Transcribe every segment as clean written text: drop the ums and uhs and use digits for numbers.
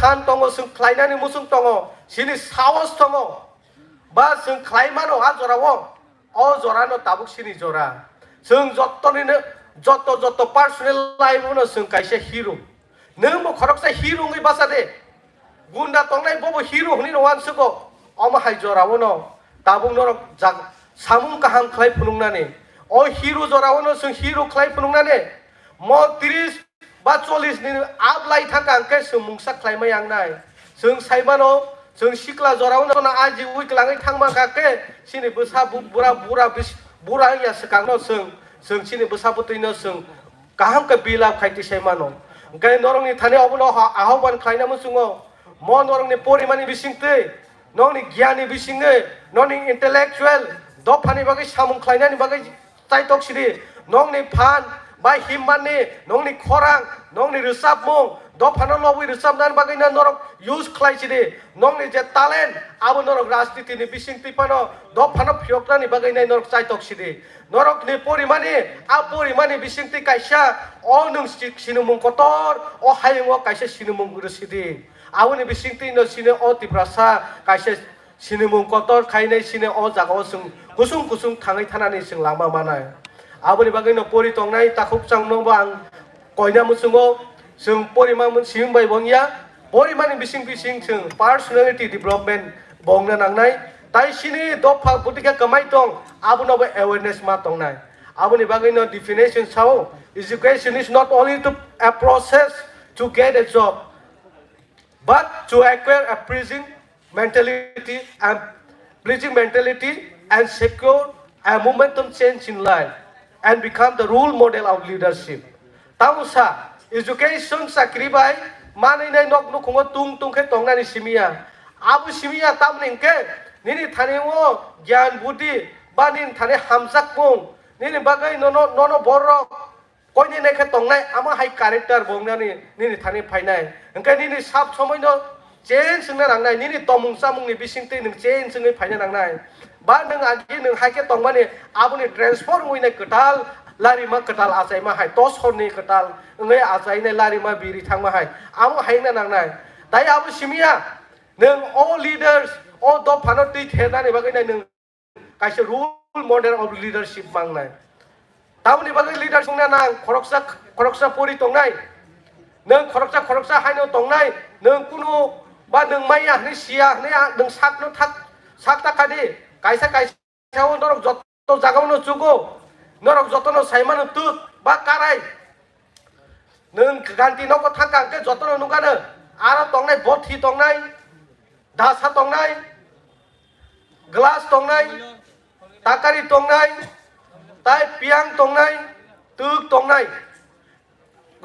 सान दङ जों ख्लायनानै मुसुं दङ सिनि साहस दङ बा जों ख्लायमानो आ जराव अ जरानो ताबुक सिनि जरा जों जत्तनिनो जत्त पार्सनेल लाइफआवनो जों कायसे हिरो नों खरकसा हिरो ngै बासा दे गुन्दा तंनाय बबो हिरो हनि नङा सगो अमा हाय जरावनो ताबुक नरक जाग सामुं काहाम ख्लाय फुनुंनानै अ हिरो जरावनो जों हिरो ख्लाय फुनुंनानै म 30 बा 40 नि आबलाय थाका अंके जों मुंसा ख्लायमाय आंनाय जों साइमानो जों सिक्ला जरावनो ना आजि उइक लाङै थांमा काके सिनि बोसा बुरा बुरा या सकांनो जों सिनि बोसा बुतैनो जों काहाम का बिला खायति साइमानो गाय नरंनि थाने अबनो आहवान ख्लायना मुसुङो म नरंनि परिमानि बिसिंतै नंनि गियानि बिसिङै नंनि इंटेलेक्चुअल दफानि बागै सामुं ख्लायनानि बागै ताइतक सिरि नंनि फान बा हिमाननि नंनि खरां नंनि रोसाबमुं दफानो लबि रोसाबनानि बागै नरक यूज ख्लायसिरि नंनि जे टैलेंट आबो नरक राजनीतिनि बिसिंतै पानो दफानो फियकनानि बागै नरक ताइतक सिरि नरकनि परिमानि आ परिमानि बिसिंतै कायसा अ नों सिनुमुं कतर अ हायंग कायसा सिनुमुं गुरसिदि आवनि बिसिंतै न सिने अ तिब्रासा कायसा सिनुमुं कतर खायनाय सिने अ जागाव जों गुसुं थाङै थानानै जों लामा मानाय आबोनि बागै न परि तंनाय ताखुब चांनोबा आं कयना मुसुङो जों परिमा सिं बाय बंया परिमानि बिसिं जों पार्सनालिटी डेभलपमेंट बंनो नांनाय ताइ सिनि दफा बुटिका कमाय दं आबोनबो अवेयरनेस मा तंनाय आबोनि बागै न definition Sao education is not only to a process to get a job but to acquire a pleasing mentality and secure a momentum change in life and become the role model of leadership. Tamusa education sakribai manai nok nukungo tung ke tongnani simia abu simia tamningke nini thaneo gyan buddhi banin thane hamsak mung nini bagai nono borok koini nekhe tongnai ama hai character bongnani nini thane phainai engkai nini sab somoi no chen sungna rangnai nini tomung samungni bisingtei nung chen sungai phaina rangnai ba nung agi nung haike tongmani abuni transform uinai ketal lari ma ketal asai ma hai tos horni ketal ngai asai nai lari ma biri thangma hai amu haina nangnai tai abu simia nung all leaders all do phanoti thenani bagai nai nung kaisa role model of leadership mangnai tamni bagai leader sungna nang khoroksa pori tongnai nung khoroksa haino tongnai nung kuno ba nung maya ni sia ni nung sakno sak takadi kaisa o norok jotto jagauno jugo norok jotono saimano tuk ba karai nung ganti noko thangka ke jotono nungano ara tongnai bothi tongnai dasa tongnai glass tongnai takari tongnai tai piang tongnai tuk tongnai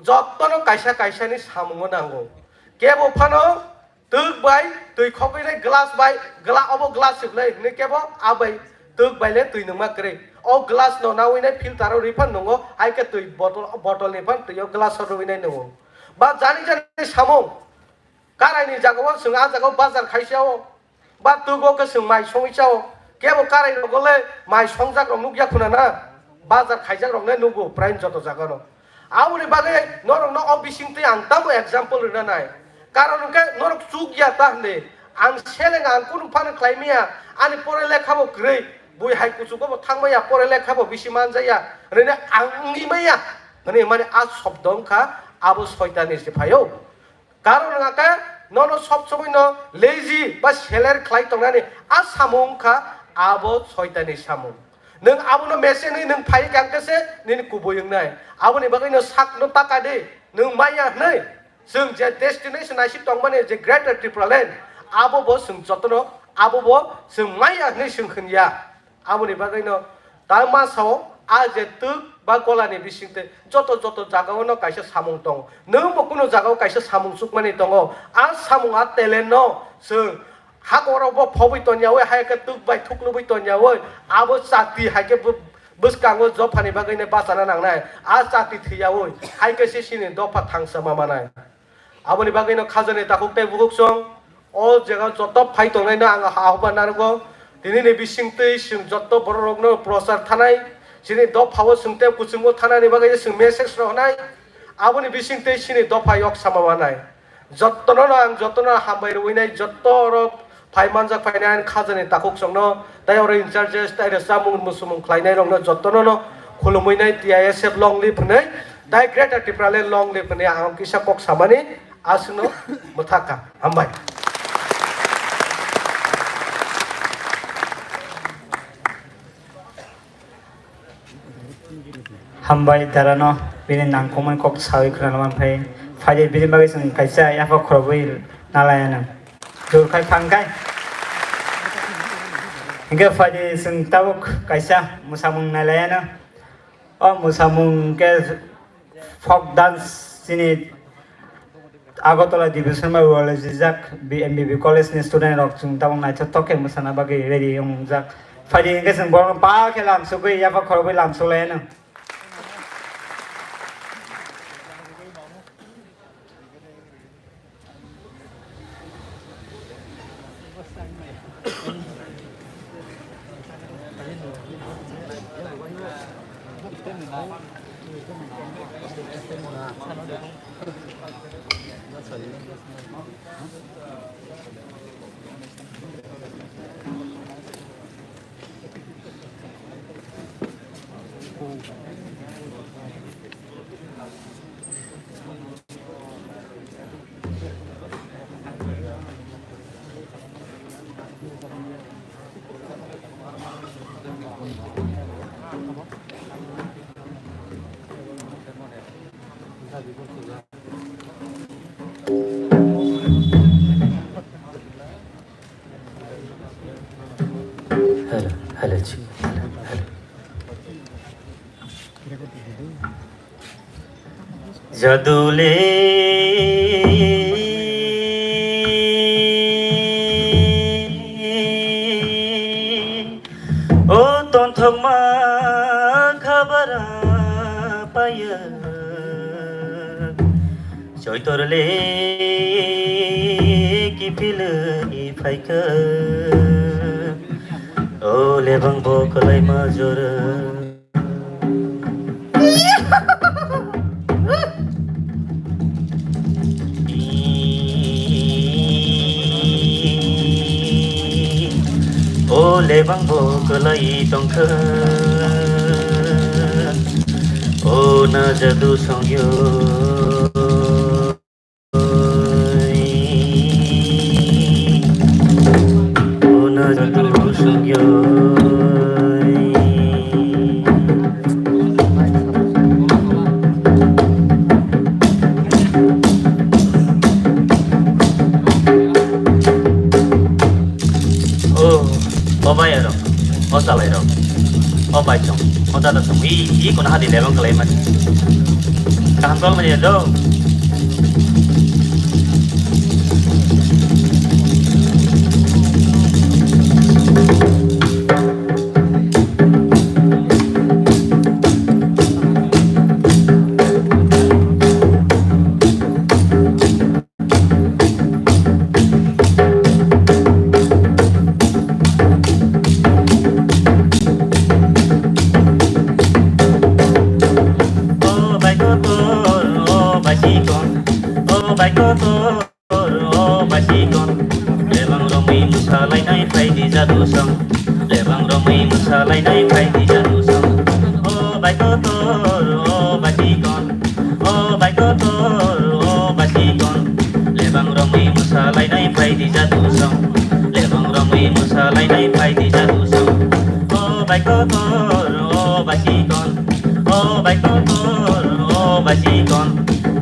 jotono kaisa ni samungo nango kebo phano tuk bai tui khokai nai glass bai obo glass siblai ni kebo abai tuk bai le tui nungma kre o glass no na winai filter ro rifan nungo ai ke tui bottle ni pan tui glass ro winai nungo ba jani samung karai ni jagawa sung a jagaw bazar khaisiao ba tugo ke sung mai songichao kebo karai ro gole mai songjak ro nugya khunana bazar khaijak ro ne nugo prime joto jagano आउनि बागै नरक न अबिसिंतै आं तामो example रना नाय कारण के नरक चुगिया ताहने आं सेलें आं कुनु फान क्लाइमिया आनि परे लेखाबो ग्रै बुइ हाइ कुचुको थांबाया परे लेखाबो बिसिमान जाया रने आंनि माया माने आ शब्दंखा आबो शयतानि सिफायो कारण नाका ननो सब समय न लेजी बा सेलेर क्लाइ तंनानि आ सामुंखा आबो शयतानि सामुं नों आबुनो मेसेनै नों फाइ गांकेसे नों कुबोयंनाय आबुनि बागै नो साकनो ताकादे नों माया नै जों जे डेस्टिनेशन आसि तंमाने जे ग्रेटर ट्रिपलेन आबो जों जतनो आबो जों माया नै जों खनिया आबुनि बागै नो तामासाव आ जे तुक बा गलानि बिसिंते जतो जागावनो काइसा सामुं दं नों बकुनो जागाव काइसा सामुं सुकमानि दङ आ सामुंआ टेलेन्ट न जों हागरावबो फबैतन्यावै हायके तुकबाय थुकलुबैतन्यावै आबो साथि हायके बसकांगो जफानि बागैने बासाना नांनाय आ साथि थैयावै हायके सिसिनि दफा थांसा मामानाय आबोनि बागैनो खाजने ताकुकते बुगुकसं अ जगा जत फाइ तंनायनो आं हाहबा नारगो दिनैनि बिसिंतै जों जत बररगनो प्रसार थानाय सिनि दफावो सोंते कुसुंगो थानानि बागै जों मेसेज रहनाय आबोनि बिसिंतै सिनि दफा yok सामामानाय যত্ন ang যত্ন hambai ruinai jotto Paimanjak Painan Kazan Takuk Songno, they are in charges, they are Samun Musum Klainai Rong Jotono, Kuluminai, TISF long lip, they great at Tiprale long lip, and Kisha Kok Samani, Asno, Mutaka, Ambai. Hambai Darano, Pinin Nankoman Kok Sawi Kranaman Pay, Fadi Bidibagis and Kaisa Yafo Krobil, Nalayana. Durkai Pangai. Hingga Fadi Sung Tabuk Kaisa, Musamung Nalayana, or Musamung Gaz folk dance sini Agotola Division ma wala Zak BMBB College ni student of Sung Tabung na toke musana bagi ready yung Zak Fadi hingga sung borong pa kelam sugui Yafo Krobil lam Sulayana. Hello, Chief. Jadule O tonthong ma khabara paya Choi torle ki pil I phaika O lebang bo kalai ma jora O lebang bo kalai tongkha O na jadu songyo O na jadu songyo Obayaro, Osalairo, Obaito, Odada Song, I con Hadi Levan Clayman. Kampol Maniado. Lebang romai musalai nai pai di jadu song Oh bai kotor oh basikon Oh bai kotor oh basikon Lebang romai musalai nai pai di jadu song Lebang romai musalai nai pai di jadu song Oh bai kotor oh basikon Oh bai kotor oh basikon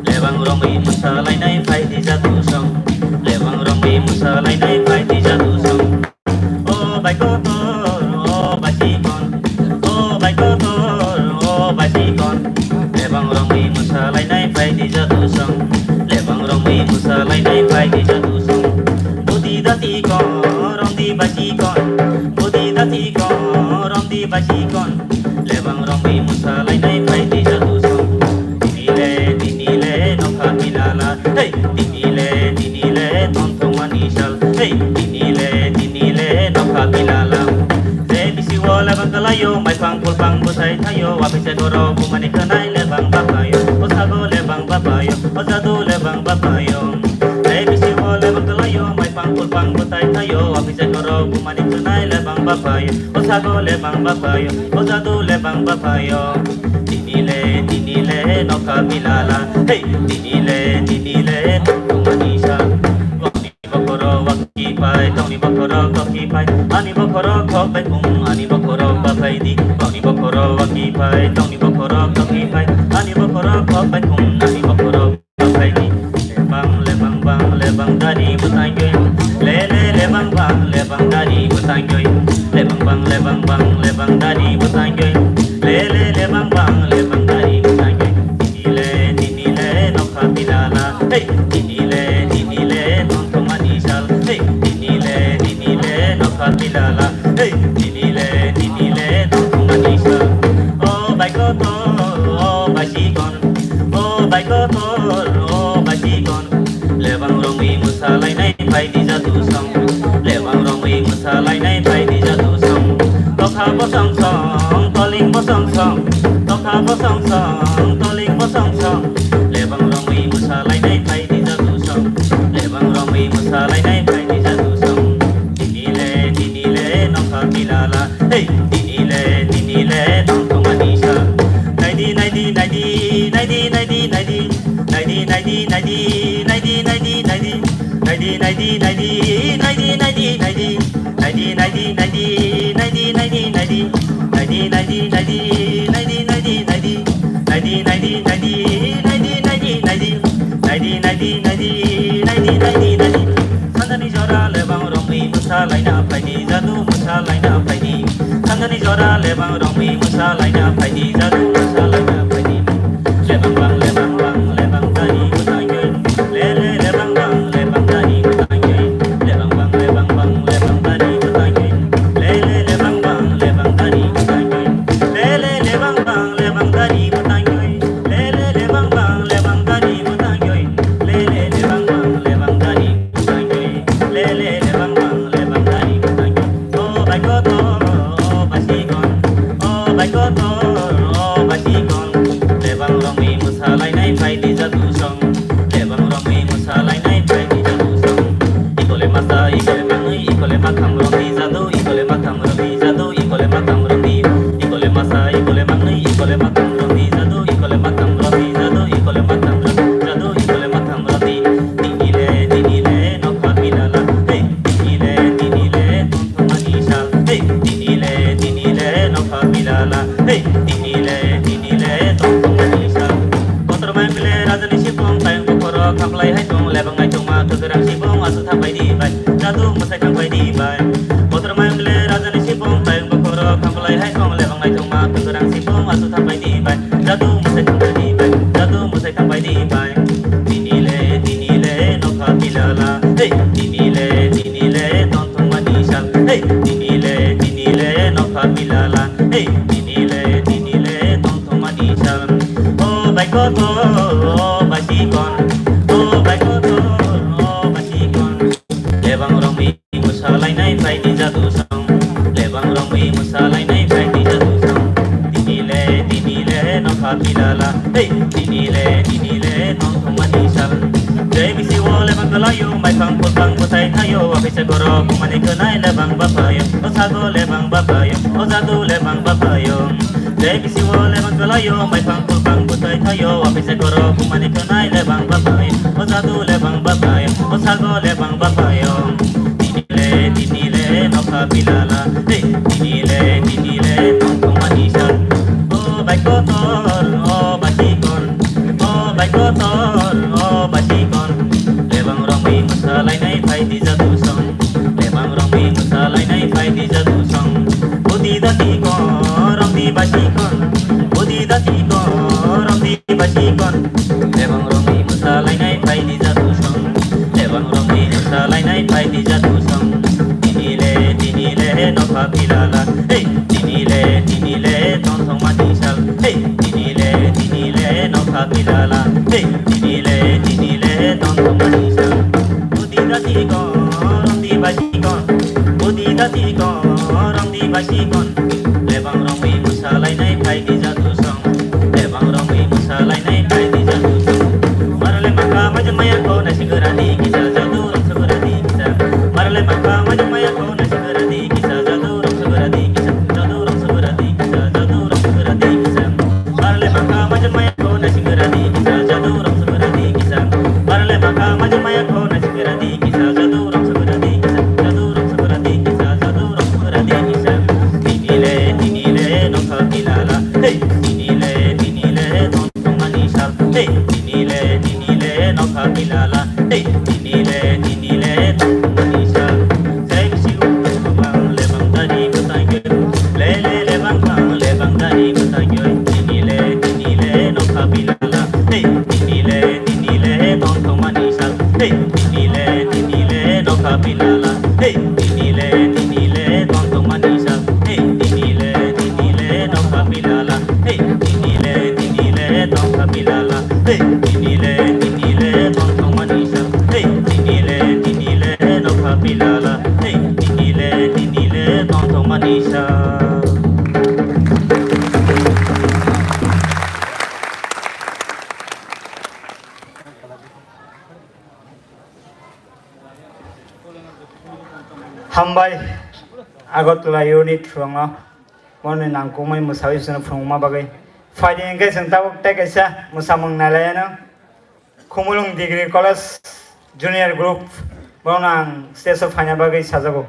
Lebang romai musalai nai pai di jadu song Lebang romai musalai nai pai di jadu song Oh bai kotor oh basikon Oh bai kotor oh basikon Lebang romai musalai nai pai di jadu song Lebang romai musalai nai pai di jadu song Budi dati ko rom di basikon Budi dati ko rom di basikon Lebang romai musalai nai pai di jadu song Dinile no kapilala Hey dinile tontong manisal Hey dinile no kapilala Bisi wala bang kalayo may pangpul pang busay tayo Wapis sa goro kumani kanay lebang babayo O sago lebang babayo O sado lebang babayo bapayo, o sago lebang bapayo, o zadu lebang bapayo. Dinile no kabilala, hey, dinile tumanisa. Wakni bakoro wakipai, tawni bakoro kokipai, ani bakoro kopai kung, ani bakoro bapai di. Wakni bakoro wakipai, tawni bakoro kokipai, ani bakoro kopai kung, ani bakoro bapai di. Lebang dari bertanggoy, lebang dari bertanggoy, lebang dari bertanggoy, lebang dari bertanggoy. Dinile no kabilala, hey, dinile tonto manisal, hey, dinile no kabilala, hey, dinile tonto manisal. Oh baikoto, oh basikon, oh baikoto, oh basikon. Lebang romui musalai nai pai di jatuh song, lebang romui musalai nai pai di jatuh song. Tokha bosong song, toling bosong song, tokha bosong song, toling bosong song. Lebang romui musalai nai pai di jatuh song, lebang romui musalai nai pai di jatuh song. Dinile nongka bilala, hey, dinile nongko manisa. Naidi Sandani jora lebang romui musalai na pai di jadu musalai na pai di. Sandani jora lebang romui musalai na pai di jadu musalai na pai di. Lebang dari bertanggoy, lebang dari bertanggoy, lebang dari bertanggoy, lebang dari bertanggoy, lebang dari bertanggoy, lebang dari bertanggoy, lebang dari bertanggoy, lebang dari bertanggoy. Oh baikoto, oh basikon, oh baikoto, oh basikon. Lebang romui musalai nai pai di jatuh song, lebang romui musalai nai pai di jatuh song. Ikole mata ikole mangai ikole makam romui jadu, ikole makam romui jadu, ikole makam romui, ikole masa ikole mangai ikole makam romui jadu, ikole makam romui jadu, ikole makam romui jadu, ikole makam romui. Dinile no kabilala, hey, dinile tonto manisa, hey, dinile no kabilala, hey, dinile tonto manisa. Kotor mangle rajani sipong tayong bukoro kamplay hai tong lebang ai tong ma kegerang sipong asu thapai di bai jadu musai thapai di bai. Kotor mangle rajani sipong tayong bukoro kamplay hai tong lebang ai tong ma kegerang sipong asu thapai di bai jadu musai thapai di bai jadu musai thapai di bai. Dinile no kabilala, hey, dinile tonto manisal, hey, dinile no kabilala, hey, dinile tonto manisal. Oh baikoto, oh basikon, oh baikoto, oh basikon. Lebang romui musalai nai pai di jatuh song, lebang romui musalai nai pai di jatuh song. Dinile no kabilala, hey, dinile tonto manisal. Jai bisi wo lebang kelayu, mai pang putai tayo, abis segoro kumani kenai lebang bapayo, o sago lebang bapayo, o zadu lebang bapayo. Jai bisi wo lebang kelayu, mai pang putai tayo, abis segoro kumani kenai lebang bapayo, o zadu lebang bapayo, o sago lebang bapayo. Dinile no kabilala, hey, dinile tonto manisal. Oh baikotor, oh basikon, oh baikotor, oh basikon. Lebang romui musalai nai pai di jatuh song, lebang romui musalai nai pai di jatuh song. Budi dati ko romdi basikon, budi dati ko romdi basikon. Lebang romui musalai nai pai di jatuh song, lebang romui musalai nai pai di jatuh song. Dinile no kabilala, hey, dinile tonto manisal, hey, dinile no kabilala, hey, dinile tonto manisal. Budi dati ko romdi basikon, budi dati ko romdi basikon. Lebang romui musalai nai pai di jatuh song, lebang romui musalai nai pai di jatuh song. Marale maka majamaya ko na segera di kisah jatuh segera di kisah. Marale maka majamaya ko na segera di kisah jatuh nokha pilala hey tinile tontong manisa hey tinile nokha pilala hey tinile nokha pilala hey tinile tontong manisa hey tinile nokha pilala hey tinile tontong manisa. Hambai Agotula unit from one and Uncle Musawisan from Mabagay. Fighting against and Tawak Tekasa, Musamung Nalayana, Kumulung Degree College, Junior Group, Bonang, States of Hanabagay, Sazago.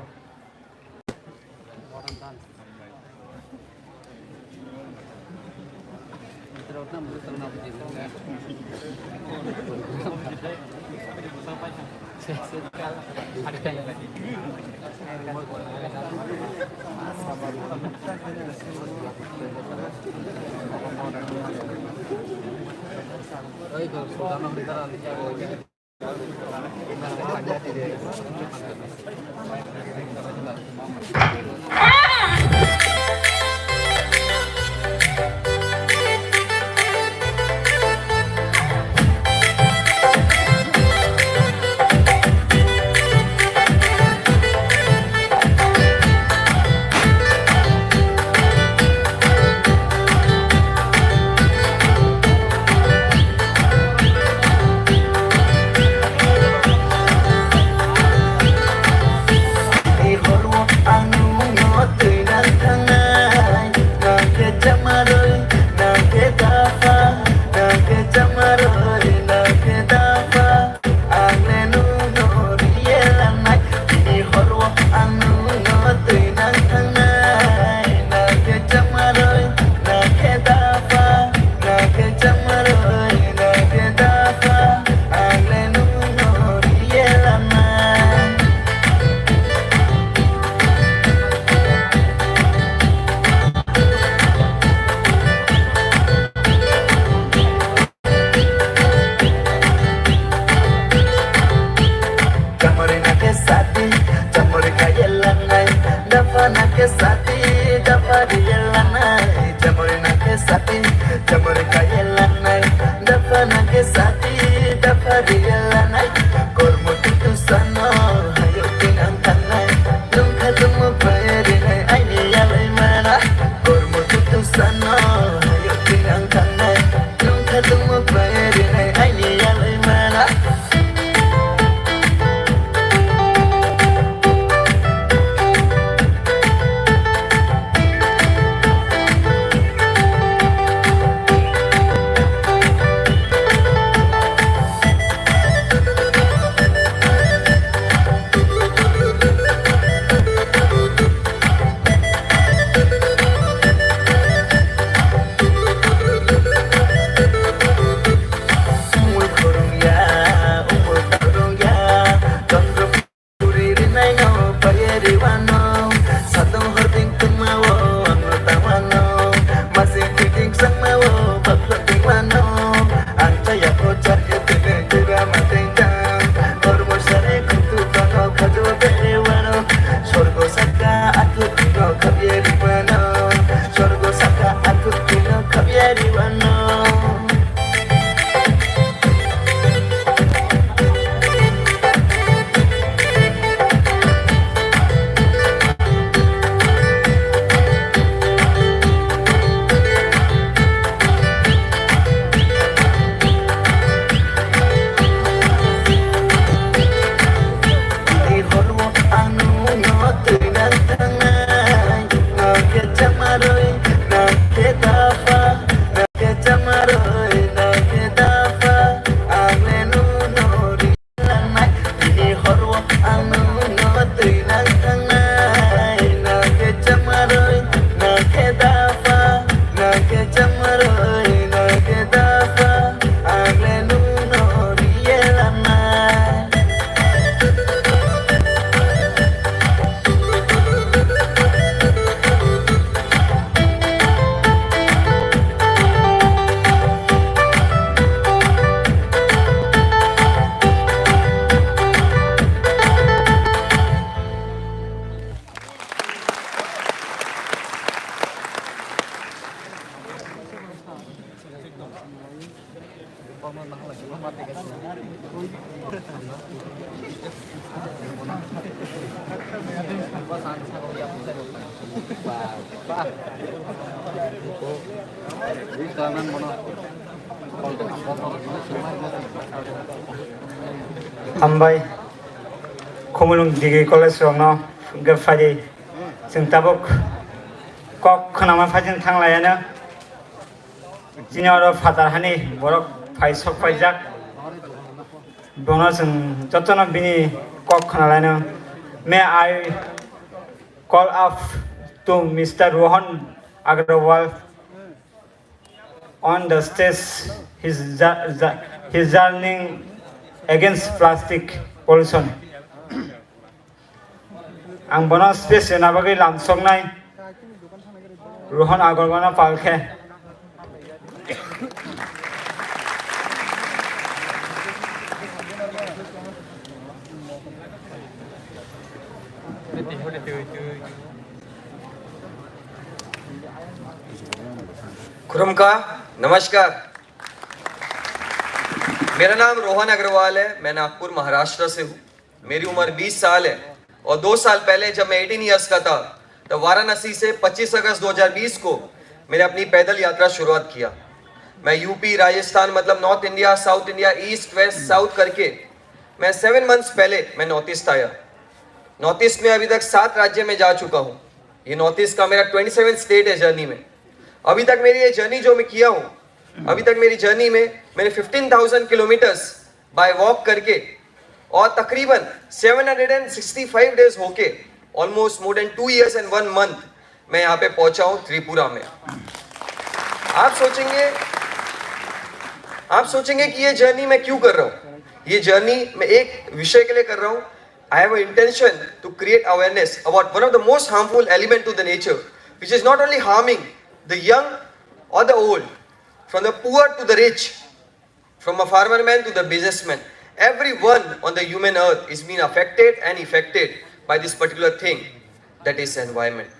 हामबाय खमलुं degree college रंनो गफारि जों Tabuk कक खनामा फाजों थांलायानो जिनियाव father हानि बरक फाइसक फाइजाक बोनो जों जतन बिनि कक खनालायानो मे आई call up to Mr. Rohan Agrawal on the stage his journey against plastic pollution. Ang bono space na bagay langsong nai Rohan Agrawal na palke. खुरमका नमस्कार। मेरा नाम रोहन अग्रवाल है। मैं नागपुर महाराष्ट्र से हूँ। मेरी उम्र 20 साल है और 2 साल पहले जब मैं 18 इयर्स का था तो वाराणसी से 25 अगस्त 2020 को मैंने अपनी पैदल यात्रा शुरुआत किया। मैं यूपी राजस्थान मतलब north India south India east west south करके मैं 7 मंथ्स पहले मैं नॉर्थ ईस्ट आया। नॉर्थ ईस्ट में अभी तक 7 राज्य में जा चुका हूँ। ये नॉर्थ ईस्ट का मेरा 27 स्टेट है जर्नी में। अभी तक मेरी ये जर्नी जो मैं किया हूँ, अभी तक मेरी जर्नी में मैंने 15,000 किलोमीटर्स बाय वॉक करके और तकरीबन 765 डेज होके almost more than 2 years and 1 month मैं यहाँ पे पहुंचा हूँ त्रिपुरा में। आप सोचेंगे कि ये जर्नी मैं क्यों कर रहा हूँ। ये जर्नी मैं एक विषय के लिए कर रहा हूँ। I have an intention to create awareness about one of the most harmful element to the nature, which is not only harming the young or the old, from the poor to the rich, from a farmer man to the businessman. Everyone on the human earth is being affected and affected by this particular thing, that is environment.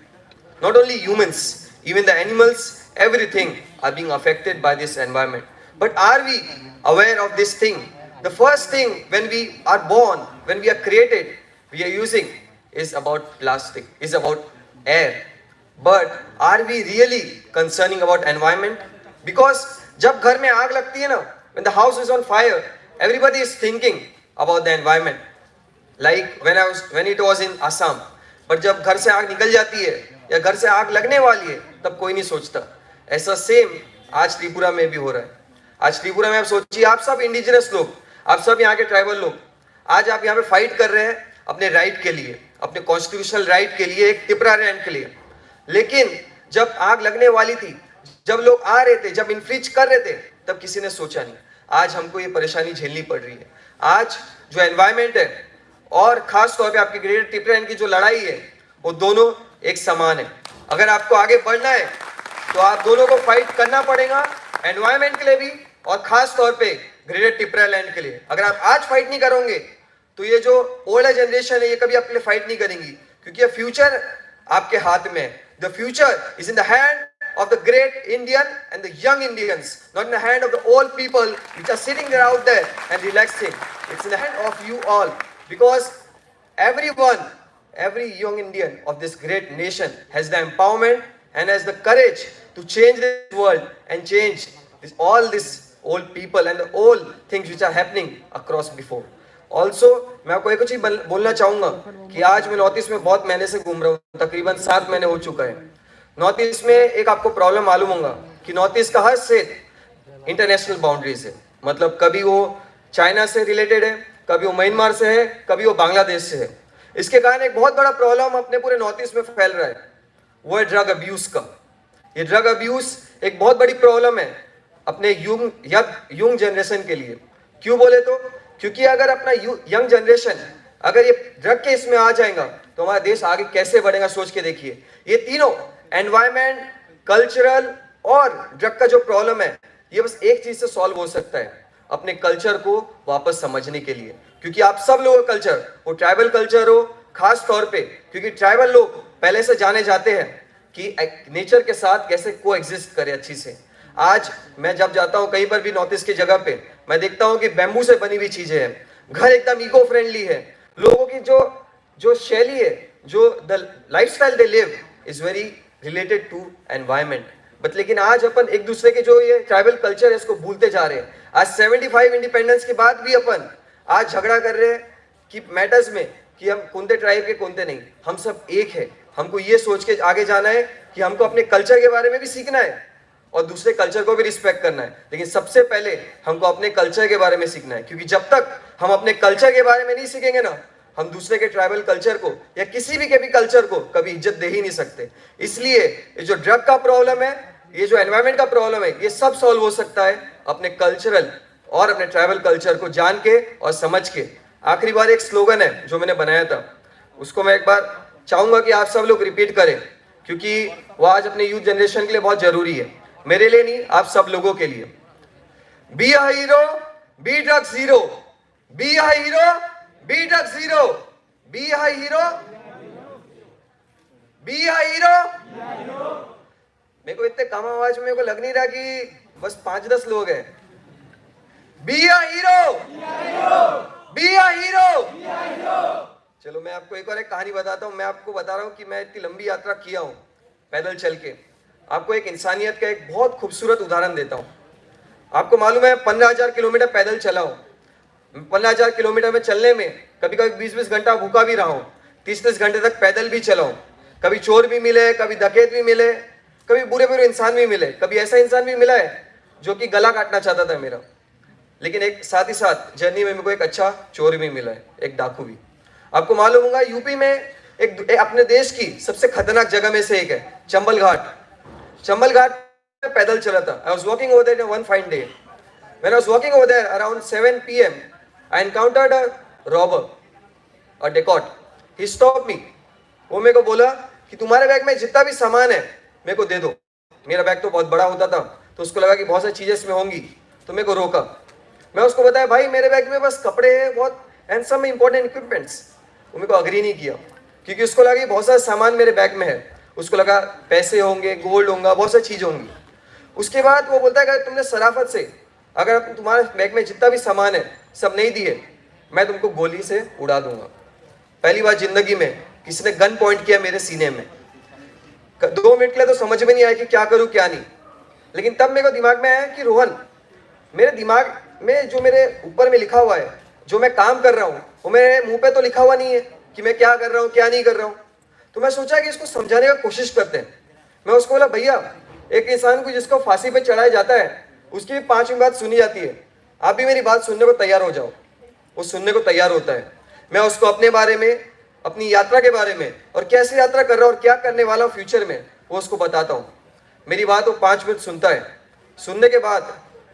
Not only humans, even the animals, everything are being affected by this environment. But are we aware of this thing? The first thing when we are born, when we are created, we are using is about plastic, is about air. But are we really concerning about environment? Because जब घर में आग लगती है ना, when the house is on fire, everybody is thinking about the environment. Like when it was in Assam. But जब घर से आग निकल जाती है या घर से आग लगने वाली है, तब कोई नहीं सोचता। ऐसा सेम आज त्रिपुरा में भी हो रहा है। आज त्रिपुरा में आप सोचिए, आप सब इंडिजिनस लोग, आप सब यहाँ के ट्राइबल लोग, आज आप यहाँ पे फाइट कर रहे हैं अपने राइट के लिए, अपने कॉन्स्टिट्यूशनल राइट के लिए, एक टिपरा लैंड के लिए। लेकिन जब आग लगने वाली थी, जब लोग आ रहे थे, जब इन्फ्रिज कर रहे थे, तब किसी ने सोचा नहीं। आज हमको ये परेशानी झेलनी पड़ रही है। आज जो एनवायरमेंट है और खास तौर पे आपकी ग्रेटर टिपरा लैंड की जो लड़ाई है, वो दोनों एक समान है। अगर आपको आगे बढ़ना है तो आप दोनों को फाइट करना पड़ेगा, एनवायरमेंट के लिए भी और खास तौर पे ग्रेटर टिपरा लैंड के लिए। अगर आप आज फाइट नहीं करोगे तो ये जो ओल्ड जनरेशन है, ये कभी आपके लिए फाइट नहीं करेंगी, क्योंकि ये फ्यूचर आपके हाथ में है। The future is in the hand of the great Indian and the young Indians, not in the hand of the old people which are sitting there out there and relaxing. It's in the hand of you all, because everyone, every young Indian of this great nation has the empowerment and has the courage to change this world and change all these old people and the old things which are happening across before. Also मैं आपको एक चीज बोलना चाहूंगा कि आज मैं north east में बहुत महीने से घूम रहा हूँ, तकरीबन 7 महीने हो चुका है। नॉर्थ ईस्ट में एक आपको प्रॉब्लम मालूम होगा कि नॉर्थ ईस्ट का हर स्टेट इंटरनेशनल बाउंड्रीज है। मतलब कभी वो चाइना से रिलेटेड है, कभी वो म्यांमार से है, कभी वो बांग्लादेश से है। इसके कारण एक बहुत बड़ा प्रॉब्लम अपने पूरे नॉर्थ ईस्ट में फैल रहा है, वो है ड्रग अब्यूज का। ये ड्रग अब्यूज एक बहुत बड़ी प्रॉब्लम है अपने यंग जनरेशन के लिए। क्यों बोले तो क्योंकि अगर अपना यंग जनरेशन अगर ये ड्रग के इसमें आ जाएगा तो हमारा देश आगे कैसे बढ़ेगा, सोच के देखिए। ये तीनों एनवायरमेंट, कल्चरल और ड्रग का जो प्रॉब्लम है, ये बस एक चीज से सॉल्व हो सकता है, अपने कल्चर को वापस समझने के लिए। क्योंकि आप सब लोगों का कल्चर, वो ट्राइबल कल्चर हो खास तौर पे, क्योंकि ट्राइबल लोग पहले से जाने जाते हैं कि नेचर के साथ कैसे को एग्जिस्ट करे अच्छी से। आज मैं जब जाता हूँ कहीं पर भी नॉर्थ ईस्ट की जगह पे, मैं देखता हूँ कि बैम्बू से बनी हुई चीजें हैं, घर एकदम इको फ्रेंडली है, लोगों की जो शैली है, जो the lifestyle they live is very related to environment. But लेकिन आज अपन एक दूसरे के जो ये ट्राइबल कल्चर है इसको भूलते जा रहे हैं. आज 75 इंडिपेंडेंस के बाद भी अपन आज झगड़ा कर रहे हैं कि मैटर्स में कि हम कौनते ट्राइब के कौनते नहीं. हम सब एक है. हमको ये सोच के आगे जाना है कि हमको अपने कल्चर के बारे में भी सीखना है और दूसरे कल्चर को भी रिस्पेक्ट करना है. लेकिन सबसे पहले हमको अपने कल्चर के बारे में सीखना है, क्योंकि जब तक हम अपने कल्चर के बारे में नहीं सीखेंगे ना, हम दूसरे के ट्राइबल कल्चर को या किसी भी कल्चर को कभी इज्जत दे ही नहीं सकते. इसलिए ये जो ड्रग का प्रॉब्लम है, ये जो एनवायरमेंट का प्रॉब्लम है, ये सब सॉल्व हो सकता है अपने कल्चरल और अपने ट्राइबल कल्चर को जान के और समझ के. आखिरी बार एक स्लोगन है जो मैंने बनाया था, उसको मैं एक बार चाहूंगा कि आप सब लोग रिपीट करें, क्योंकि वो आज अपने यूथ जनरेशन के लिए बहुत जरूरी है. मेरे लिए नहीं, आप सब लोगों के लिए. Be a hero, be drug zero. Be a hero, be drug zero. Be a hero, be a hero. मेरे को इतने कम आवाज में मेरे को लग नहीं रहा कि बस 5-10 लोग हैं. B a hero, be a hero. चलो मैं आपको एक और एक कहानी बताता हूँ. मैं आपको बता रहा हूँ कि मैं इतनी लंबी यात्रा किया हूँ पैदल चल के. आपको एक इंसानियत का एक बहुत खूबसूरत उदाहरण देता हूँ. आपको मालूम है 15,000 किलोमीटर पैदल चला हूँ. 15,000 किलोमीटर में चलने में कभी कभी 20-20 घंटा भूखा भी रहा हूँ. 30-30 घंटे तक पैदल भी चला हूँ. कभी चोर भी मिले, कभी डकैत भी मिले, कभी बुरे बुरे इंसान भी मिले, कभी ऐसा इंसान भी मिला है जो कि गला काटना चाहता था मेरा. लेकिन एक साथ ही साथ जर्नी में मेरे को एक अच्छा चोर भी मिला है, एक डाकू भी. आपको मालूम होगा यूपी में एक अपने देश की सबसे खतरनाक जगह में से एक है चंबल घाट. चंबल घाट में पैदल चला था. I was walking over there one fine day. When I was walking over there around 7 PM I encountered a robber, a dacoit. He stop me. वो मेरे को बोला कि तुम्हारे बैग में जितना भी सामान है मेरे को दे दो. मेरा बैग तो बहुत बड़ा होता था, तो उसको लगा कि बहुत सारी चीजें इसमें होंगी, तो मेरे को रोका. मैं उसको बताया भाई मेरे बैग में बस कपड़े हैं बहुत एंड सम इंपॉर्टेंट इक्विपमेंट्स. वो मेरे को अग्री नहीं किया, क्योंकि उसको लगा कि बहुत सारा सामान मेरे बैग में है. उसको लगा पैसे होंगे, गोल्ड होगा, बहुत सारी चीज़ होंगी. उसके बाद वो बोलता है कि तुमने शराफत से अगर तुम्हारे बैग में जितना भी सामान है सब नहीं दिए, मैं तुमको गोली से उड़ा दूंगा. पहली बार जिंदगी में किसी ने गन पॉइंट किया मेरे सीने में. 2 मिनट के लिए तो समझ में नहीं आया कि क्या करूं क्या नहीं. लेकिन तब मेरे को दिमाग में आया कि रोहन, मेरे दिमाग में जो मेरे ऊपर में लिखा हुआ है, जो मैं काम कर रहा हूँ, वो मेरे मुंह पे तो लिखा हुआ नहीं है कि मैं क्या कर रहा हूँ क्या नहीं कर रहा हूँ. तो मैं सोचा कि इसको समझाने का कोशिश करते हैं. मैं उसको बोला भैया, एक इंसान को जिसको फांसी पे चढ़ाया जाता है उसकी भी 5वीं बात सुनी जाती है. आप भी मेरी बात सुनने को तैयार हो जाओ. वो सुनने को तैयार होता है. मैं उसको अपने बारे में, अपनी यात्रा के बारे में और कैसे यात्रा कर रहा हूँ और क्या करने वाला हूँ फ्यूचर में, वो उसको बताता हूँ. मेरी बात वो 5 मिनट सुनता है. सुनने के बाद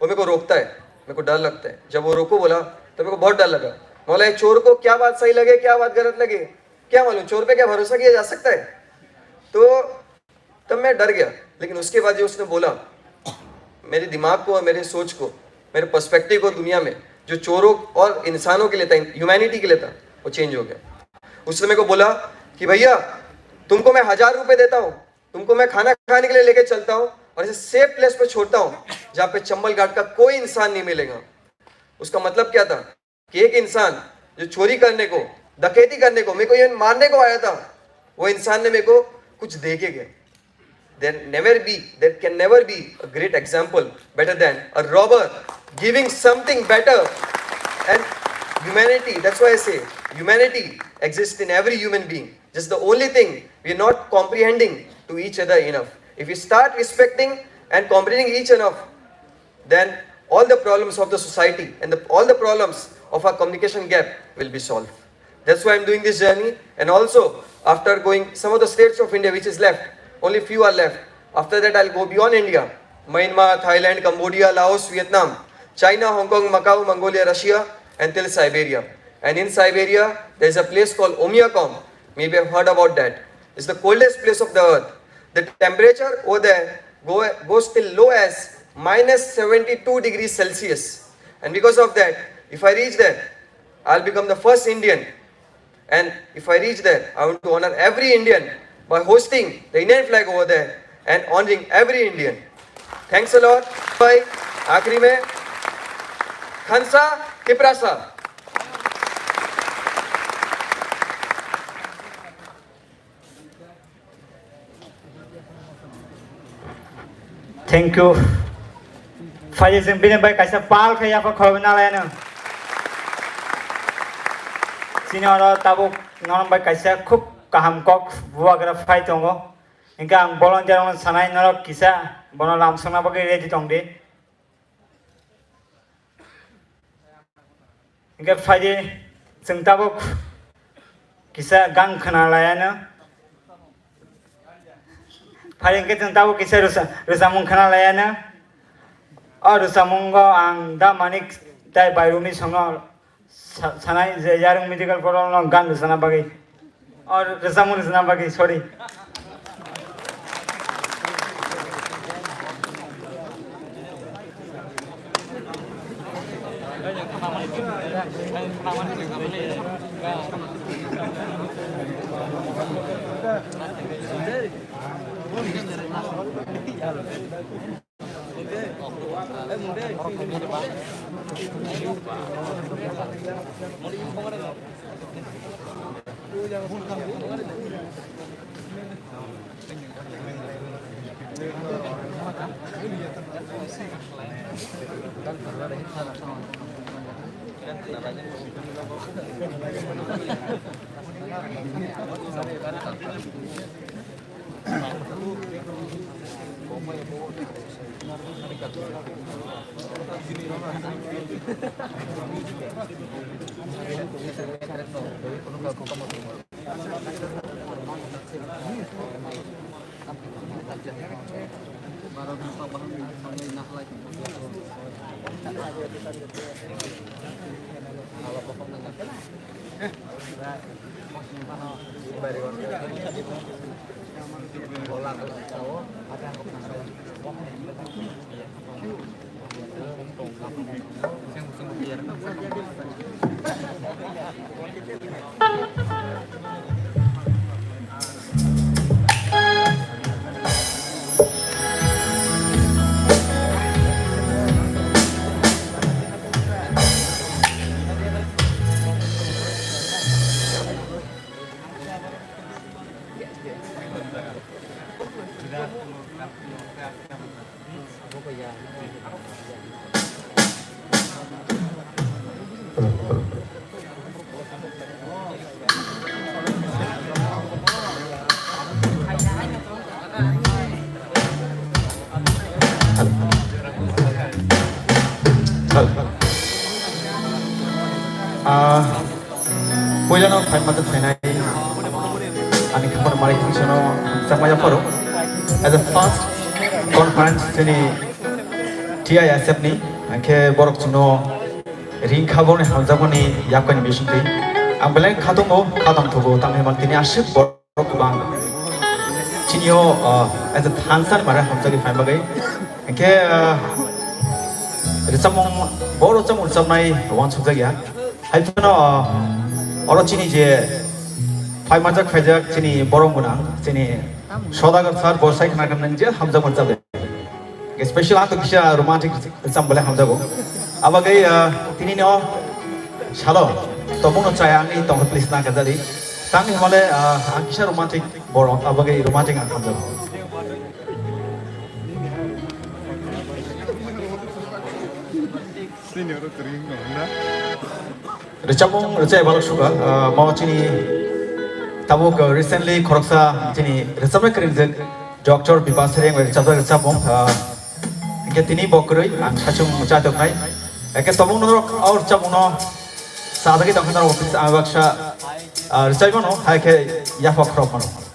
वो मेरे को रोकता है. मेरे को डर लगता है. जब वो रोको बोला तो मेरे को बहुत डर लगा. बोला एक चोर को क्या बात सही लगे क्या बात गलत लगे क्या मालूम, चोर पे क्या भरोसा किया जा सकता है. तो तब मैं डर गया. लेकिन उसके बाद जो उसने बोला, मेरे दिमाग को और मेरे सोच को, मेरे पर्सपेक्टिव को दुनिया में जो चोरों और इंसानों के लिए था, ह्यूमैनिटी के लिए था, वो चेंज हो गया. उसने मेरे को बोला कि भैया तुमको मैं 1000 रुपये देता हूँ, तुमको मैं खाना खाने के लिए लेके चलता हूँ और इसे सेफ प्लेस पे छोड़ता हूँ जहाँ पे चंबल घाट का कोई इंसान नहीं मिलेगा. उसका मतलब क्या था कि एक इंसान जो चोरी करने को, डकैती करने को, मेरे को ये मारने को आया था, वो इंसान ने मेरे को कुछ दे के गया. There can never be a great example better than a robber giving something better. And humanity, that's why I say humanity exists in every human being. Just the only thing we are not comprehending to each other enough. If we start respecting and comprehending each enough, then all the problems of the society and all the problems of our communication gap will be solved. That's why I'm doing this journey. And also, after going some of the states of India which is left, only few are left. After that, I'll go beyond India. Myanmar, Thailand, Cambodia, Laos, Vietnam, China, Hong Kong, Macau, Mongolia, Russia, and till Siberia. And in Siberia, there's a place called Omiakom. Maybe you've heard about that. It's the coldest place of the earth. The temperature over there goes till low as minus 72 degrees Celsius. And because of that, if I reach there, I'll become the first Indian. And if I reach there, I want to honor every Indian by hosting the Indian flag over there and honoring every Indian. Thanks a lot. Bye. आखिरी में Khansa किपरासा. Thank you. Fai sing bini bai kaisa pal khaya pa khoi na lai na. Sini ora tabuk non bai kaisa khub kaham kok buwa gra fai tongo. Inka ang bolon jarong sanai norok kisa bono lam sona bagai ready tong de. Inka fai de sing tabuk kisa gang khana lai na. Fai inka sing tabuk kisa rusamung khana lai na. और समूंगो आंग दा मानिक ताई बायरुमी संगो सनाई यारंग medical problem गान सना बागी और रसामुन सना बागी sorry Pujano time mata finai ani khapar mari thingsono samaya paro as a first conference ni TISF ni ke borok chuno ring khabone hamjaboni yakani bisungti ambele khatongo khadam thogo tamhe man tini ashik borok bang chinio as a thansan mara hamjagi fine bagai ke risamong boro chamul samnai wan subjagya haifano Orang Cina je, Pai Majak Fajak Cina borong guna, Cina Sodagar sar borsai kena kena je hamzah macam ni. Special atau kisah romantik macam boleh hamzah go. Abagai tini ni oh, shalo, tomono caya ni tomono please nak jadi. Tangi male kisah romantik borong, abagai romantik ang hamzah. Senior tering mana? Recapung recai balok suka mau cini tabuk recently koroksa cini recapung kering Dr. Bipasari yang recapung ke tini bokroi ang kacung catok nai ke tabung norok aur capung no saat lagi tangkap norok office awaksa recapung no hai ke yafak krop no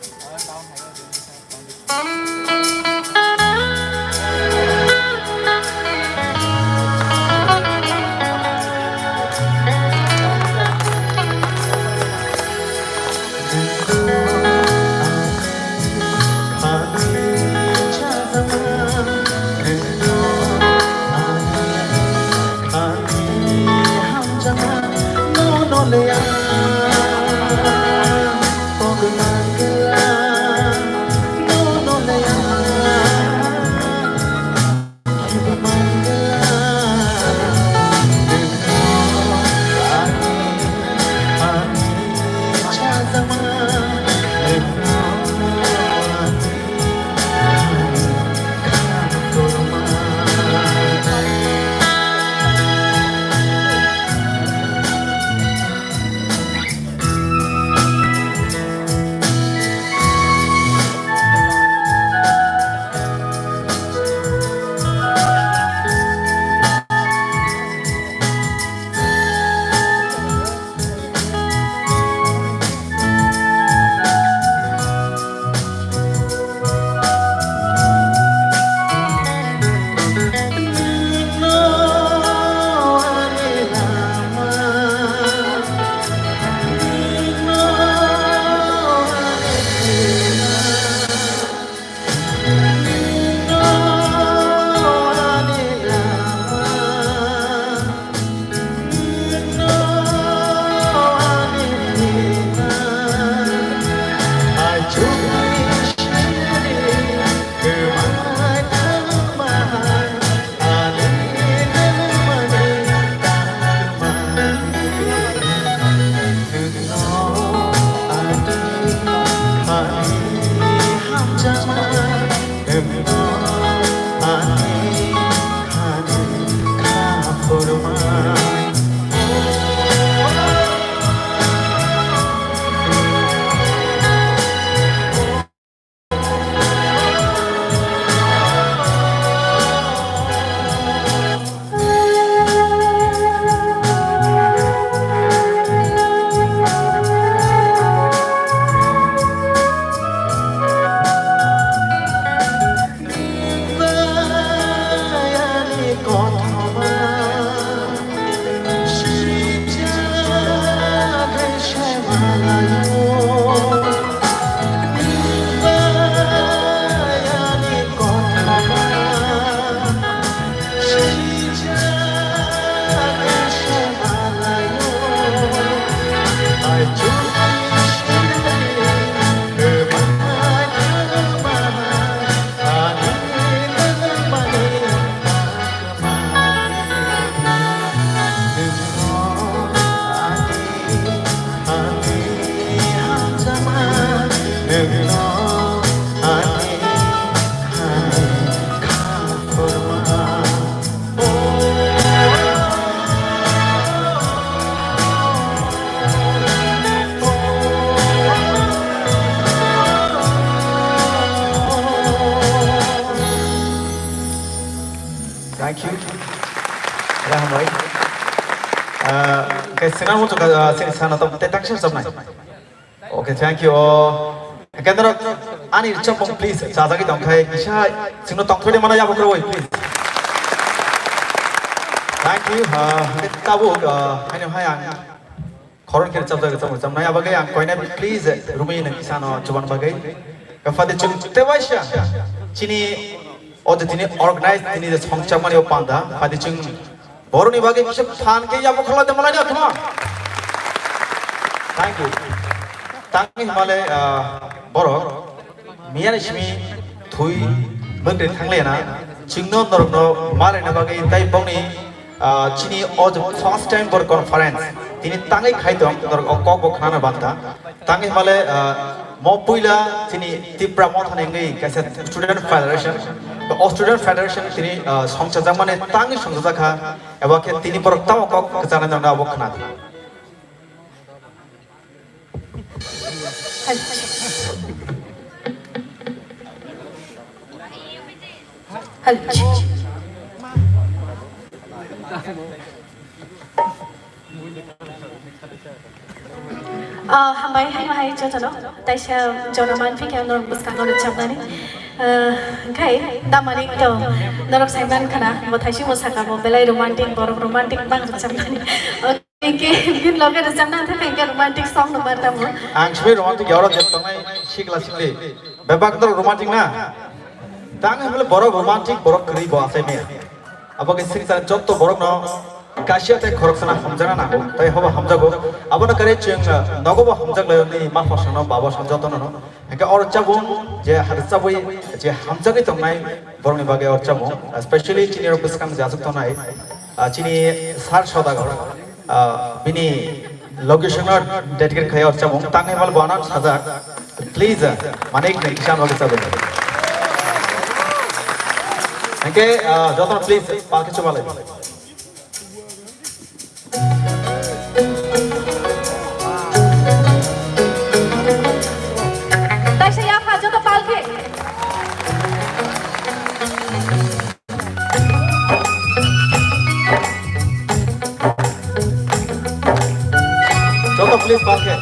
senang mo sini sana tom tetang siya sabnay. Okay, thank you. Kendra ani chapong please sasagi tong kai isa sino tong thodi mana yabo kro please. Thank you. Tabu ano hayang koron kira chapja chapong sabnay abagai ang koina please rumi na kisano chuban bagai. Kafade chung tewasya chini ode tini organize tini the songcham mani opanda fade chung boroni bagai kisap than ke yabo khla de malani athma. Thank you. Tangi Himalay borok miyan ismi thui bagre thangle na chingno norno mare na bagai tai bongni chini od first time for conference tini tangai khaitong nor kok bok khana banta tangi Himalay mo puila tini tipra mo thanengai kaisa student federation the student federation tini songchajang mane tangi songchajaka ebake tini borok tamo kok kachana na bok khana Hambai hai cho nó tại sao cho nó man phik nó bus ka nó chap na ni kai damani to nó sai man khana mo thai shi mo saka mo belai romantic bang chap na ni okay bin loge chap na tha kai romantic song number ta mo ang sbe romantic yoro jettongai sikla sikle bebak dor romantic na tang hemle borok romantic borok kri bo asai me abage sing sa jotto borok no kasia te khoroksana hamjana na tai hoba hamjago abona kare cheng nogobo hamjak le ma fasano baba sanjotono no eke or chabung je harsa boi je hamjagi tongnai boroni bage or chabung especially chini ro biskang jasuk tonai chini sar sodagar bini location or dedicate khai or chabung tangai mal bana sajak please manik ne kisan bage sabe eke jotono please palke chobale Please pakai.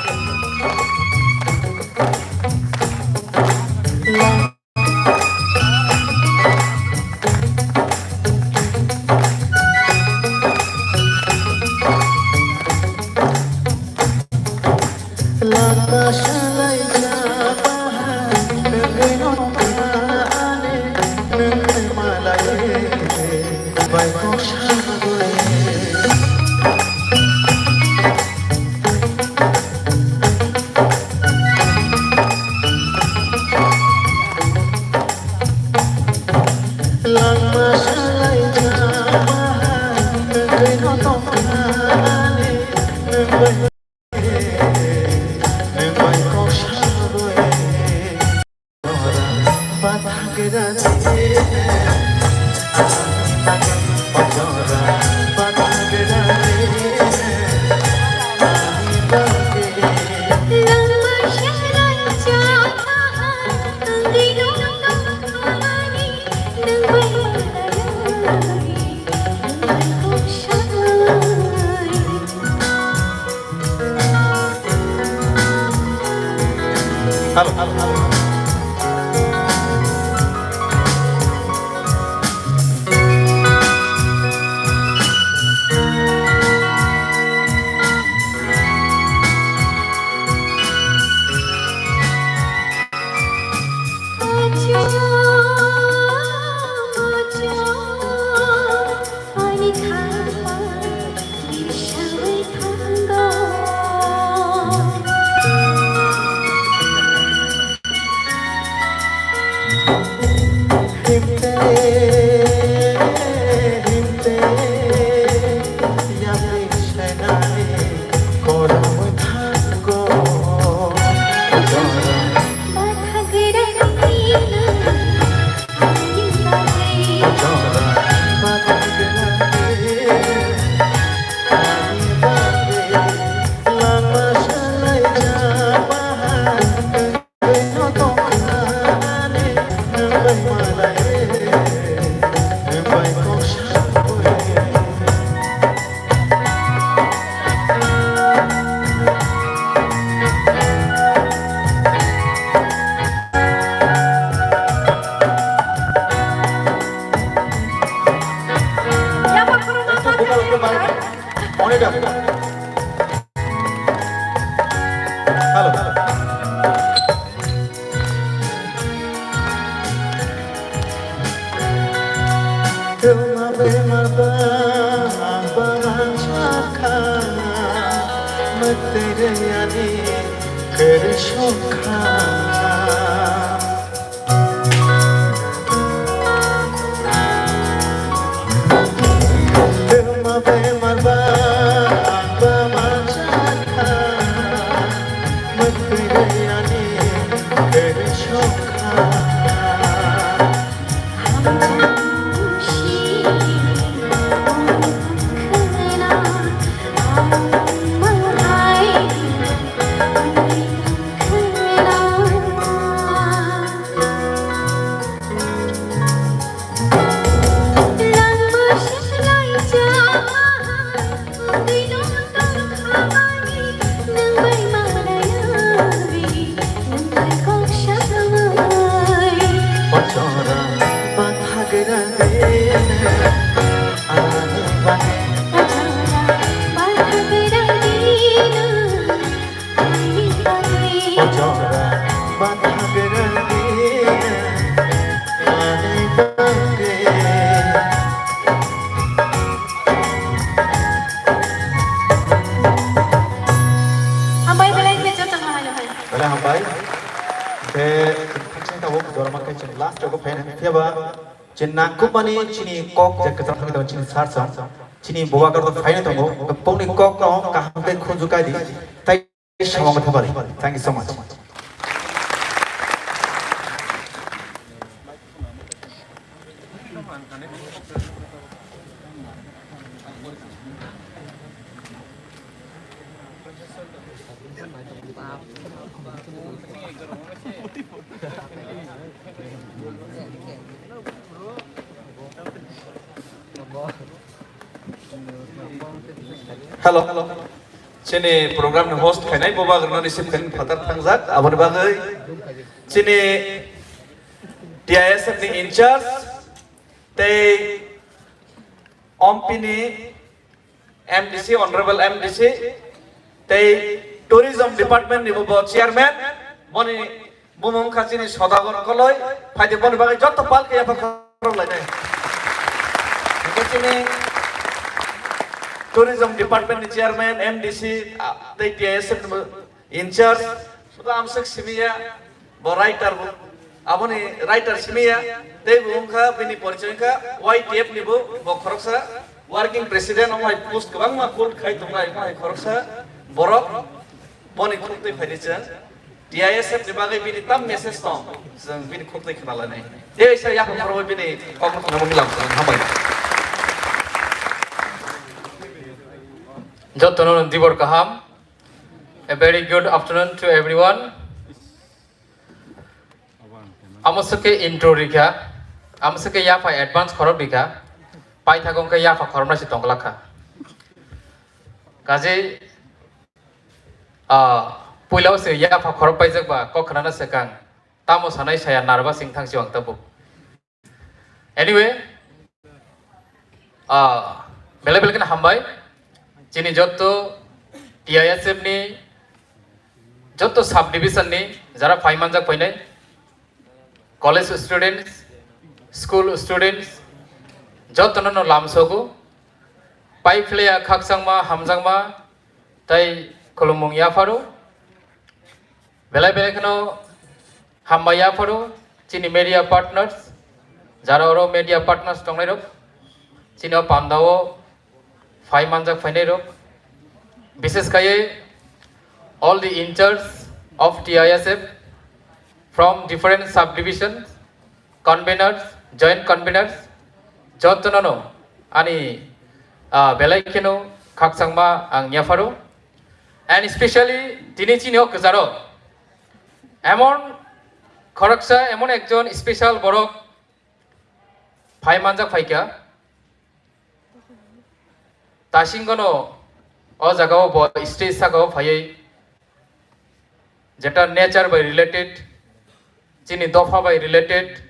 Rumah berbang bangsa Meterani kershokha Rumah berbang bangsa Meterani kershokha Hambai belai bejo tengah ayo hai. Wala hambai te thakching ta wok dorma kai chin last ko phen theba chin nangku pani chini kok jak ka thang ta chini sar sam chini boga kar to phaine to mo poni kok no ka hambe khunju kai di tai samang ma thabari. Thank you so much. Hello. Sini program host khenai boba garna receive khen phatar thangjak abon bagai sini TISF ni in charge te ompini MDC honorable MDC te tourism department ni bobo chairman moni bumung khachini sodagar koloi phaide bon bagai jotto palke ya phar lai nai sini tourism department chairman MDC the TISF in charge sudah amsak simia bo writer bo aboni writer simia te bungka bini poricayka YTF ni bo khoroksa working president amai post kabang ma court khai tongai mai khoroksa borok boni khukte phairecha TISF ni bagai bini tam message tom jeng bini khukte khnala nai ei sa yak khoro bini kokno khona milam hambai Jotonon Dibor Kaham. A very good afternoon to everyone. Amosake intro rika. Amosake yafa advance khorob rika. Pai thagong ke yafa khoromna si tonglakha. Kaje puilau se yafa khorob paijak ba kokhnana sekang. Tamo sanai saya narba singthang siwang tabu. Anyway, bele kan hambai. Chini joto TISF ni joto sub division ni jara 5 manjak painai college students school students joto no lamsogu pai flea khaksangma hamjangma tai kolomong ya faru belai kano hamba ya faru chini media partners jara oro media partners tongnai rok chini pandao 5 manjak fainai rok bises kai all the interns of TISF from different subdivisions conveners joint conveners jotonono ani belai keno khaksangma ang yafaru and especially tini chini ok jaro emon khoroksa emon ekjon special borok 5 manjak faika Tashingono o jagao bo stage sakao phai jeta nature by related chini dofa by related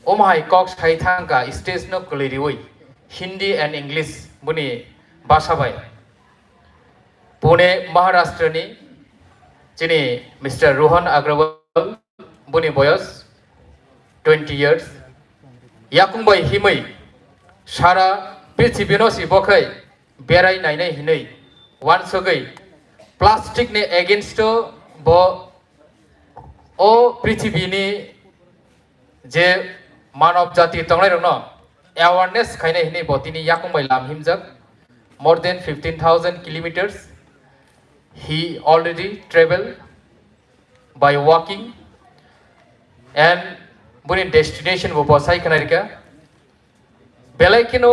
omai kok sai thangka stage no kolirioi Hindi and English buni bhasha by Pune Maharashtra ni chini Mr. Rohan Agrawal buni boyos 20 years yakung bai himai sara prithibino si bokhai berai nainai hinai wan sogai plastic ne against bo o prithibini je manav jati tonglai rong no awareness khainai hinai botini yakung bai lam himjak more than 15,000 kilometers he already traveled by walking and buni destination bo bosai kanarika belai kino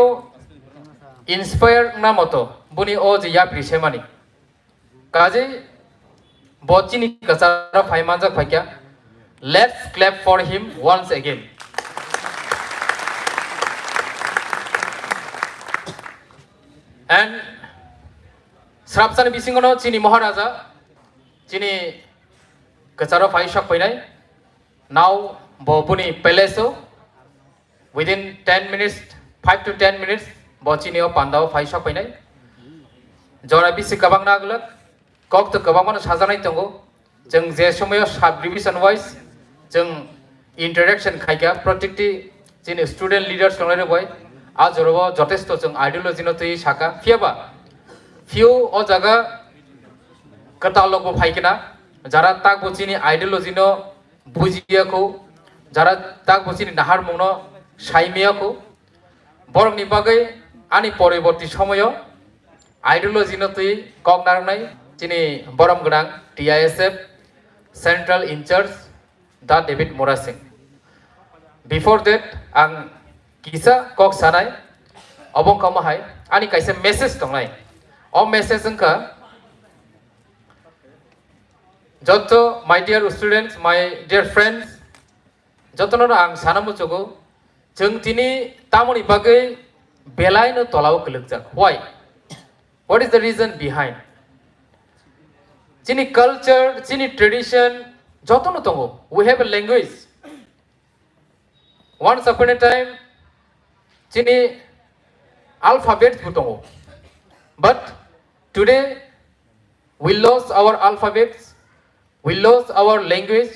inspire na moto buni o je yapri semani kaje botini kasara phaimanja phakya let's clap for him once again. And Srapsan bisingono chini Maharaja chini kasara phai shak painai now bobuni palace within 10 minutes 5 to 10 minutes bochini o pandao phai shak painai jora bisi kabang naglak kok to kabang mano sajanai tongo jeng je somoyo sub division wise jeng interaction khaika protecti chini student leaders longlai boy ajorobo jotesto jeng ideology no tui saka fiaba few o jaga katalog bo phaikena jara tak bochini ideology no bujiya ko jara tak bochini nahar mungno saimiya ko borok ni bagai ani poriborti somoyo ideology no tui kok narnai chini borom gudang TISF central in charge da David Morasing. Before that ang kisa kok sanai obong kamahai ani kaisa message tonglai o message angka joto my dear students my dear friends jotono ang sanamu chogo jeng tini tamoni bagai belai no tolao kelugjak why what is the reason behind chini culture chini tradition jotono tongo we have a language once upon a time chini alphabet butongo but today we lost our alphabets we lost our language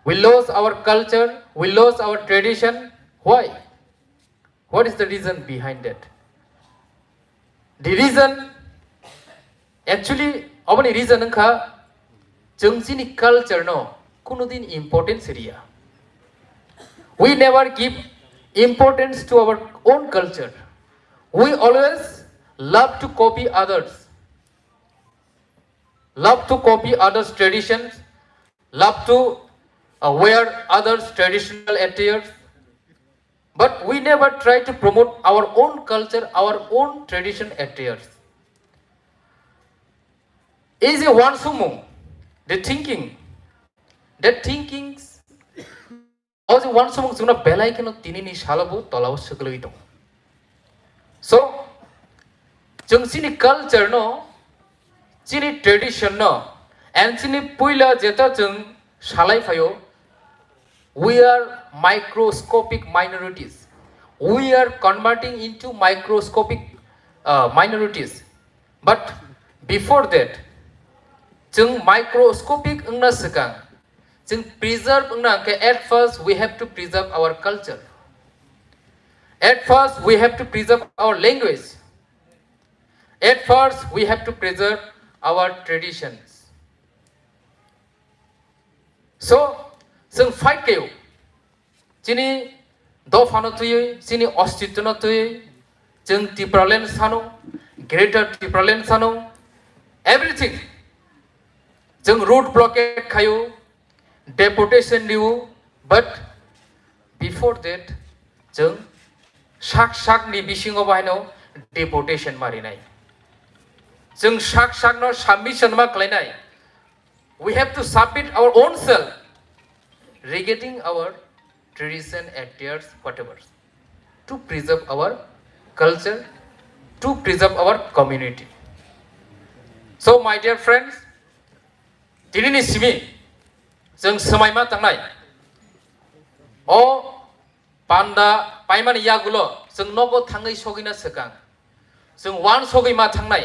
we lost our culture we lost our tradition why what is the reason behind that the reason actually obani reason angka jengchini culture no kuno din importance area we never give importance to our own culture we always love to copy others others traditions love to wear others traditional attires but we never try to promote our own culture our own tradition attires is a one sumung the thinking that thinkings also one sumung juna belai keno tinini shalabo tolao segloi dong so jeng sini culture no chini tradition no and chini puila jeta jeng salai phayo we are microscopic minorities we are converting into microscopic minorities but before that jeng microscopic engna sekang jeng preserve engna ke at first we have to preserve our culture at first we have to preserve our language at first we have to preserve our traditions so jeng fight kayo chini dofano tuyoi chini ostitno tuyoi jeng Tipraland sano greater Tipraland sano everything jeng road blockade khayo deportation diu but before that jeng sak ni bisingo bahino deportation marinai jeng sak no submission ma klainai we have to submit our own self regarding our tradition attires whatever to preserve our culture to preserve our community so my dear friends dinini simi jeng semaima tangnai o panda paimani yagulo jeng nogo thangai sogina sekang jeng wan sogima thangnai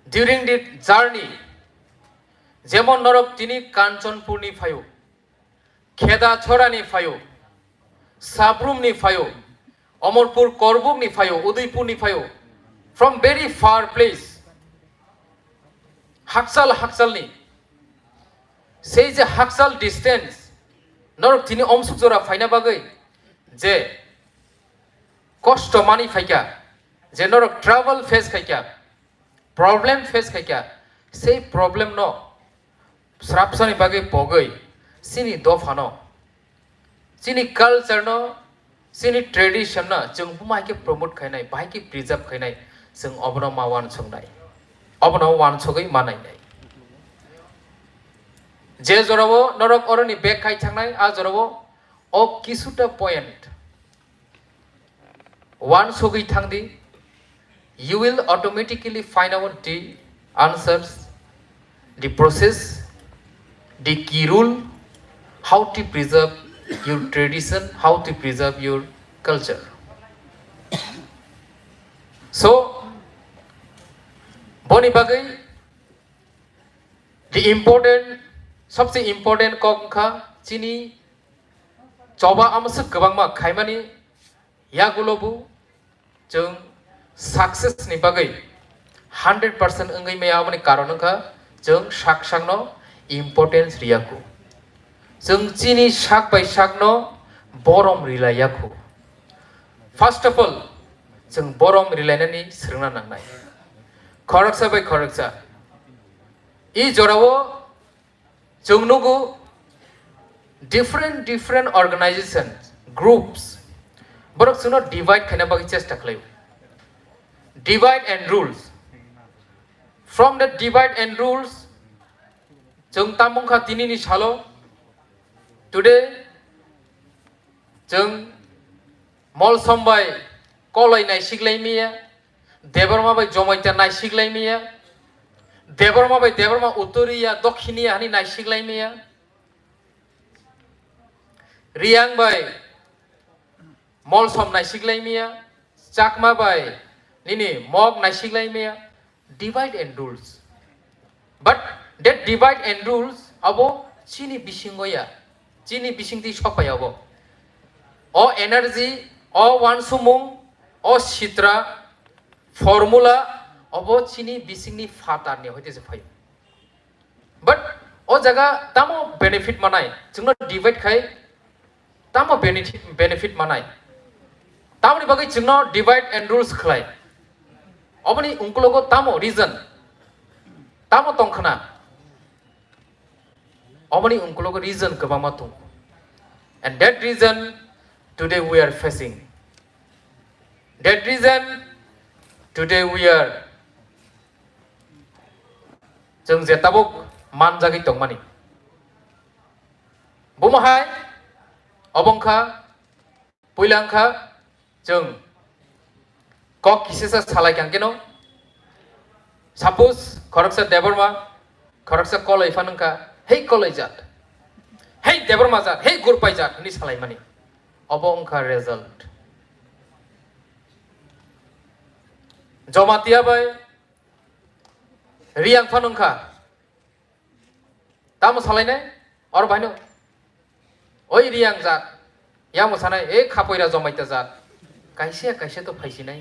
during the journey যেমন নরক তিনি কাঞ্চনপুরনি ফায়ু খেদা ছড়ানি ফায়ু সাবরুমনি ফায়ু Amarpur করবুকনি ফায়ু উদয়পুরনি ফায়ু from very far place হাকসালনি সেই যে হাকসাল distance নরক তিনি অমসুক জোড়া ফাইনা বাগৈ যে কষ্ট মানি ফাইকা যে নরক ট্রাভেল ফেস খাইকা প্রবলেম ফেস খাইকা সেই প্রবলেম ন স্রাপসানি বাগৈ বগৈ সিনি দফানো सिनी कल्चर न सिनी ट्रेडिशन न जों बुमाइके प्रमोट खायनाय बाइके प्रिजार्व खायनाय जों अबनो मावान संनाय अबनो वान सगै मानायनाय जे जरावो नरक अरनि बेक खाय थांनाय आ जरावो अ किसुटा पॉइंट वान सगै थांदि you will automatically find out the answers, the process, the key rule, how to preserve your tradition, how to preserve your culture. So, boni bagai the important, सबसे important kongkha chini coba amasuk gabang ma khaimani ya gulobu jeng success ni bagai 100% engai maya amani karon kha jeng saksang no importance riyaku जों चीनी शाक bye शाक न बरम रिलायाखौ first of all जों बरम रिलायनानै सोलोंना नांनाय खरकसा bye खरकसा इ जरावो जों नगु different organizations groups बरक जोंनो डिवाइड खायना बागै चेष्टा खालायो divide and rules from the divide and rules जों तामुंखा दिनैनि सालो Today, जों मल समबाय कलय नायसिगलायमिया देबरमा बाय जमायता नायसिगलायमिया देबरमा बाय देबरमा उत्तरिया दक्षिणिया हानि नायसिगलायमिया रियांग बाय मल सम नायसिगलायमिया चाकमा बाय निनि मग नायसिगलायमिया divide and rules but that divide and rules abo chini bisingoya chini bisingti sopayabo o energy o one sumung o sitra formula obo chini bisingni fatarni hoitese phai but o jaga tamo benefit manai jungno divide khai tamo benefit manai tamni bagai jungno divide and rules khlai oboni ungkulogo tamo reason tamo tongkhana oboni ungkulogo reason gobama tung and that reason today we are facing that reason today we are jeng jetabok manjagi tongmani bumahai obongkha puilangkha jeng kok kisesa salai kangkeno suppose khoroksa deborma khoroksa kolai fanungka hey kolai jat hey deborma jat hey gurpai jat ni salai mani obongkha result jomatia bai riang fanungka tamo salai nai or baino oi riang jat yamo sanai e khapoira jomaita jat kaise to phaisi nai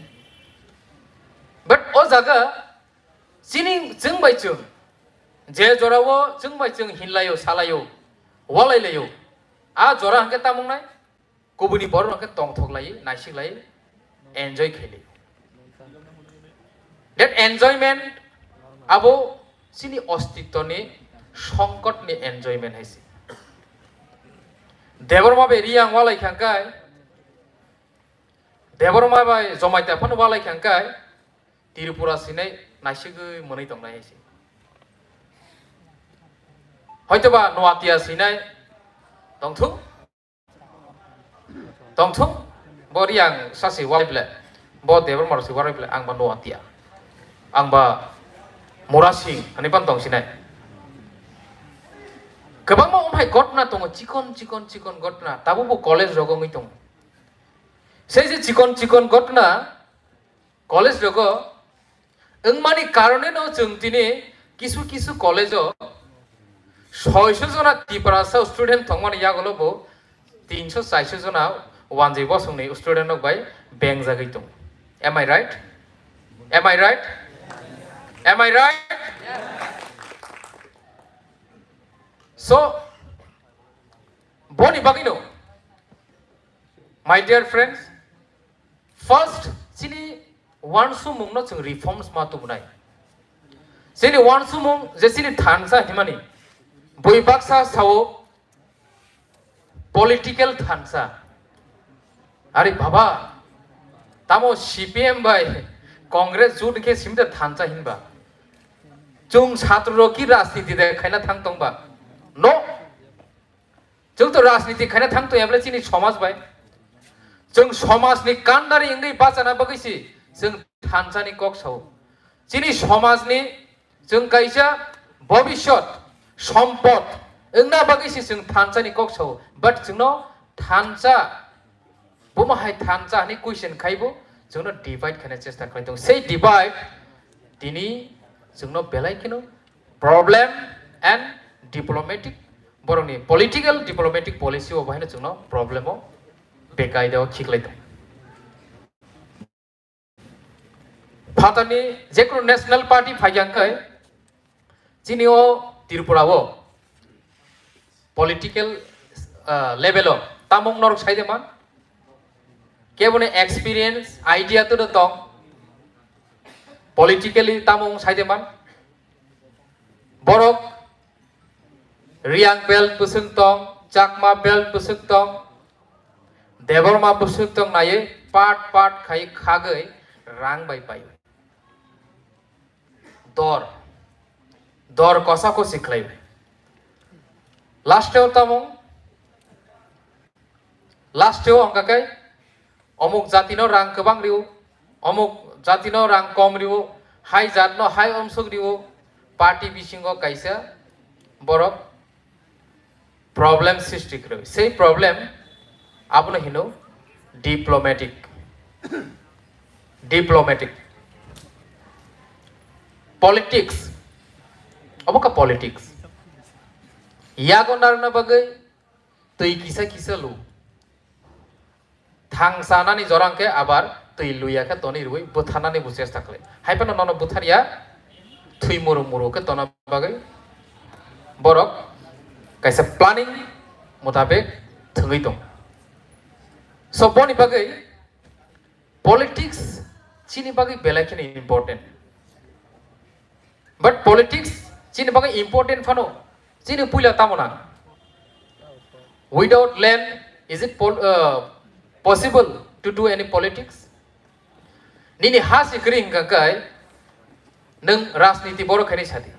but o jaga sining jeng bai jeng je jorawo jeng bai jeng hinlayo salayo walailayo a jora hangke tamung nai kubuni bor hangke tongthoklai naisiklai enjoy kheli that enjoyment abo sini ostitoni songkot ni enjoyment haisi deborma be riang walai khangkai deborma bai jomaita phon walai khangkai tirupura sinai naisigoi monai tongnai haisi hoitoba noatia sinai tongthung bo riang sasi walai ble bo deborma si walai ble angba noatia angba morasing ani pan tong sinai गोबां मावहाय घटना दङ chicken घटना दाबो बो college रगङै दङ সেই যে চিকন ঘটনা কলেজ রগ ओंमानि कारणे न जों दिनै किसु कलेज 600 जना टिप्रासा स्टुडेन्ट थंमाने यागलबो 340 जना वानजे बसंनि स्टुडेन्ट बाय बेंक जागै दं am I right am I right am I right so boni bagino my dear friends first sini one sumung no chung reforms ma tu bunai sini one sumung je sini thansa himani boibaksa sao political thansa are baba tamo CPM bai congress jut ke simta thansa hinba chung chhatro ki rajniti de khaina thang tongba no chung to rajniti khaina thang to yable chini samaj bai chung samaj ni kandari ingai bachana bagisi chung thansa ni kok sao chini samaj ni chung kaisa bhabishyat sampod engna bagisi chung thansa ni kok sao but chungno thansa buma hai thansa ni question khaibo chungno divide khana chesta khain tong sei divide tini chungno belai kino problem and diplomatic boroni political diplomatic policy o bahina chungno problem o bekai daw khiklai dong phatani jekro national party phaijankai chini o tripura o political level o tamong norok saideman kebone experience idea to the tong politically tamong saideman borok riang bel pusung tong chakma bel pusung tong deborma pusung tong naye part khai khagai rang bai pai dor kosa ko siklai last o tamong last o angkakai omuk jatino rang kebang riu omuk jatino rang kom riu hai jatno hai omsuk riu party bisingo kaisa borok problem সৃষ্টি করে সেই problem আপনি Hino diplomatic politics অবকা politics ইয়াগো নারনা বাগৈ তুই কিসা লু থাংসানানি জরাংকে আবার তুই লুইয়াকে তনি রুই বুথানানি বুচেস থাকলে হাইপানো নন বুথারিয়া থুই মুরুকে তনা বাগৈ বরক kaisa planning mutabek thungai dong so boni bagai politics chini bagai belai kini important but politics chini bagai important phano chini puila tamona without land is it possible to do any politics nini hasi kring gagai nang rajniti boro khani sati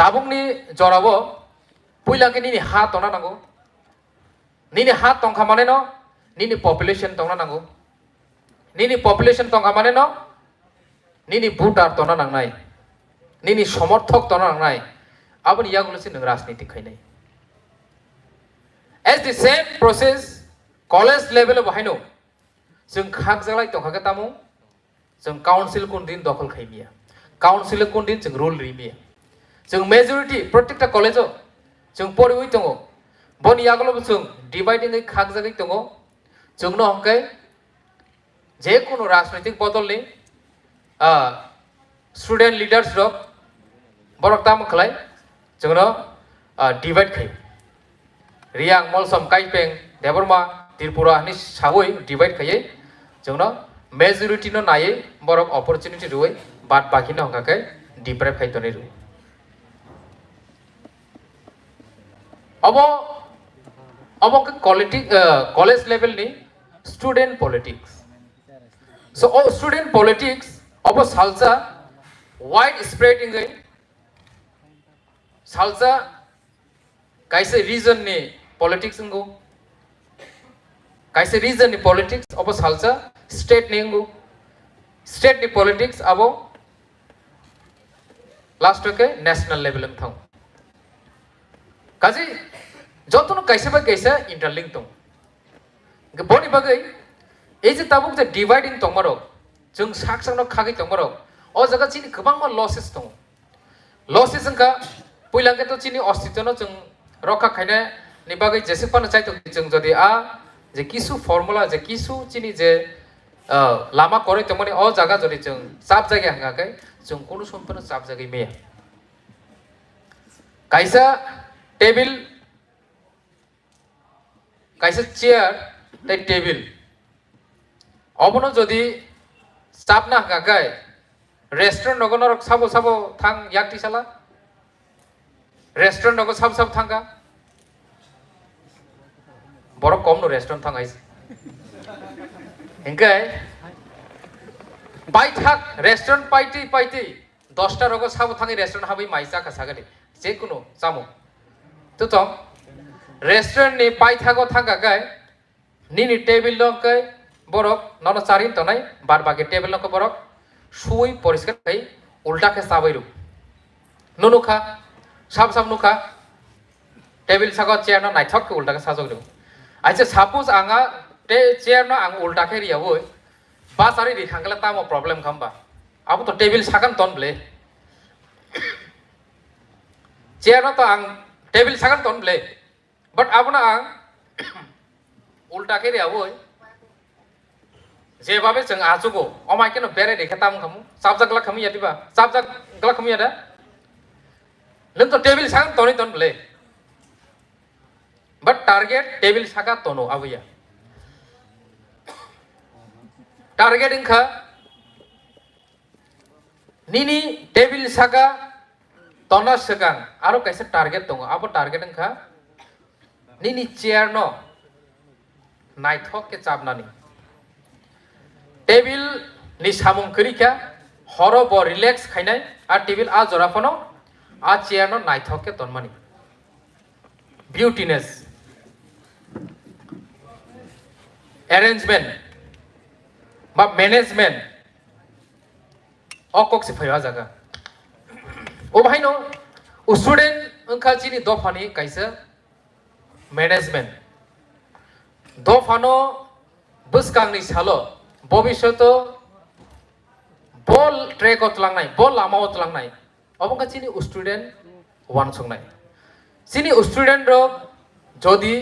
tabungni jorabo puila ke nini ha tona nango nini ha tongkha mane no nini population tongna nango nini population tongkha mane no nini voter tona nangnai nini somorthok tona nangnai aboni yagulo sin rajniti khainai as the same process college level bahaino जों खाक जालाय तंखा तामु जों council कुन दिन दखल खाइमिया council कुन दिन जों रुल रिमिया जों मेजरिटी प्रत्येकटा कलेजो जों परिउइ दङ बनि आगलो जों डिवाइडिंग खाक जागै दङ जोंनो हंकै जे कोनो राजनैतिक बदलनि स्टुडेन्ट लिडार्स रक बरक ताम खलाय जोंनो डिवाइड खाइ रियां मलसम काइपें देबरमा त्रिपुरा नि सावै डिवाइड खायै जोंनो मेजरिटी नो नायै बरक अपरचुनिटी रुइ बाद बाकी न हंगाकै डिप्राइभ खाइतनि रु अब कॉलेज लेवल नि student politics so student politics अब सालसा वाइड स्प्रेडिंग गई सालसा कैसे रीजन ने पॉलिटिक्स इंगो कैसे रीजन नि पॉलिटिक्स अब सालसा स्टेट ने इंगो स्टेट नि पॉलिटिक्स अब लास्ट के नेशनल लेवल में थाउ काजी जतनो कैसे बा कैसे इंटरलिंक दं बनि बागै এই যে তাবুক যে ডিভাইডিং दंमारो जों साकसांनो खागै दंमारो अ जागा चिनि गोबां मा लसेस दं losses Jonka puilangke to chini ostito no jeng rokha khaine ni bagai jese pan chai to jeng jodi a je kisu formula je kisu chini je lama kore to mani o jaga jodi jeng chap jaga hanga kai jeng kono sompano chap jagai me kaisa table kaisa chair tai table obono jodi chap na hanga kai restaurant nogo norok sabo sabo thang yakti sala restaurant nogo sab sab thanga borok kom no restaurant thang ais engkai bai thak restaurant paiti 10টা rogo sabo thangi restaurant habai maisa ka sagani je kuno chamo to tong restaurant ni pai thago thanga kai nini table lo kai borok nono charin tonai bar bage table lo ko borok sui poriskar kai ulta ke sabairu nunukha sab sab nukha table sago chair no naithok ke ulta ke sajogru acha suppose anga te chair no ang ulta ke riya boi ba sari ri khangla ta mo problem khamba abu to table sagan ton ble chair no to ang table sagan ton ble but abu na ang ulta ke riya boi যেভাবে जों आजुगो अमाय केन बेरे देखा ताम खामु साबजाक ला खामु यादिबा साबजाक गला खामु यादा नों तो table सागन तोनि तन ब्ले बट टारगेट टेबिल सागा तनो आबैया टारगेट इंखा निनी टेबिल सागा तना सगां आरो कैसे टारगेट दङ आबो टारगेट इंखा निनी चेयर न नाइथक के चाबनानि टेबिल नि सामुं करिका हरो ब रिलैक्स खाइनाय आ टेबिल आ जराफनो आ चेयर न नाइथक के तनमानि ब्यूटीनेस अरेंजमेंट बा मैनेजमेंट अकक से फैवा जागा ओ भाइनो स्टूडेंट अंखा जिनि दफानि काइसा मैनेजमेंट दफानो बसकांनि सालो भविष्यत बल ट्रेक तलांनाय बल लामा तलांनाय अबंका चिनि स्टूडेंट वान संनाय चिनि स्टूडेंट रो जदि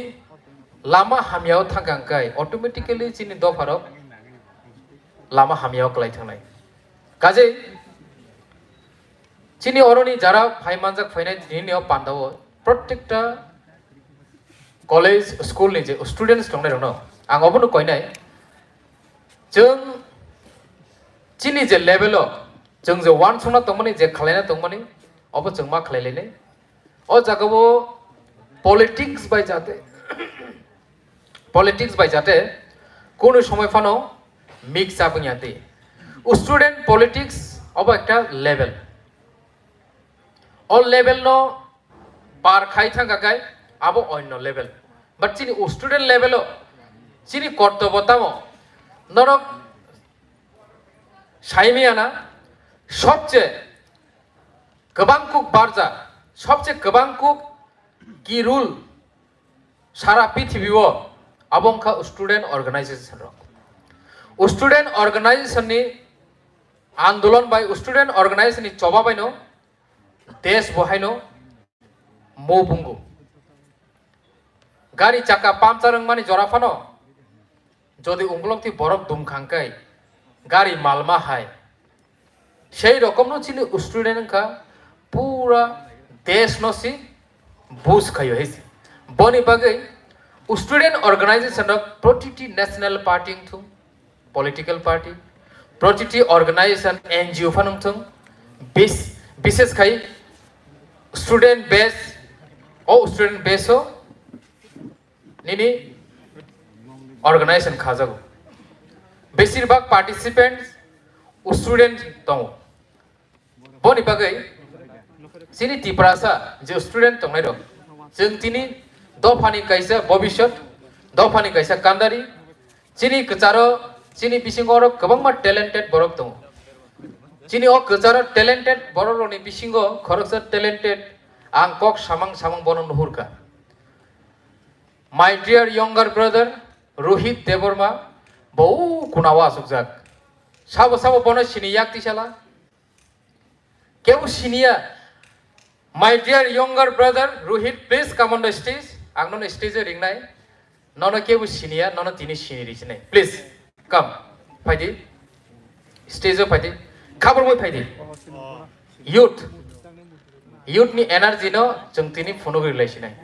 लामा हामियाव थांगांकाय ऑटोमेटिकली चिनि दफारो लामा हामियाव क्लाय थांनाय काजे चिनि अरनि जारा फाइमानजाक फाइनाय दिनियाव पान्दाव प्रत्येकटा कॉलेज स्कूल नि जे स्टूडेंट्स दंनाय दङ आं अबनो कयनाय जों चिनि जे लेभेलो जों जे वान संना तंगमनि जे खालायना तंगमनि अब जों मा खालायलायनाय अ जागाबो पलिटिक्स बाय जाते कोनो समय फानो मिक्स जाबोयाते स्टूडेंट पलिटिक्स अब एकटा लेभेल ऑल लेभेल नो पार खाइ थांगाकाय आबो अन्य लेभेल बाट चिनि स्टूडेंट लेभेलो चिनि कर्तव्यतामो नरक साइमियाना सबसे गोबांकुक बारजा सबसे गोबांकुक की रूल सारा पृथ्वीओ अबंखा स्टूडेंट ऑर्गेनाइजेशन नि आंदोलन बाय स्टूडेंट ऑर्गेनाइजेशन नि चबा बायनो देश बहायनो मो बुंगो गाड़ी चाका पांचर मानी जराफानो যদি উংলকতি বরফ দুমখাংকাই গাড়ি মালমা হায় সেই রকম চিনি স্টুডেন্ট কা পুরা দেশ নসি বুঝ খাইও হেসি বনি বাগৈ স্টুডেন্ট অর্গানাইজেশন প্রতিটি ন্যাশনাল পার্টি থুম পলিটিক্যাল পার্টি প্রতিটি অর্গানাইজেশন এনজিও ফানুম থুম বিশেষ খাই স্টুডেন্ট বেস ও স্টুডেন্ট বেসও নিনি ऑर्गेनाइजेशन खाजागो बेसिरभाग पार्टिसिपेंट्स स्टूडेंट दङ बनि बागै चिनि तिप्रासा जे स्टूडेंट दंनाय दं जों तिनि दफानि काइसा भविष्यत दफानि काइसा कान्दारि चिनि कचारो चिनि बिसिंगो गोबांमा टेलेंटेड बरक दङ चिनि अ कचारो टेलेंटेड बररनि बिसिंगो खरकसा टेलेंटेड आं कक सामां सामां बन नुहुरका my dear younger brother Rohit Debbarma बहु कुनावा सुखजाक साबो साबो बनो सिनिया तिसाला केउ सिनिया My dear younger brother Rohit, please come on the stage. Ang non stage ring nai. Nono kebu senior, nono tini senior is nai. Please come. Paidi. Stage paidi. Cover mo paidi. Youth. Youth ni energy no jeng tini phono relation nai.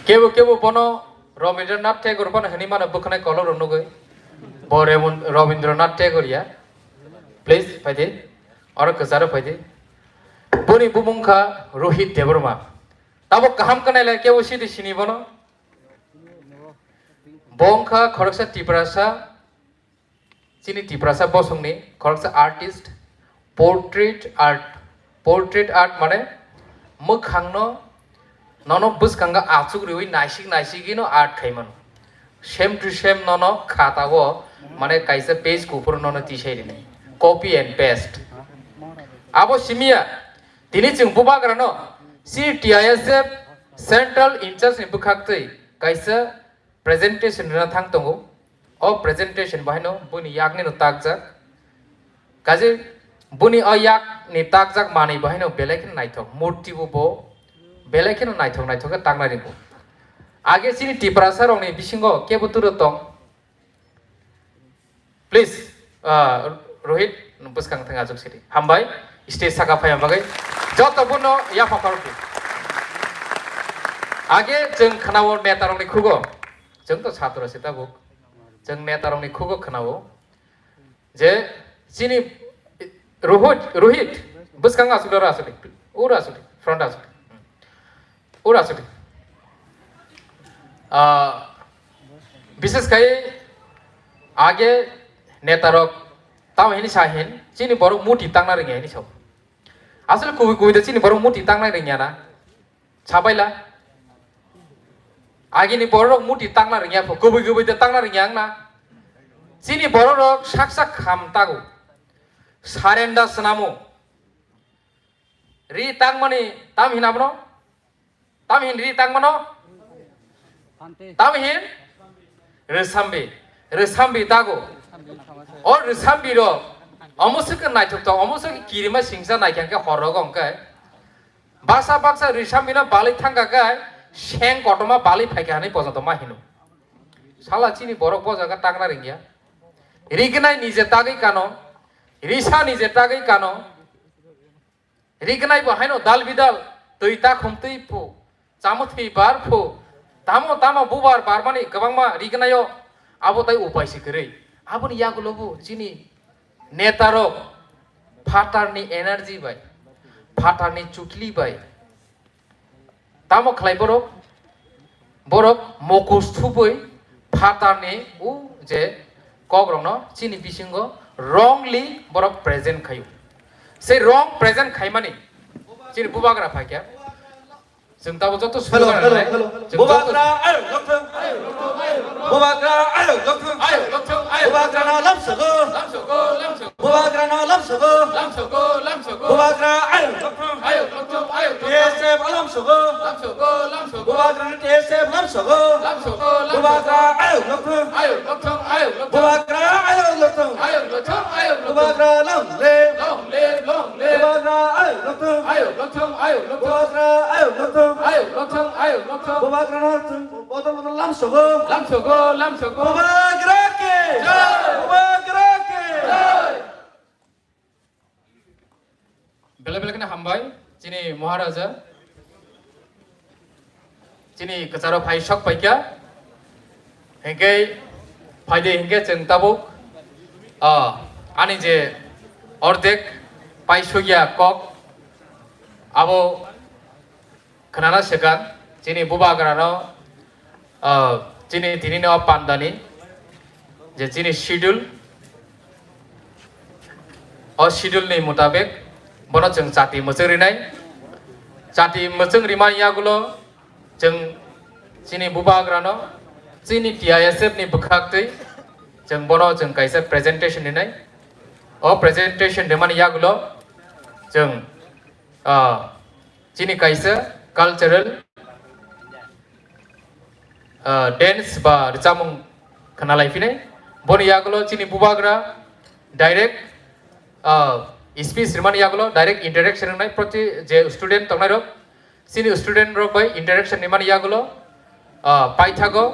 Kebu bono Rabindranath Tagore bono hani mana bukanai kolor ono goi. Bore Rabindranath Tagore ya. Please paidi. Or kesara paidi. Boni bumungka Rohit Devarma. Tabo kaham kanai la kebu sidi sini bono. Bongka koroksa Tiprasa. Sini Tiprasa bosong ni koroksa artist. Portrait art mane mukhangno nono buskanga achuk riwi naisik no art khaiman same to same nono khata go mane kaisa page kupur nono tisai ni copy and paste abo simia tini chung bubagra no CTISF central in charge ni bukhaktai kaisa presentation na thang tongo o presentation bahino buni yakni no takjak kaje Buni ayak ni takjak mani bahino belekin naithok murti bo belekin naithok ka tangna ribo age sini Tiprasa rong ni bisingo kebutur tong please Rohit nupuskang tanga juk siri hambai stage saka phayam bagai joto buno ya phakarti age jeng khanao neta rong ni khugo jeng to chhatra sita buk jeng neta rong ni khugo khanao je sini Rohit, buskang asuli rasuli, ura asuli, front asuli, ura asuli. Bisnis kai, age netarok, tahu ini sahin, sini baru muti tangna ringnya ini sob. Asal kui itu sini baru muti tangna ringnya na, capai lah. Age ini baru muti tangna ringnya, kui itu tangna ringnya na. Sini baru sak ham tagu. Sarenda senamu, ri tang mani tam hin abno, tam hin ri tang mano, tam hin resambi tago, or resambi ro, amusuk naik tu, amusuk kirima singsa naik yang ke horogong ke, baksa resambi na balik tangga ke, sheng kotoma balik pakai posa toma hinu, salah cini borok posa ke tangna ringya, rignai nije tagi kano. Risa ni jetagai kano, rignai bahino dal bidal, tuita khumtui pu, camuthi bar pu, tamo bubar bar mani kabangma rignayo, abo tai upai sikere, abo ni yagu lobu cini netaro, fatar ni energy bai, fatar ni chukli bai, tamo khlai borok mokus thupui, fatar ni je kogrong no cini bisingo wrongly borok present khayu se wrong present khai mani cini bubagra phai kya जों दाबो जतो सुनो बुबाग्रा आयो लखथों बुबाग्रा आयो लखथों बुबाग्रा ना लामसगो बुबाग्रा ना लामसगो बुबाग्रा आयो लखथों टेसेब लामसगो बुबाग्रा ना टेसेब लामसगो बुबाग्रा आयो लखथों बुबाग्रा आयो लखथों बुबाग्रा लामले बुबाग्रा आयो लखथों बुबाग्रा आयो लखथों बुबाग्रा ना बोतल लामसगो बुबाग्रा के बेले कने हामबाय चिनी महाराजा चिनी कचारो फाइ सक पाइका हेंगे फाइदे हेंगे जों ताबो आनी जे अर्धेक पाइसुगिया कक आबो खोनाना सेगान चिनी बुबाग्रानो चिनी दिनिनो पान्दानि जे चिनी शिड्यूल शिड्यूलनि मुताबिक बनो जों जाति मोजों रिनाय जाति मोजों रिमाय यागुलो जों चिनी बुबाग्रानो चिनी TISF नि बुखाक्तै जों बनो जों कायसा प्रेजेंटेशन रिनाय प्रेजेंटेशन रिमानि यागुलो जों चिनी कायसा कल्चरल dance ba ricamung खोनालायफिनाय बनि यागलो चिनि बुबाग्रा डाइरेक्ट स्पीच रिमानि यागलो डाइरेक्ट इंटरेक्शन नाय प्रति जे स्टूडेंट तंगनाय रok चिनि स्टूडेंट रok bai इंटरेक्शन रिमानि यागलो पाइथागो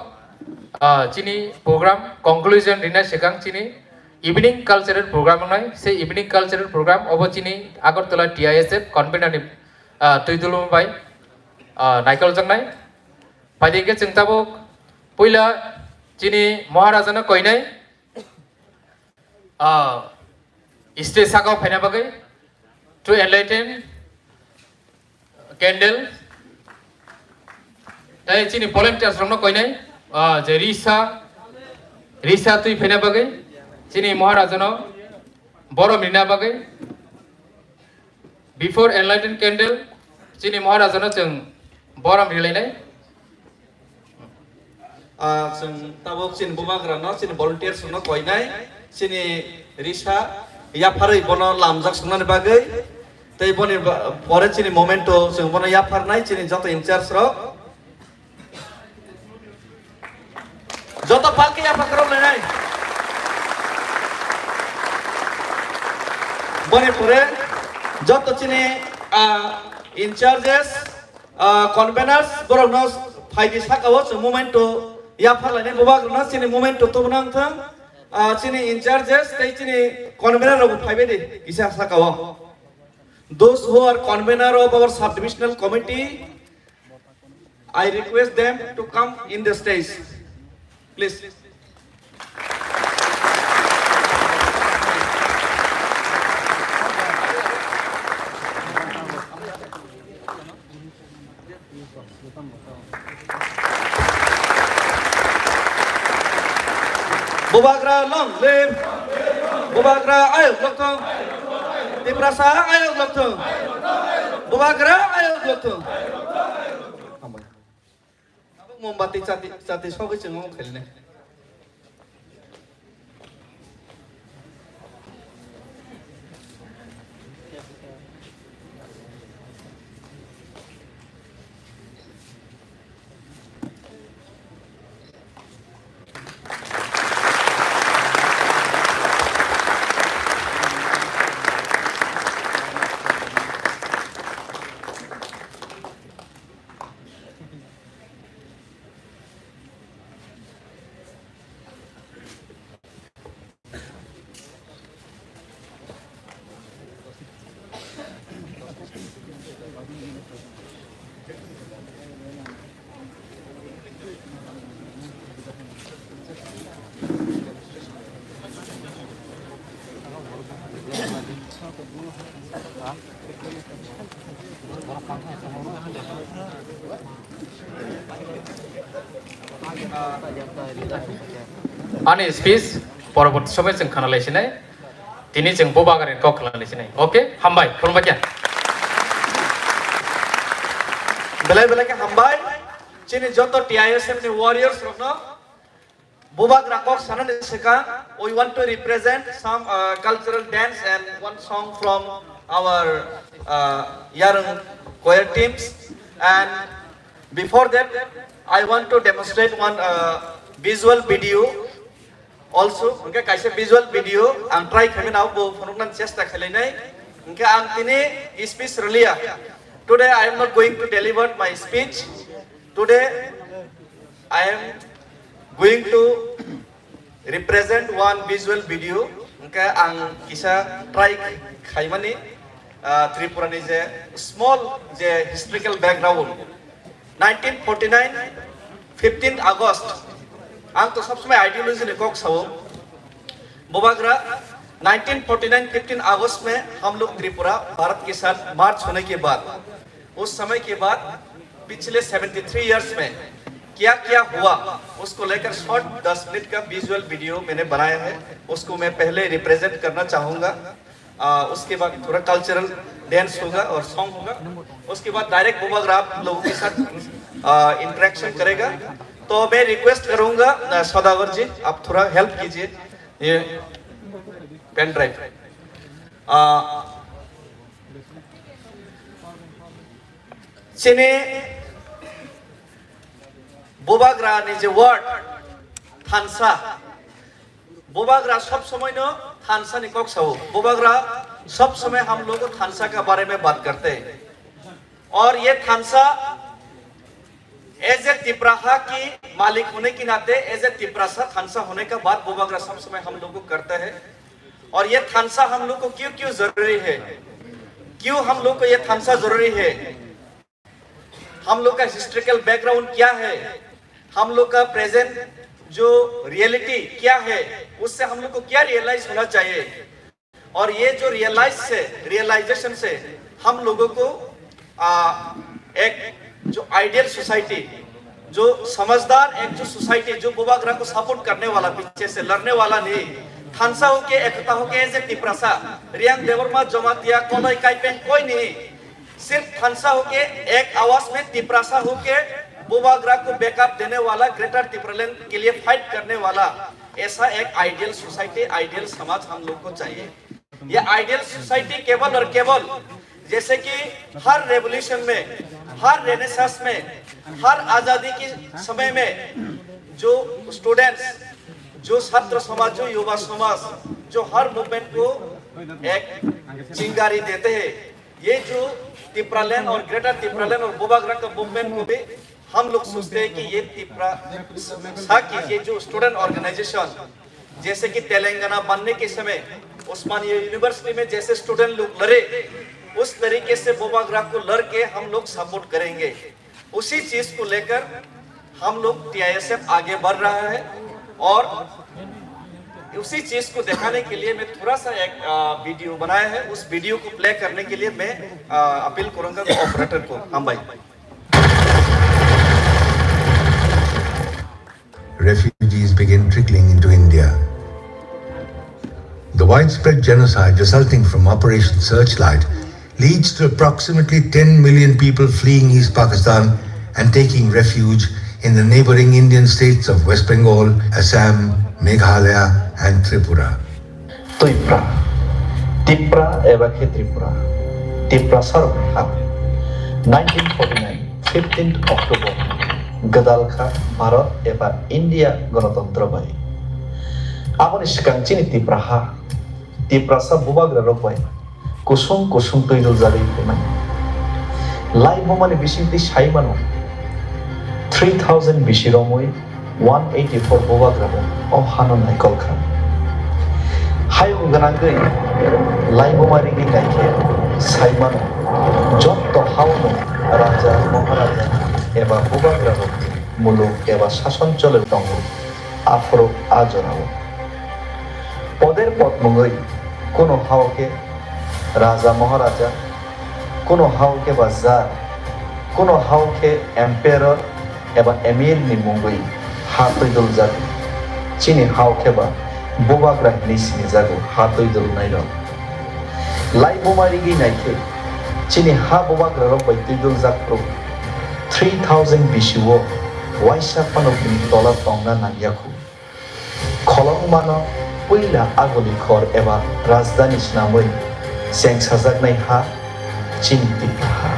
चिनि प्रोग्राम कंक्लूजन रिनाय सेकां चिनि इवनिंग कल्चरल प्रोग्राम नाय से इवनिंग कल्चरल प्रोग्राम अबो चिनि आगरतला TISF कन्वेनर नि तुइदुलुम bai नायकल जंगनाय पाइदेके जोंताबो पहिला चिनि महाराजानो कइनाय स्टेज सागाव फायना बागै टू एनलाइटन कैंडल ताई चिनि वॉलंटियर्स रंनो कइनाय जे रिसा तुइ फायना बागै चिनि महाराजानो बरो मिना बागै बिफोर एनलाइटन कैंडल चिनि महाराजानो जों बरो मिलायनाय जों ताबो चिन बुबाग्रा न चिन वॉलंटियर्स न कइनाय चिनि रिसा या फारै बनो लामजाक संनानै बागै तै बनि परे चिनि मोमेंटो जों बनो या फारनाय चिनि जत इंचार्ज र जत पालके या फाकरो लेनाय बनि परे जत चिनि इंचार्जेस कन्वेनर्स बरनो फाइदि साकावो जों मोमेंटो या फारलायनाय बुबाग्रा न चिनि मोमेंटो तो बनांथों चिनि इंचार्जेस तै चिनि convener of Pivede is a Sakawa. Those who are convener of our subdivisional committee, I request them to come in the stage. Please. Bubagra long live. Bubagra ayo dokter. Diprasa ayo dokter. Bubagra ayo dokter. Mombati cati sogi cengong khelne. आनि speech परवर्ती समय जों खोनालायसिनाय दिनै जों बुबाग्रानि कल खालामलायसिनाय okay हामबाय खुलुमबाय क्या बेलाय के हामबाय चिनि जतो TISF नि warriors रखनो बुबाग्रा को सानने सेका we want to represent some cultural dance and one song from our young choir teams, and before that I want to demonstrate one visual video also. उनके कैसे visual video आं try करें ना वो फनुकन चेष्टा खेलेने उनके आं तिने speech रलिया. Today I am not going to deliver my speech. Today I am going to represent one visual video. उनके आं किसा try खाइमानी Tripura ni je small je historical background. 1949 15th August आं तो सब समय आइडियोलॉजी ने कोक सावो बुबाग्रा 1949 15 अगस्त में हम लोग त्रिपुरा भारत के साथ मार्च होने के बाद उस समय के बाद पिछले 73 इयर्स में क्या क्या हुआ उसको लेकर शॉर्ट 10 मिनट का विजुअल वीडियो मैंने बनाया है. उसको मैं पहले रिप्रेजेंट करना चाहूँगा. उसके बाद थोड़ा कल्चरल डांस होगा और सॉन्ग होगा. उसके बाद डायरेक्ट बुबाग्रा आप लोगों के साथ इंटरेक्शन करेगा. तो मैं रिक्वेस्ट करूंगा सौदागर जी आप थोड़ा हेल्प कीजिए. ये पेन ड्राइव चिने बुबाग्रा नि जे वर्ड थानसा बोबाग्रा सब समय न थानसा निकोक साओ बोबाग्रा सब समय हम लोग थानसा के बारे में बात करते हैं और ये थानसा एज ए तिपराहा की मालिक होने के नाते एज ए तिपरासा थानसा होने का बात बोबाग्रा सब समय हम लोग करते हैं और ये थानसा हम लोग को क्यों क्यों जरूरी है क्यों हम लोग को ये थानसा जरूरी है हम लोग का हिस्टोरिकल बैकग्राउंड क्या है हम लोग का प्रेजेंट जो रियलिटी क्या है उससे हम लोग को क्या रियलाइज होना चाहिए और ये जो रियलाइजेशन से हम लोगों को एक जो आइडियल सोसाइटी जो समझदार एक जो सोसाइटी जो बोबाग्रा को सपोर्ट करने वाला पीछे से लड़ने वाला नहीं थानसा होके एकता होके ऐसे तिपरासा रियांग देवरमा जमातिया कोलोई काइपेन कोई नहीं सिर्फ थानसा होके एक आवाज में तिपरासा होके बोबाग्रा को बैकअप देने वाला ग्रेटर तिपरालैंड के लिए फाइट करने वाला ऐसा एक आइडियल सोसाइटी आइडियल समाज हम लोग को चाहिए ये आइडियल सोसाइटी केवल और केवल जैसे कि हर रेवोल्यूशन में हर रेनेसांस में हर आजादी के समय में जो स्टूडेंट्स जो छात्र समाज जो युवा समाज जो हर मूवमेंट को एक चिंगारी देते हैं ये जो तिपरालैंड और ग्रेटर तिपरालैंड और बोबाग्रा का मूवमेंट को भी हम लोग सोचते हैं कि ये तिपरासा की ये जो स्टूडेंट ऑर्गेनाइजेशन जैसे कि तेलंगाना बनने के समय उस्मानिया यूनिवर्सिटी में जैसे स्टूडेंट लोग लड़े उस तरीके से बोबाग्रा को लड़ के हम लोग सपोर्ट करेंगे उसी चीज को लेकर हम लोग TISF आगे बढ़ रहा है और उसी चीज को दिखाने के लिए मैं थोड़ा सा एक वीडियो बनाया है उस वीडियो को प्ले करने के लिए मैं अपील करूंगा ऑपरेटर को हम भाई Refugees begin trickling into India. The widespread genocide resulting from Operation Searchlight leads to approximately 10 million people fleeing East Pakistan and taking refuge in the neighboring Indian states of West Bengal, Assam, Meghalaya and Tripura. Tipra evake Tripura. Tipra Sarvha 1949 15th October Gadalkha Bharat eba India Ganatantra bai Amoni sikang chini Tipraha Tiprasa Bobagra robai kusung toidol jari pemai lai bomani bisinti saimano 3000 bisiromoi 184 Bobagra o hanon naikolkha hayo ganangei lai bomari gi naike saimano jotto hauno raja maharaja eba Bobagra muluk eba শাসনচলের দঙ্গ আফরো আজরাও পদের পদ মঙ্গই কোনো হাওকে রাজা মহারাজা কোনো হাওকে বা jar কোনো হাওকে empire এবা এমির নি মঙ্গই হাতইদল জাগ চিনি হাওকে বা Bobagra নিসিনি জাগো হাতইদল নাইর লাই বোমারি গি নাইকে চিনি হা Bobagra র বাইতইদল জাগ pro 3000 BCO Waisa panopin tola tongna nangyaku Kholong mano puila agoli khor eba rajdhani snamoi seng sajaknai ha Chini ha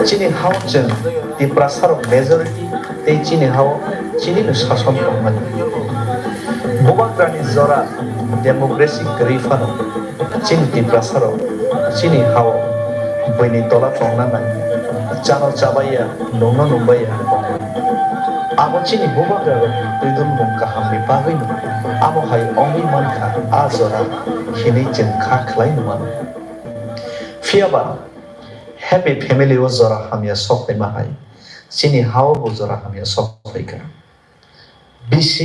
Chini hao chen Tiprasar majority tei Chini hao Chini no shason tongmani Bobagra ni zora democracy grifano Chini Tiprasaro Chini hao Bini tola tongna nai Chano chabaya Nongna numbaya Amo Chini Bobagra Tuidul nungka hambi pagino Amo hai ongi manka azora Hini chen khaklai numan Fiaba Happy family was zora hamia soktai mahai Chini hao bo zora hamia soktai ka BC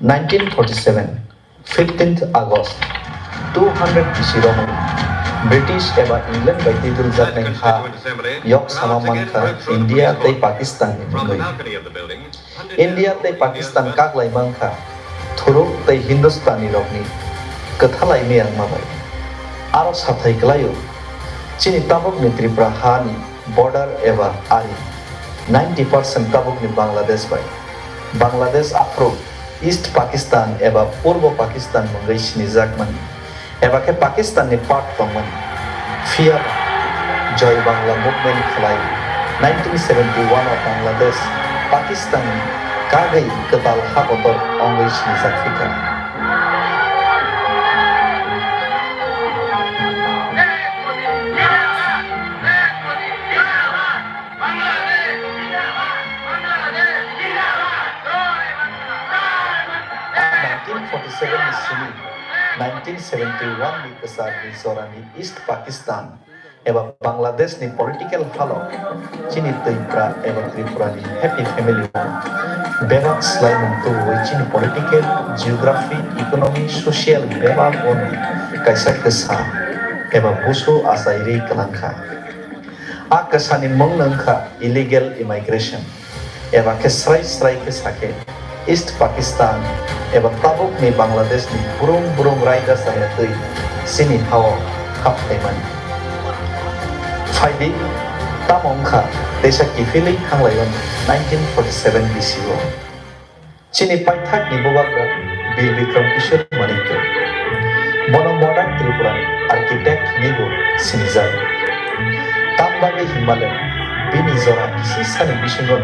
1947 15th August 200 BC Roman British eba England by tidul jatnai ha yok samaman kha India tei Pakistan ni mungoi India tei Pakistan kaklai bangkha thuruk tei Hindustani rokni kathalai meyang mabai aro sathai klayo Chini tabuk ni Tripura ha ni border eba ari 90% tabuk ni Bangladesh bai Bangladesh afro East Pakistan eba Purbo Pakistan munggai sini jakmani eba ke Pakistan ni part tongmani Fia Joy Bangla movement khalai 1971 of Bangladesh Pakistan kagai ketal hakotor ongoi sinijak fikar. Sini 1971 ni besar di Sorani East Pakistan eba Bangladesh ni political halo chini Tripura eba Tripura ni happy family bebak selain untuk chini political geography economy social bebak on kaisa kesa eba busu asairi kelangka a kesani menglangka illegal immigration eba kesrai kesake East Pakistan eba tabuk ni Bangladesh ni burung raida saya tui sini hawa hap teman. Faidi tamongka desa kifili hanglayon 1947 BCO. Chini paithak ni bobakra Bir Bikram Kishore Manikya. Bono modern Tripura architect nigo sinizai. Tambage Himalayan bini zora kisi sani bishingon.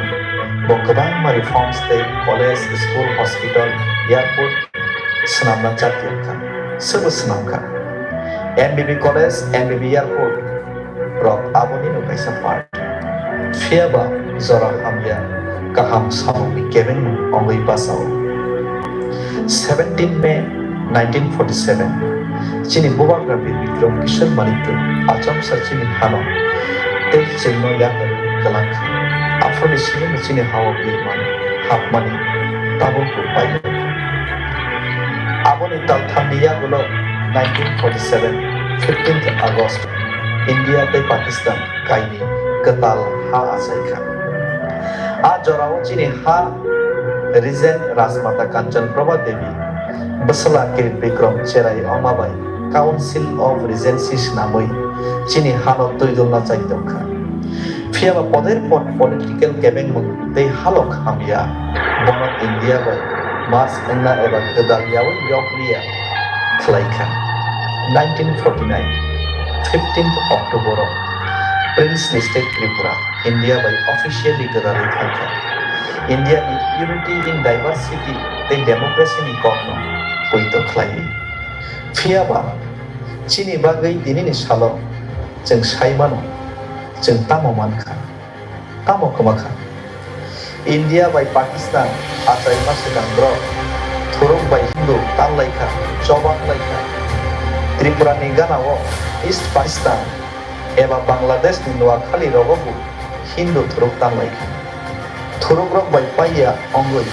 Bokabang mari farm stay, college, school, hospital, airport, senamna jatiyakan, sebu senamkan. MBB college, MBB airport, rock aboni no kaisa part. Fiaba zora hamya kaham samumi kevin ongoi pasau. 17 May 1947, chini bubagra Bir Bikram Kishore Manikya acham sa chini hano, tei chino yakan kalangka. After the sini sini hawa big money, half money, tabung kupai. Aboni tal thandiya gulo 1947, 15th August, India te Pakistan kaini ketal ha asaika. A jorao chini ha Regent Rasmata Kanchan Prabha Devi, Basala Kirit Bikram Cherai Omabai, Council of Regencies namoi, chini hano tuidulna chaitongka. Fiaba poder political kebeng they halok hamia bonot India by mas enna eba kedaliawi yoklia klaika 1949 15th October Prince State Tripura India by officially kedali thanka India unity in diversity they democracy ni kokno poito klai fiaba chini bagai dinini salo jeng saimano jeng tamo manka tamo kemaka India by Pakistan asai masukkan bro turung by Hindu tan laika coba laika Tripura negara wo East Pakistan eba Bangladesh ni dua kali roboku Hindu turung tan laika turung rok by paya ongoi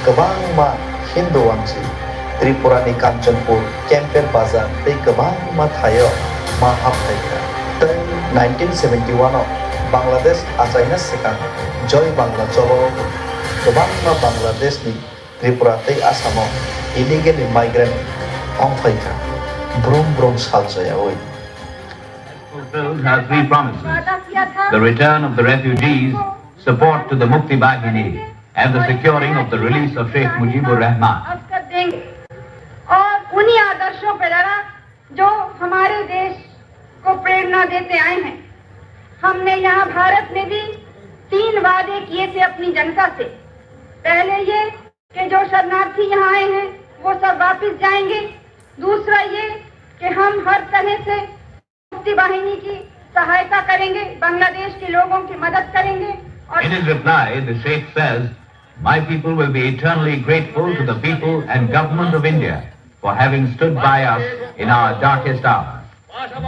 kebang ma Hindu wangsi Tripura ni Kanchanpur Kemper Bazar tei kebang ma thayo ma hap laika 1971 Bangladesh asaina sekarang Joy Bangla Cholo kebangma Bangladesh ni Tripura tei Asamo illegal immigrant ongfaika brum salsaya oi. Fulfilled her three promises: the return of the refugees, support to the Mukti Bahini, and the securing of the release of Sheikh Mujibur Rahman. और उन्हीं आदर्शों पर लड़ा जो हमारे देश को प्रेरणा देते आए हैं। हमने यहाँ भारत में भी 3 वादे किए थे अपनी जनता से। पहले ये कि जो शरणार्थी यहाँ आए हैं वो सब वापस जाएंगे। दूसरा ये कि हम हर तरह से मुक्ति वाहिनी की सहायता करेंगे, बांग्लादेश के लोगों की मदद करेंगे। In his reply, the Sheikh says, "My people will be eternally grateful to the people and government of India for having stood by us in our darkest hour.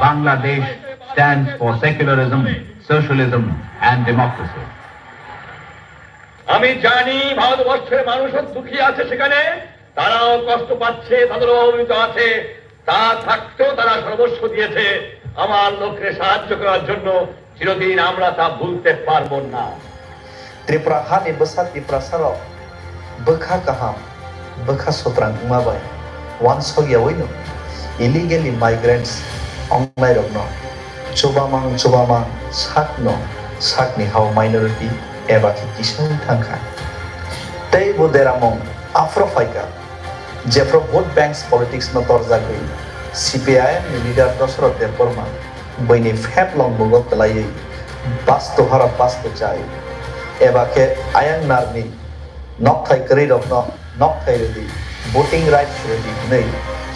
Bangladesh stands for secularism, socialism and democracy." আমি জানি ভারতবর্ষের মানুষ দুঃখী আছে, সেখানে তারাও কষ্ট পাচ্ছে, তাদেরও অবহিত আছে। তা থাকতেও তারা সর্বস্ব দিয়েছে আমার লোককে সাহায্য করার জন্য। চিরদিন আমরা তা ভুলতে পারবো না। Tripura hani besar di prasaro bekha kaham bekha sotrang umabai wan sogya wino illegal immigrants onglai rokno chobamang sakni how minority eba ki kisau thangka tei boderamong afrofaika jefro vote banks politics no torjagui CPIM leader Dosrot Deborma बैनि फेप लंबुगो तलायै बास्तो हरा बास्तो जाय एबा के आयांग नारनि नकथाय करै रखनो नकथाय ready voting rights ready नै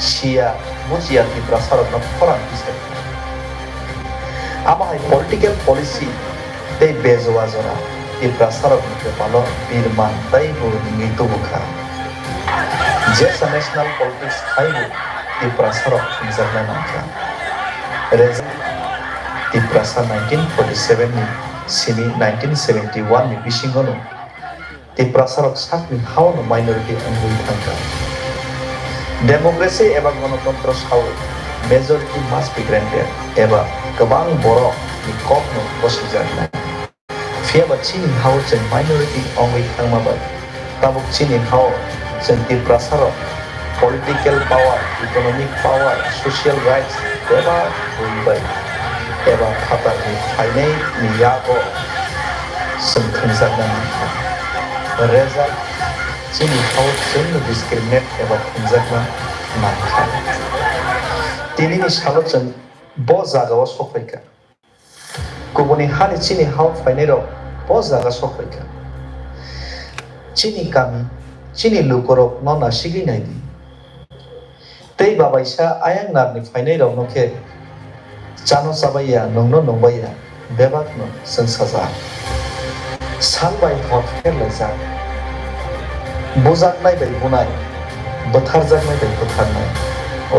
सिया मुजिया कि प्रसारक न फरान किसे आमा हाय political policy ते बेजवा जरा कि प्रसारक न पालो बिरमान तै बो नि तो बुखा जे national politics खाइबो कि प्रसारक खिंजाना नाखा रेज कि प्रसार 1947 नि सिनि 1971 नि बिसिंगनो कि प्रसारक साकनि हावन माइनॉरिटी अंगुइ थांका डेमोक्रेसी एबा गणतंत्र Sao majority must be granted एबा गोबां बर' नि कमनो बसिजानाय फियाबा चिनि हाव जों माइनॉरिटी अंगुइ थांमाबाय ताबुक चिनि हाव जों कि प्रसारक political power economic power social rights एबा होइबाय एबा फातारनि फायनाय नियागो जों थोंजागना रेजाल्ट चिनि हाव जों डिस्क्रिमिनेट एबा थोंजागना नाखा दिनैनि साल जों ब जागाव सफैखा गुबुननि हानि चिनि हाव फायनाय र ब जागा सफैखा चिनि गामि चिनि लुकरक न नासिगि नायदि तै बाबायसा आयांग नारनि फायनाय र नखे जानो साबाया नंनो नंबाया बेबाकनो जों साजा सानबाय हटफेर लायजा बुजागनाय बाय बुनाय बोथारजागनाय बाय बोथारनाय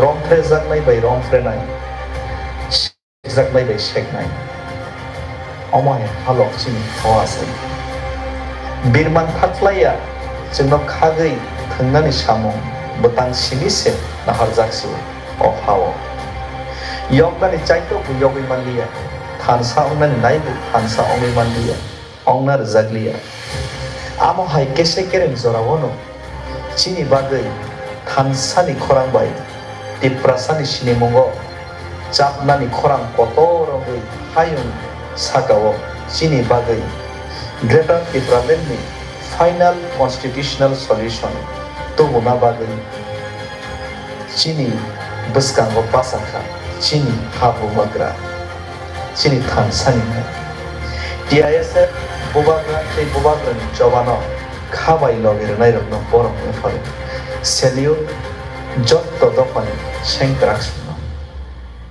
रंफ्रेजागनाय बाय रंफ्रेनाय शेकजागनाय बाय शेकनाय अमाय हालक चिनि हवासै बिरमान फाथलाया जोंनो खागै थोंनानै सामुं बोतां सिनिसे नाहार जागसु अफाव यगनानि चाइतो यगै मानलिया थानसा अंनानि नायबो थानसा अंगै मानलिया अंनार जागलिया आमो हाय केसे केरें जरावनो चिनि बागै थानसानि खरांबाय तिप्रासानि सिनिमुंगो चापनानि खरां कतरगै हायुं सागाव चिनि बागै ग्रेटर तिप्रालेन्डनि फाइनल कन्स्टिट्यूशनल सल्यूशन तबुना बागै चिनि बसकांगो पासाखा चिनि हाबु मग्रा चिनि थानसानि TISF बुबाग्रा ते बुबाग्रानि जवानो खाबाय लगिरनाय रत्न बरमनो फरे सेल्यूट जत्तो दफानि सेंक्राक्स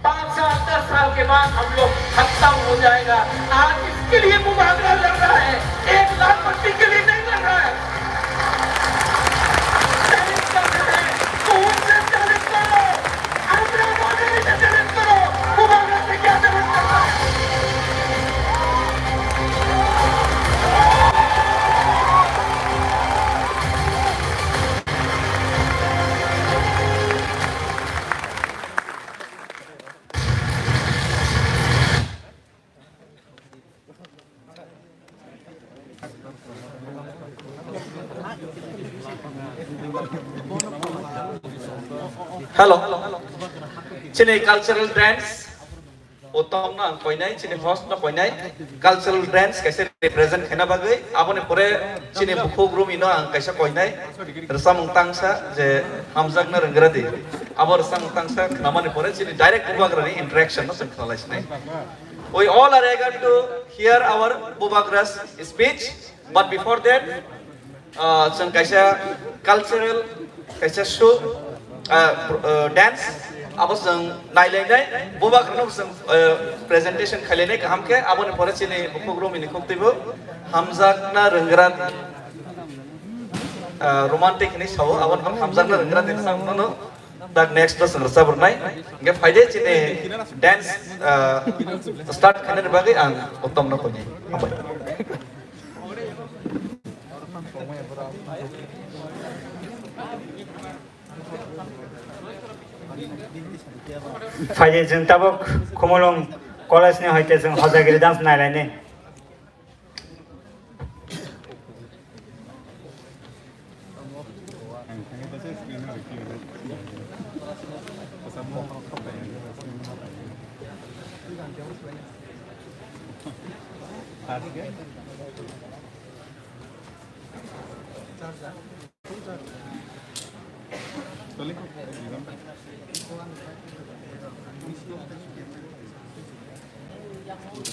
5 साल 10 साल के बाद हम लोग खत्म हो जाएगा आज इसके लिए मुबादला लड़ रहा है 1 लाख पट्टी के लिए नहीं लड़ रहा है चैलेंज कर रहे हैं खून से चैलेंज करो आंध्र प्रदेश से चैलेंज करो मुबादला से क्या चैलेंज करना है Hello. Chini cultural dance. Otom na koinai chini host na koinai cultural dance kaise represent khena bagai abone pore chini bukho group ino ang kaise koinai rasam tangsa je hamzak na rangradi abor sang tangsa namane pore chini direct bubagrani interaction no synchronized nai we all are eager to hear our bubagra's speech but before that some kaise cultural kaise show dance abos jang nailai bubagrano jang presentation khalene hamke abone pore chini bukogro mini khoktibo hamzak na rangrad romantic ni saw abon hamzak na rangrad ni sang no the next person saburnai ge faide chini dance start khane bagai ang uttam na koni abai फाइजे जों ताबक खमलंग कलेजनि हयते जों हजागिरि dance नायलायने Come on,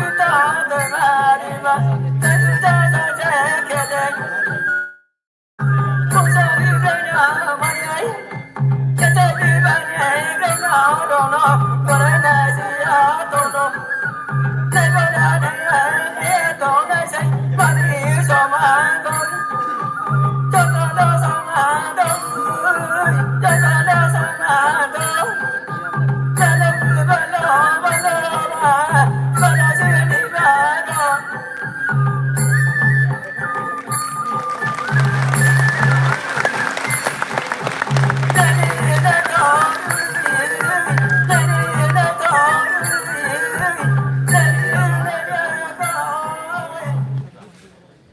Come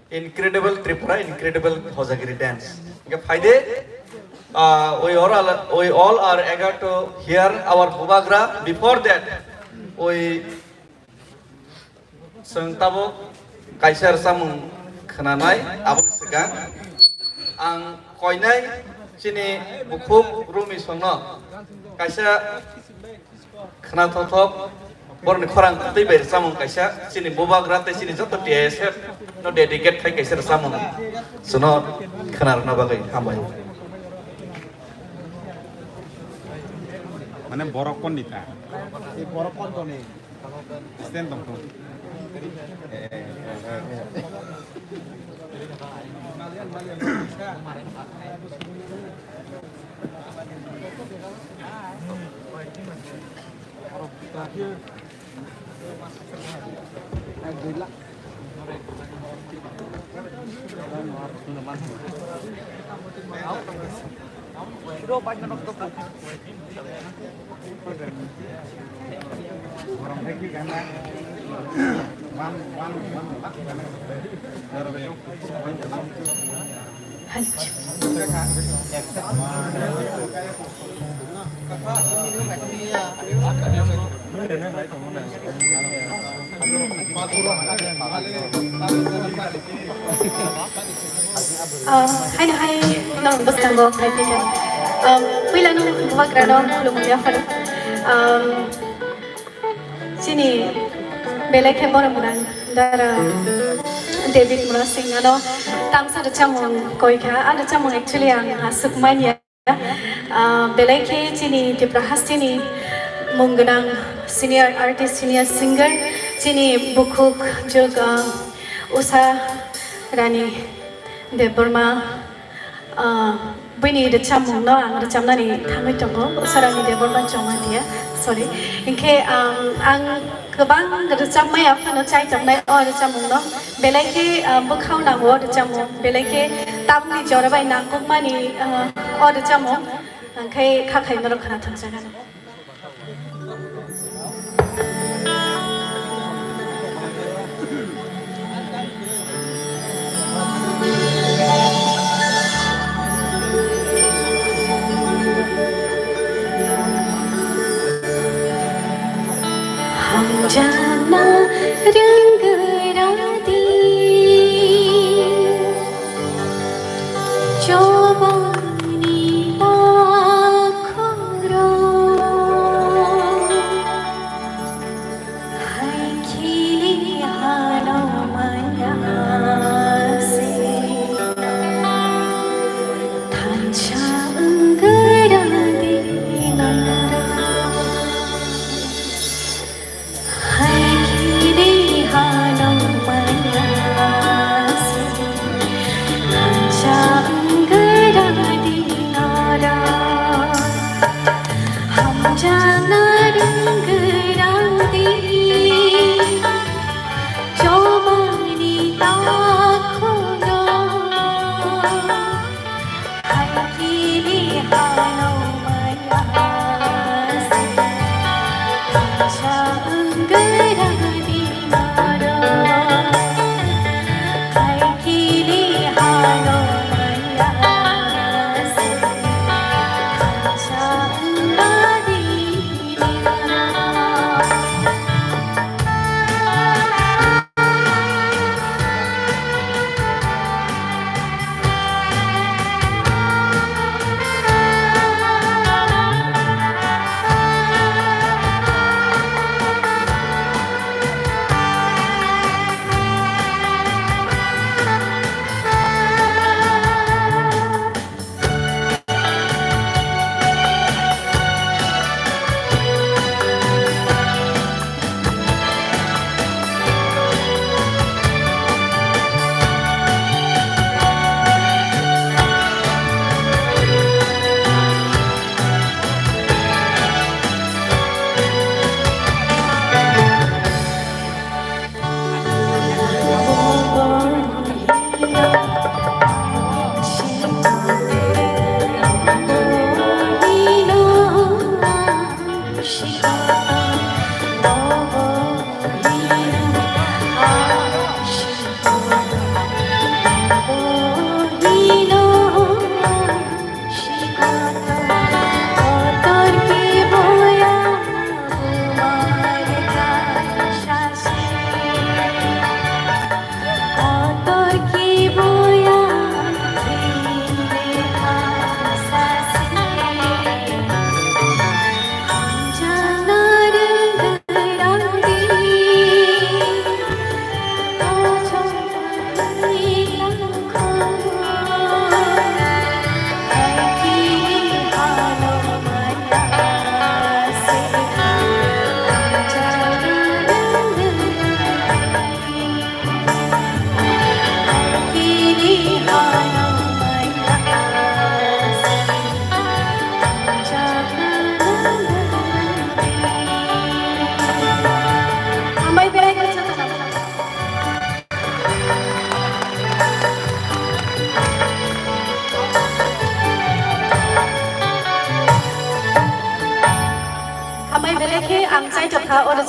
Incredible Tripura, incredible Hosagiri dance. Okay, Faide, we all are eager to hear our Bubagra. Before that, we Sengtabo Kaisar Samung Khananai, Abu Segan, Ang Koinai, Chini Bukuk Rumi Sono, Kaisar Khanatotop. Born Korang Tiber Samung Kaisha, Sini Bubagra, Sini Zoto TSF, no dedicate Kaisar Samung. So no Kanar Nabagai, Hamai. মানে বড় কোন নিতা এই বড় কোন তো নেই stand তো Hai nong bestango hai pika. Pila nong bubagra nong lumia faru. Sini belai ke bora mudan dara David Mura Singh ano tamsa ada camon koi ka ada camon actually ang asuk mania. Belai ke sini diprahas sini mungganang senior artist senior singer sini bukuk juga Usha Rani Deborma Bini the chamung no ang the chamna ni kami tongo Usha Deborma choma dia sorry inke ang kebang the chamai apa no cai chamai or the chamung no belai ke bukhau na or the chamung belai ke tam ni jora bai na kumma ni or the chamung kai kakai no khana thang jaga जाना रंग राती चौबानी लाखों हाय खिली हालो माया से थांचा अंगरा देना Hana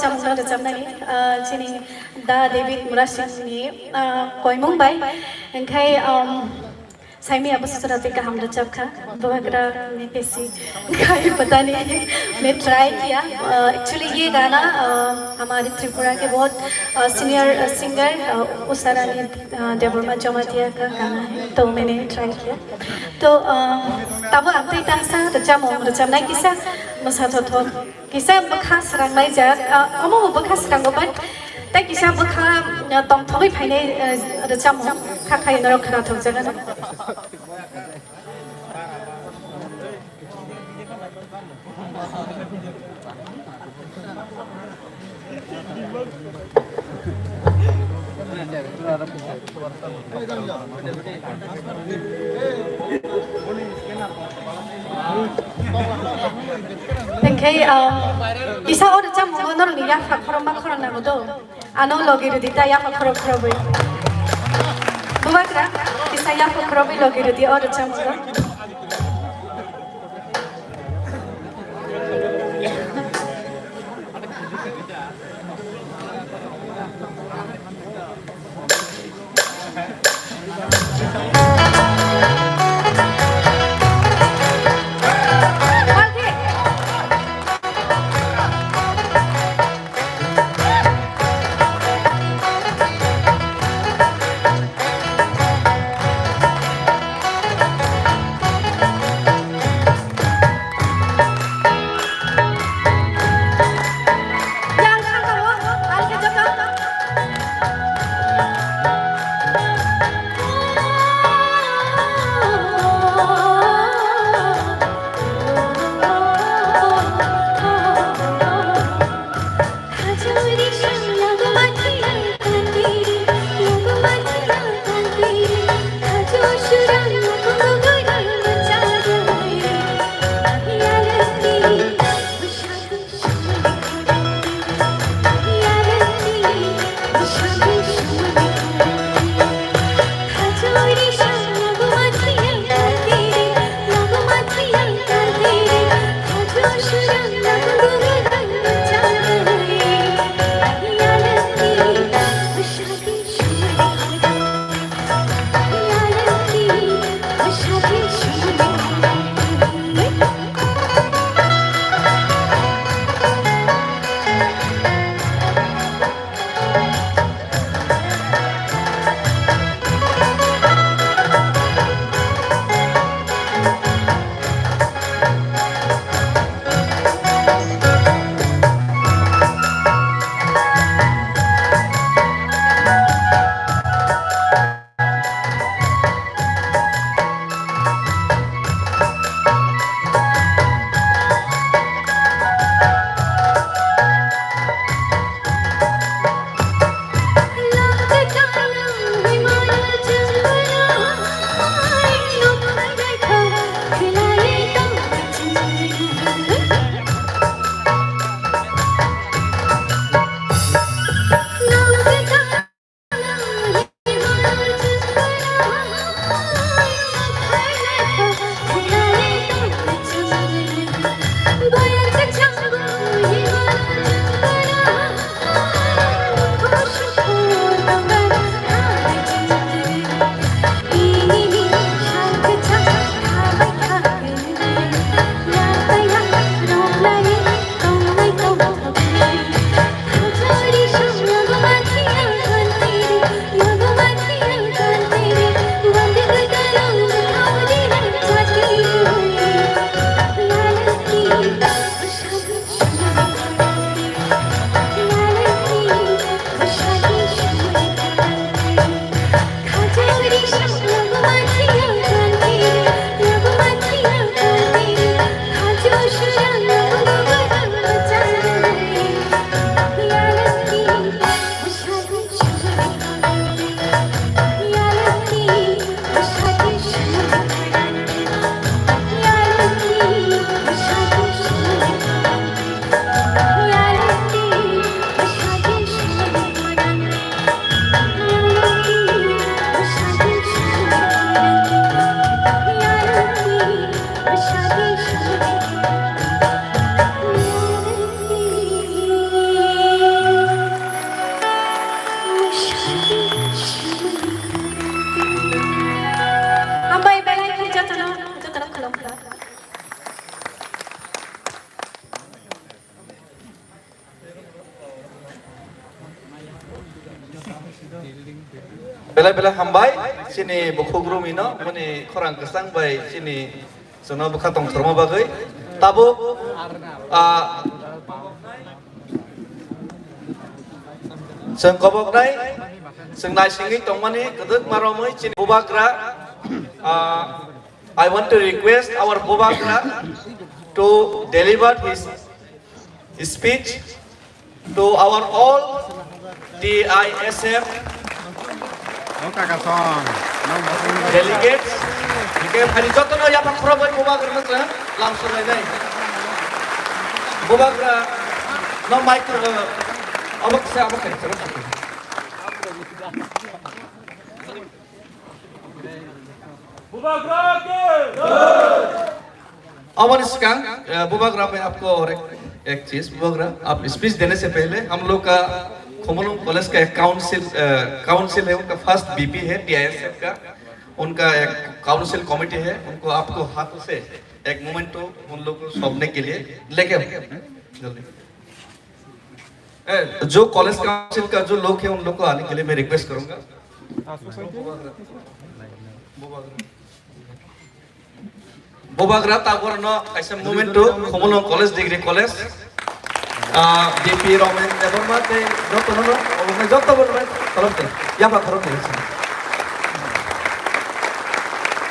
chamung rochapnani chini da David Murashini koimung bai engkai साइमी अब सुसराते का हम रचप खा बगरा ने पेशी गाई पता नहीं मैं ट्राई किया एक्चुअली ये गाना हमारे त्रिपुरा के बहुत सीनियर सिंगर उसारा ने देवबर्मा जमातिया का गाना है तो मैंने ट्राई किया तो तब अब तक तासा रचम नहीं किसा मसा तो किसा बखास रंग नहीं जा अमो बखास रंग बन ताकि किसा बखा तम थोड़ी फाइने रचम खाखाई नरक खा थोक जगह Engkai isa orang jam mengenal ni ya fakir makar nak tu, anu logi rudi ta ya fakir fakir. Buat kan? Isa ya fakir logi rudi orang jam tu. Bela bela hambai sini bukhugru mino mani khorang kesang bai sini sono bukhatong throma bagai tabo seng kobok nai seng nai singi tongmani kedek maromoi sini bubagra I want to request our bubagra to deliver his speech to our all DISF delegates. Jika hari jotono ya pak probai bubagra natra langsung aja. Bubagra no micro abak saya abak saya. अमर स्कंग बुबाग्रा में आपको और एक चीज बुबाग्रा आप speech देने से पहले हम लोग का खुमलुंग कॉलेज का एक काउंसिल है उनका फर्स्ट बीपी है DISF का उनका एक काउंसिल कमेटी है उनको आपको हाथों से एक मोमेंट तो उन लोग को सौंपने के लिए लेके जल्दी जो कॉलेज काउंसिल का जो लोग है उन लोग को आने के लिए मैं रिक्वेस्ट करूंगा Bubagra tabor no kaisa momento khomolong college degree college DP Roman Debormate joto no o joto bormate tolongte yapa khorote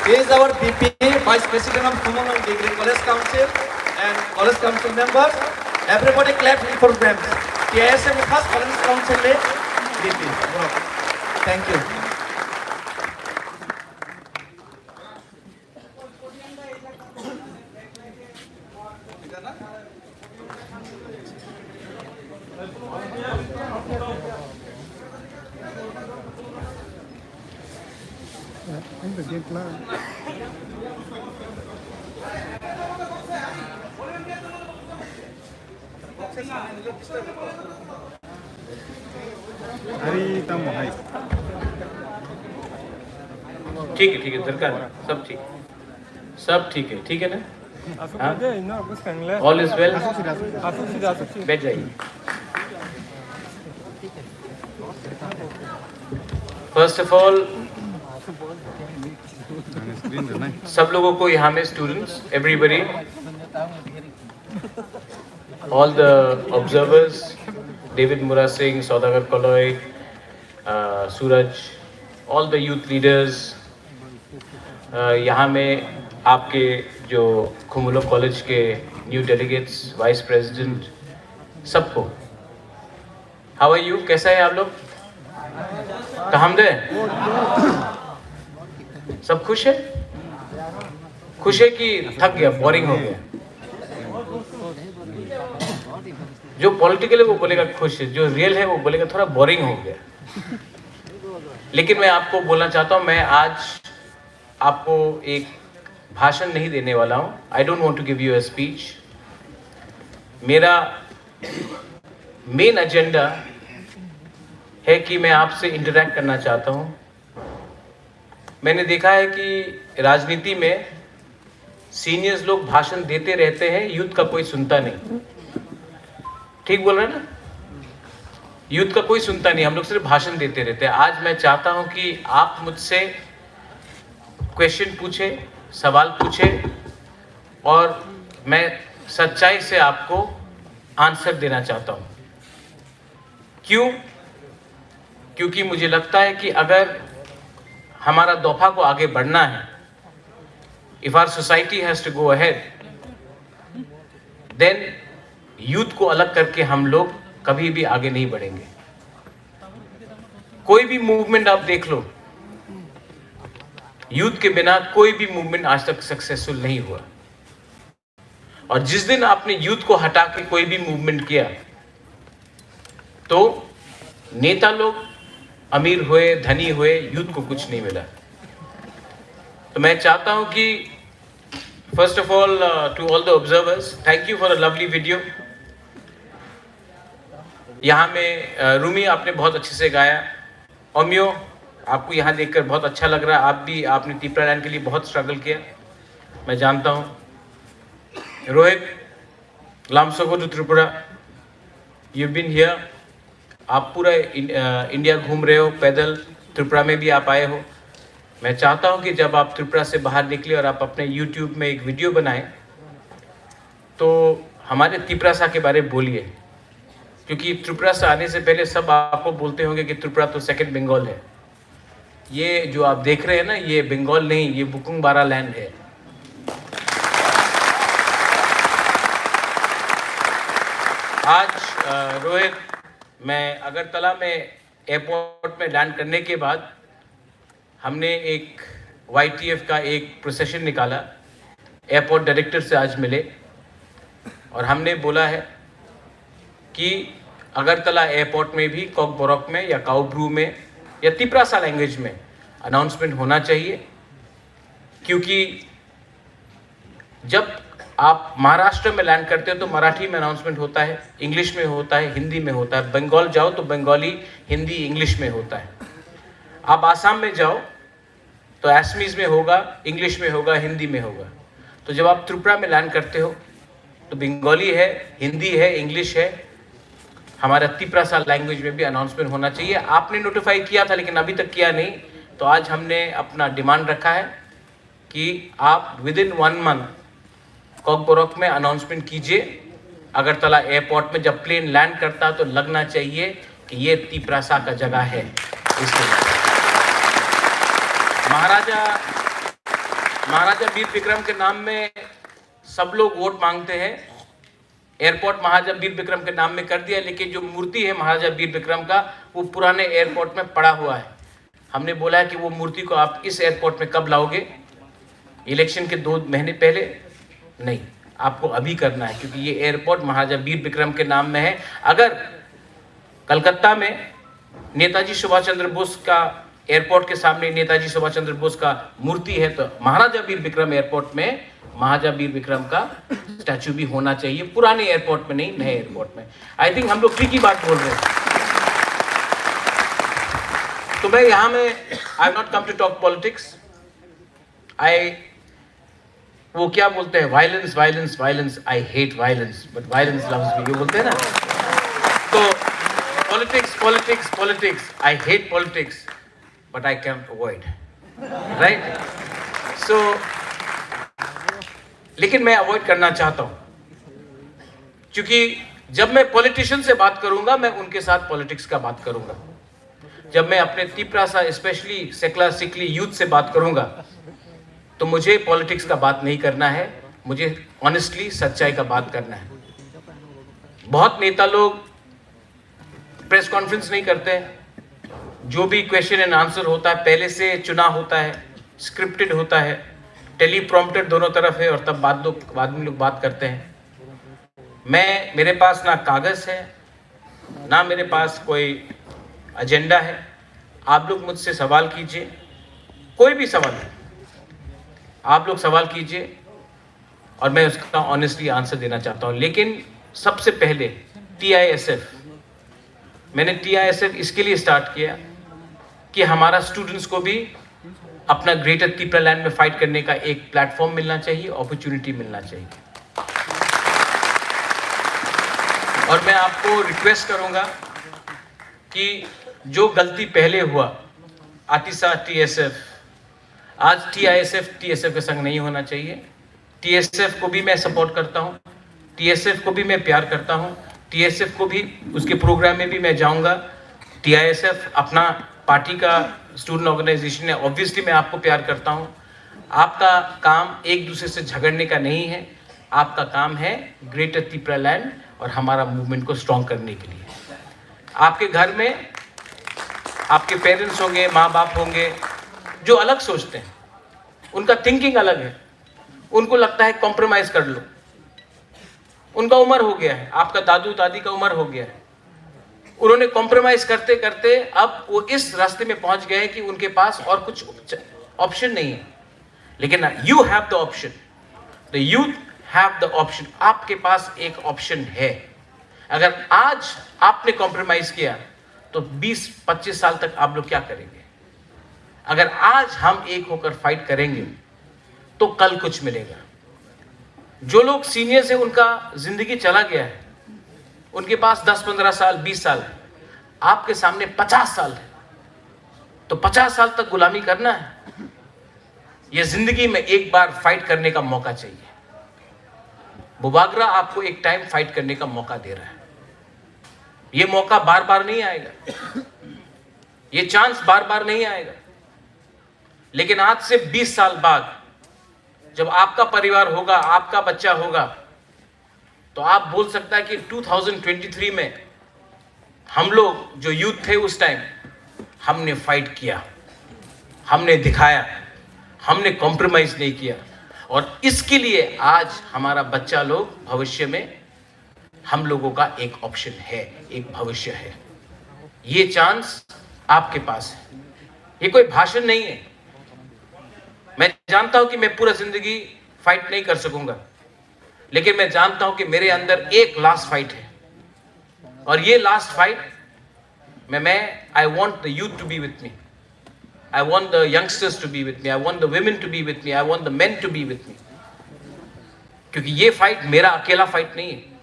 he is our DP Vice President of Khomolong Degree College Council and College Council members everybody clap for them TISF first College Council le DP thank you ठीक है सरकार सब ठीक है ना all is well बैठ जाइए first of all सब लोगों को यहाँ में students everybody all the observers David Mura Singh Saudagar Koloy Suraj all the youth leaders यहाँ में आपके जो खुमुलो कॉलेज के न्यू डेलीगेट्स वाइस प्रेसिडेंट सबको हाउ आर यू कैसा है आप लोग कहाँ दे सब खुश है कि थक गया बोरिंग हो गया जो पॉलिटिकल है वो बोलेगा खुश है जो रियल है वो बोलेगा थोड़ा बोरिंग हो गया लेकिन मैं आपको बोलना चाहता हूँ मैं आज आपको एक भाषण नहीं देने वाला हूँ I don't want to give you a speech मेरा मेन एजेंडा है कि मैं आपसे इंटरेक्ट करना चाहता हूँ मैंने देखा है कि राजनीति में सीनियर्स लोग भाषण देते रहते हैं यूथ का कोई सुनता नहीं ठीक बोल रहे हैं ना यूथ का कोई सुनता नहीं हम लोग सिर्फ भाषण देते रहते हैं आज मैं चाहता हूं कि आप मुझसे क्वेश्चन पूछे सवाल पूछे और मैं सच्चाई से आपको आंसर देना चाहता हूं क्योंकि मुझे लगता है कि अगर हमारा दौफा को आगे बढ़ना है if our society has to go ahead then youth को अलग करके हम लोग कभी भी आगे नहीं बढ़ेंगे कोई भी मूवमेंट आप देख लो यूथ के बिना कोई भी मूवमेंट आज तक सक्सेसफुल नहीं हुआ और जिस दिन आपने यूथ को हटा के कोई भी मूवमेंट किया तो नेता लोग अमीर हुए धनी हुए यूथ को कुछ नहीं मिला तो मैं चाहता हूं कि first of all to all the observers thank you for a lovely video यहाँ में रूमी आपने बहुत अच्छे से गाया ओमियो आपको यहाँ देखकर बहुत अच्छा लग रहा है आपने तीपरा लैंड के लिए बहुत स्ट्रगल किया मैं जानता हूँ रोहित लामसोगो to Tripura you been here आप पूरा इंडिया घूम रहे हो पैदल, त्रिपुरा में भी आप आए हो। मैं चाहता हूं कि जब आप त्रिपुरा से बाहर निकले और आप अपने YouTube में एक वीडियो बनाएं तो हमारे त्रिपुरा के बारे में बोलिए, क्योंकि त्रिपुरा से आने से पहले सब आपको बोलते होंगे कि त्रिपुरा तो सेकंड बंगाल है। ये जो आप देख रहे हैं ना, ये बंगाल नहीं, ये बुकुंगबारा लैंड है। आज रोहित, मैं अगरतला में एयरपोर्ट में लैंड करने के बाद हमने एक YTF का एक प्रोसेशन निकाला। एयरपोर्ट डायरेक्टर से आज मिले और हमने बोला है कि अगरतला एयरपोर्ट में भी कॉकबोरॉक में या काउब्रू में या तिप्रासा लैंग्वेज में अनाउंसमेंट होना चाहिए, क्योंकि जब आप महाराष्ट्र में लैंड करते हो तो मराठी में अनाउंसमेंट होता है, इंग्लिश में होता है, हिंदी में होता है। बंगाल जाओ तो बंगाली, हिंदी, इंग्लिश में होता है। आप आसाम में जाओ तो असमीज में होगा, इंग्लिश में होगा, हिंदी में होगा। तो जब आप त्रिपुरा में लैंड करते हो तो बंगाली है, हिंदी है, इंग्लिश है, हमारा तिप्रासा लैंग्वेज में भी अनाउंसमेंट होना चाहिए। आपने नोटिफाई किया था लेकिन अभी तक किया नहीं, तो आज हमने अपना डिमांड रखा है कि आप विदिन 1 मंथ कॉकबोरॉक में अनाउंसमेंट कीजिए। अगरतला एयरपोर्ट में जब प्लेन लैंड करता तो लगना चाहिए कि ये तिप्रासा का जगह है। इसलिए महाराजा वीर विक्रम के नाम में सब लोग वोट मांगते हैं। एयरपोर्ट महाराजा वीर विक्रम के नाम में कर दिया, लेकिन जो मूर्ति है महाराजा वीर विक्रम का वो पुराने एयरपोर्ट में पड़ा हुआ है। हमने बोला है कि वो मूर्ति को आप इस एयरपोर्ट में कब लाओगे? इलेक्शन के 2 महीने पहले नहीं, आपको अभी करना है, क्योंकि ये एयरपोर्ट महाराजा वीर विक्रम के नाम में है। अगर कलकत्ता में नेताजी सुभाष चंद्र बोस का एयरपोर्ट के सामने नेताजी सुभाष चंद्र बोस का मूर्ति है, तो महाराजा वीर विक्रम एयरपोर्ट में महाराजा वीर विक्रम का स्टैचू भी होना चाहिए, पुराने एयरपोर्ट में नहीं, नए एयरपोर्ट में। आई थिंक हम लोग फ्री की बात बोल रहे हैं। तो मैं यहाँ में I not come to talk politics. वो क्या बोलते हैं, violence violence violence, I hate violence but violence loves me, ये बोलते हैं ना। तो politics politics politics, I hate politics but I can avoid, right? So लेकिन मैं अवॉइड करना चाहता हूं, क्योंकि जब मैं पॉलिटिशियन से बात करूंगा मैं उनके साथ पॉलिटिक्स का बात करूंगा। जब मैं अपने तिप्रासा स्पेशली सेक्ला सिकली यूथ से बात करूंगा तो मुझे पॉलिटिक्स का बात नहीं करना है, मुझे ऑनेस्टली सच्चाई का बात करना है। बहुत नेता लोग प्रेस कॉन्फ्रेंस नहीं करते हैं। जो भी क्वेश्चन एंड आंसर होता है पहले से चुना होता है, स्क्रिप्टेड होता है, टेलीप्रॉम्प्टर दोनों तरफ है और तब बाद में लोग बात करते हैं। मेरे पास ना कागज है ना मेरे पास कोई एजेंडा है। आप लोग मुझसे सवाल कीजिए, कोई भी सवाल है, आप लोग सवाल कीजिए और मैं उसका ऑनेस्टली आंसर देना चाहता हूँ। लेकिन सबसे पहले TISF, मैंने TISF इसके लिए स्टार्ट किया कि हमारा स्टूडेंट्स को भी अपना ग्रेटर त्रिपुरा लैंड में फाइट करने का एक प्लेटफॉर्म मिलना चाहिए, अपॉर्चुनिटी मिलना चाहिए। और मैं आपको रिक्वेस्ट करूंगा कि जो गलती पहले हुआ आतिशा TSF, आज TISF के संग नहीं होना चाहिए। TSF को भी मैं सपोर्ट करता हूँ, TSF को भी मैं प्यार करता हूँ, TSF को भी उसके प्रोग्राम में भी मैं जाऊँगा। TISF अपना पार्टी का स्टूडेंट ऑर्गेनाइजेशन है, ऑब्वियसली मैं आपको प्यार करता हूँ। आपका काम एक दूसरे से झगड़ने का नहीं है, आपका काम है ग्रेटर त्रिपुरा लैंड और हमारा मूवमेंट को स्ट्रॉन्ग करने के लिए। आपके घर में आपके पेरेंट्स होंगे, माँ बाप होंगे जो अलग सोचते हैं, उनका थिंकिंग अलग है, उनको लगता है कॉम्प्रोमाइज कर लो, उनका उम्र हो गया है, आपका दादू दादी का उम्र हो गया है, उन्होंने कॉम्प्रोमाइज करते करते अब वो इस रास्ते में पहुंच गए हैं कि उनके पास और कुछ ऑप्शन नहीं है। लेकिन you have the option, the youth have the option, आपके पास एक ऑप्शन है। अगर आज आपने कॉम्प्रोमाइज किया तो 20-25 साल तक आप लोग क्या करेंगे? अगर आज हम एक होकर फाइट करेंगे तो कल कुछ मिलेगा। जो लोग सीनियर से उनका जिंदगी चला गया है, उनके पास 10-15 साल 20 साल, आपके सामने 50 साल है, तो 50 साल तक गुलामी करना है? ये जिंदगी में एक बार फाइट करने का मौका चाहिए। बुबागरा आपको एक टाइम फाइट करने का मौका दे रहा है। ये मौका बार बार नहीं आएगा, ये चांस बार बार नहीं आएगा। लेकिन आज से 20 साल बाद जब आपका परिवार होगा, आपका बच्चा होगा, तो आप बोल सकता है कि 2023 में हम लोग जो यूथ थे उस टाइम, हमने फाइट किया, हमने दिखाया, हमने कॉम्प्रोमाइज नहीं किया। और इसके लिए आज हमारा बच्चा लोग भविष्य में हम लोगों का एक ऑप्शन है, एक भविष्य है। ये चांस आपके पास है। ये कोई भाषण नहीं है। मैं जानता हूं कि मैं पूरा जिंदगी फाइट नहीं कर सकूंगा, लेकिन मैं जानता हूं कि मेरे अंदर एक लास्ट फाइट है, और ये लास्ट फाइट मैं I want the youth to be with me, I want the youngsters to be with me, I want the women to be with me, I want the men to be with me. क्योंकि ये fight मेरा अकेला fight नहीं है।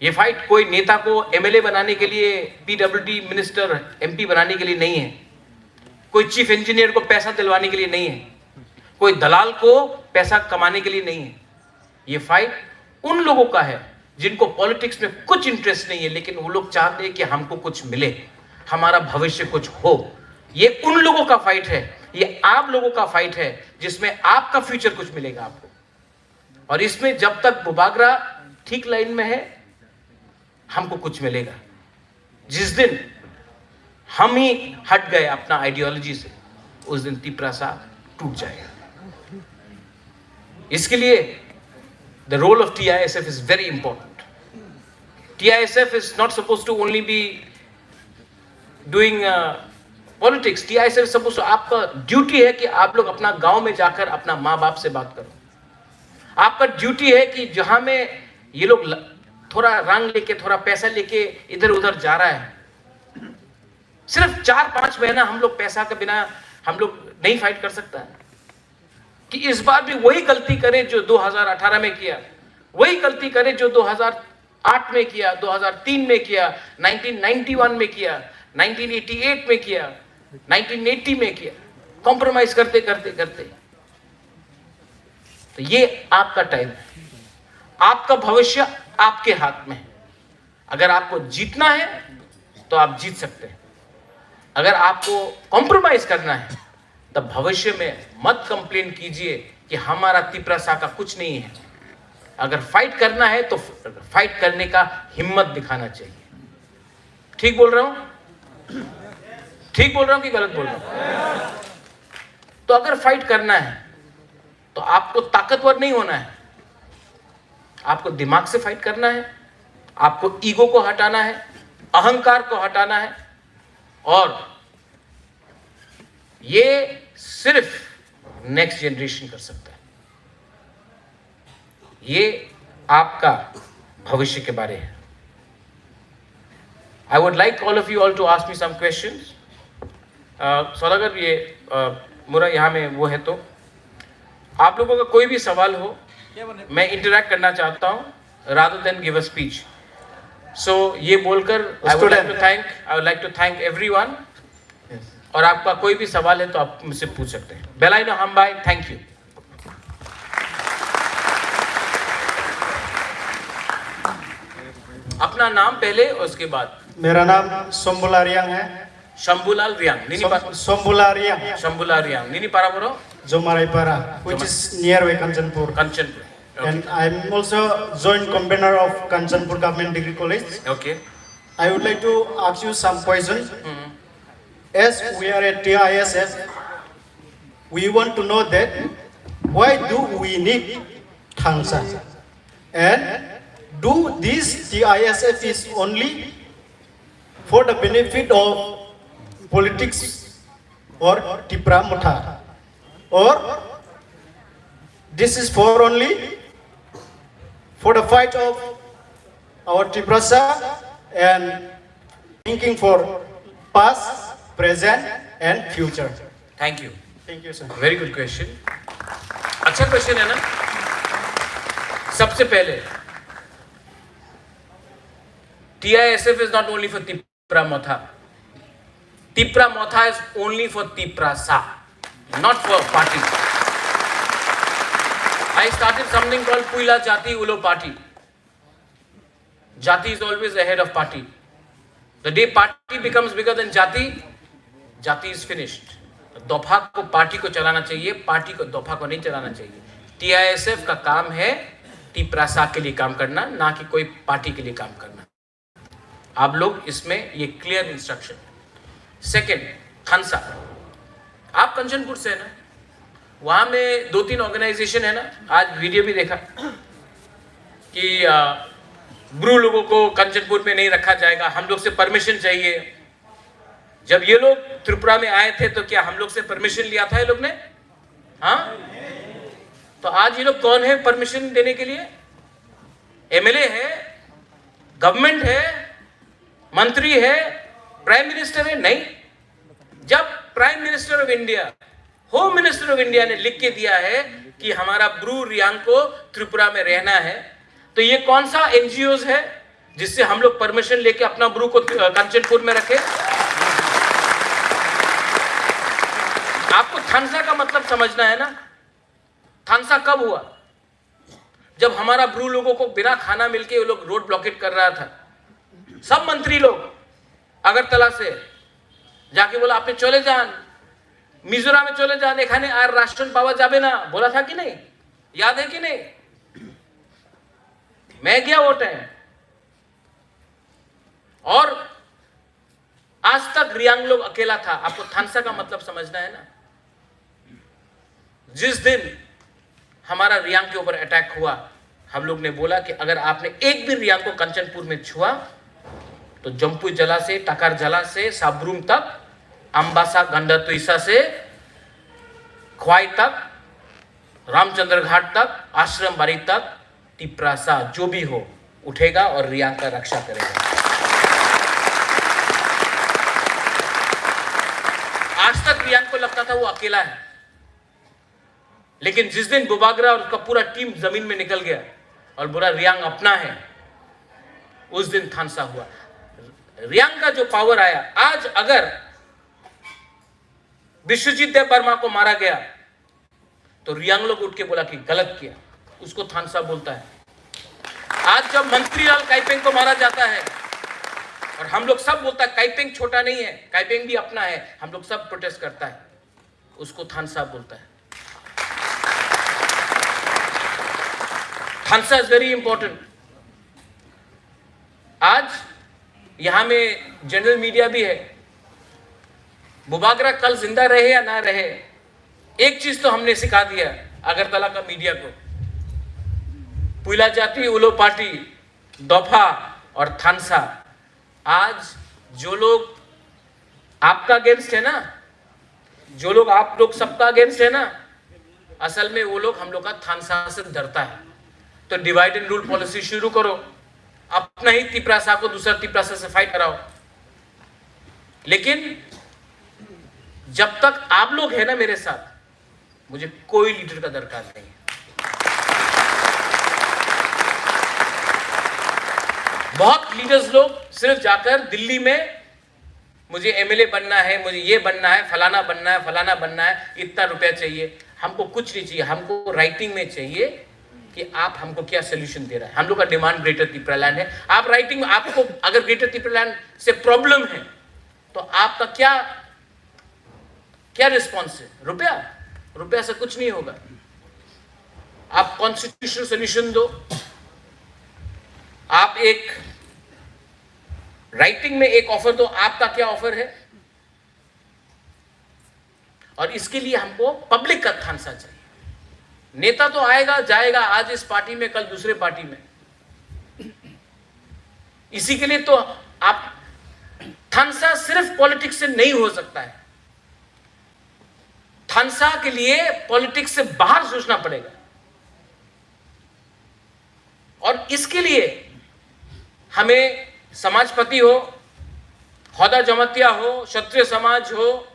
ये fight कोई नेता को एमएलए बनाने के लिए, पीडब्ल्यूडी मिनिस्टर, एमपी बनाने के लिए नहीं है, कोई चीफ इंजीनियर को पैसा दिलवाने के लिए नहीं है, कोई दलाल को पैसा कमाने के लिए नहीं है। ये फाइट उन लोगों का है जिनको पॉलिटिक्स में कुछ इंटरेस्ट नहीं है, लेकिन वो लोग चाहते हैं कि हमको कुछ मिले, हमारा भविष्य कुछ हो। ये उन लोगों का फाइट है, ये आप लोगों का फाइट है, जिसमें आपका फ्यूचर कुछ मिलेगा आपको। और इसमें जब तक बुबागरा ठीक लाइन में है, हमको कुछ मिलेगा। जिस दिन हम ही हट गए अपना आइडियोलॉजी से, उस दिन तिपरासा टूट जाएगा। इसके लिए the role of TISF is very important. TISF is not suppose to only be doing politics. TISF is suppose to, आपका ड्यूटी है कि आप लोग अपना गांव में जाकर अपना माँ बाप से बात करो। आपका ड्यूटी है कि जहां में ये लोग थोड़ा रंग लेके, थोड़ा पैसा लेके इधर उधर जा रहा है, सिर्फ 4-5 महीना हम लोग पैसा के बिना हम लोग नहीं फाइट कर सकता है। कि इस बार भी वही गलती करे जो 2018 में किया, वही गलती करे जो 2008 में किया, 2003 में किया, 1991 में किया, 1988 में किया, 1980 में किया, कॉम्प्रोमाइज करते करते करते। तो ये आपका टाइम है, आपका भविष्य आपके हाथ में है। अगर आपको जीतना है तो आप जीत सकते हैं। अगर आपको कॉम्प्रोमाइज करना है तब भविष्य में मत कंप्लेन कीजिए कि हमारा तिपरासा का कुछ नहीं है। अगर फाइट करना है तो फाइट करने का हिम्मत दिखाना चाहिए। ठीक बोल रहा हूं? ठीक बोल रहा हूं कि गलत बोल रहा हूं? तो अगर फाइट करना है तो आपको ताकतवर नहीं होना है, आपको दिमाग से फाइट करना है, आपको ईगो को हटाना है, अहंकार को हटाना है। और ये सिर्फ नेक्स्ट जनरेशन कर सकता है। ये आपका भविष्य के बारे है। I would like all of you all to ask me some questions. सौदागर ये मेरा यहाँ में वो है, तो आप लोगों का कोई भी सवाल हो, मैं इंटरैक्ट करना चाहता हूँ rather than give a speech. So ये बोलकर I would like to thank everyone. और आपका कोई भी सवाल है तो आप मुझसे पूछ सकते हैं। बेलाइनो हमबाई, थैंक यू। अपना नाम पहले और उसके बाद। मेरा नाम शंभुलाल रियांग है। शंभुलाल रियांग, शंभुलाल रियांग, शंभुलाल रियांग, नीनी पारापुरो, Jomaraypara, which is nearby Kanchanpur. Kanchanpur. Okay. And I'm also joint convener of Kanchanpur Government Degree College. Okay. I would like to ask you some questions. As we are at TISF, we want to know that why do we need Thangsa? And do this TISF is only for the benefit of politics or Tipra Mutha? Or this is for only for the fight of our Tiprasa and thinking for past, present and future. Thank you. Thank you, sir. Very good question. अच्छा question है ना। सबसे पहले TISF is not only for Tipra Motha. Tipra Motha is only for Tiprasa, not for party. I started something called Puila Jati Ulo Party. Jati is always ahead of party. The day party becomes bigger than Jati, Jati is finished. दोफा को party को चलाना चाहिए, party को दोफा को नहीं चलाना चाहिए. TISF का काम है टिप्रासा के लिए काम करना, ना कि कोई पार्टी के लिए काम करना. आप लोग इसमें ये क्लियर इंस्ट्रक्शन. सेकेंड, थानसा. आप कंचनपुर से है ना, वहां में 2-3 ऑर्गेनाइजेशन है ना. आज वीडियो भी देखा कि ब्रू लोगों को कंचनपुर में नहीं रखा जाएगा, हम लोग से परमिशन चाहिए. जब ये लोग त्रिपुरा में आए थे तो क्या हम लोग से परमिशन लिया था ये लोग ने? हाँ, तो आज ये लोग कौन है परमिशन देने के लिए? MLA है, गवर्नमेंट है, मंत्री है, प्राइम मिनिस्टर है? नहीं. जब prime minister of India, home minister of India ने लिख के दिया है कि हमारा ब्रू रियांग को त्रिपुरा में रहना है, तो ये कौन सा NGOs है जिससे हम लोग परमिशन लेके अपना ब्रू को कंचनपुर में रखे? आपको थानसा का मतलब समझना है ना. थानसा कब हुआ? जब हमारा ब्रू लोगों को बिना खाना मिलके वो लोग रोड ब्लॉकेट कर रहा था. सब मंत्री लोग अगरतला से जाके बोला आपने चले जान, मिजोरम में चले जान, एखाने आर राशन पावा जाबे ना, बोला था कि नहीं? याद है कि नहीं? मैं गया वो टाइम, और आज तक रियांग लोग अकेला था. आपको थानसा का मतलब समझना है ना. जिस दिन हमारा रियांग के ऊपर अटैक हुआ, हम लोग ने बोला कि अगर आपने एक भी रियांग को कंचनपुर में छुआ तो जम्पू जला से, टाकार जला से, साब्रूम तक, अंबासा गंडा तुइसा से ख्वाई तक, रामचंद्र घाट तक, आश्रम बाड़ी तक, टिप्रासा जो भी हो उठेगा और रियांग का रक्षा करेगा. आज तक रियांग को लगता था वो अकेला है, लेकिन जिस दिन बुबागरा और उसका पूरा टीम जमीन में निकल गया और बोला रियांग अपना है, उस दिन थानसा हुआ. रियांग का जो पावर आया. आज अगर विश्वजीत देव वर्मा को मारा गया तो रियांग लोग उठ के बोला कि गलत किया, उसको थानसा बोलता है. आज जब मंत्रीलाल काइपेंग को मारा जाता है और हम लोग सब बोलता है काइपेंग छोटा नहीं है, काइपेंग भी अपना है, हम लोग सब प्रोटेस्ट करता है, उसको थानसा बोलता है. थानसा इज वेरी इंपॉर्टेंट. आज यहां में जनरल मीडिया भी है. बुबागरा कल जिंदा रहे या ना रहे, एक चीज तो हमने सिखा दिया अगरतला का मीडिया को. पुइला जाति, उलो पार्टी, दोफा और थानसा. आज जो लोग आपका अगेंस्ट है ना, जो लोग आप लोग सबका अगेंस्ट है ना, असल में वो लोग हम लोग का थानसा से डरता है. तो डिवाइड एंड रूल पॉलिसी शुरू करो, अपना ही तिपरासा को दूसरा तिपरासा से फाइट कराओ. लेकिन जब तक आप लोग है ना मेरे साथ, मुझे कोई लीडर का दरकार नहीं है. बहुत लीडर्स लोग सिर्फ जाकर दिल्ली में मुझे MLA बनना है, मुझे ये बनना है, फलाना बनना है, फलाना बनना है, इतना रुपया चाहिए. हमको कुछ नहीं चाहिए, हमको राइटिंग में चाहिए कि आप हमको क्या सोल्यूशन दे रहा है. हम लोग का डिमांड ग्रेटर त्रिपुरा लैंड है. आप राइटिंग में, आपको अगर ग्रेटर त्रिपुरा लैंड से प्रॉब्लम है तो आपका क्या रिस्पॉन्स है? रुपया से कुछ नहीं होगा. आप कॉन्स्टिट्यूशनल सोल्यूशन दो. आप एक राइटिंग में एक ऑफर दो, आपका क्या ऑफर है. और इसके लिए हमको पब्लिक का थानसा चाहिए. नेता तो आएगा जाएगा, आज इस पार्टी में, कल दूसरे पार्टी में. इसी के लिए तो आप थानसा सिर्फ पॉलिटिक्स से नहीं हो सकता है. थानसा के लिए पॉलिटिक्स से बाहर सोचना पड़ेगा. और इसके लिए हमें समाजपति हो, हौदा जमातिया हो, क्षत्रिय समाज हो,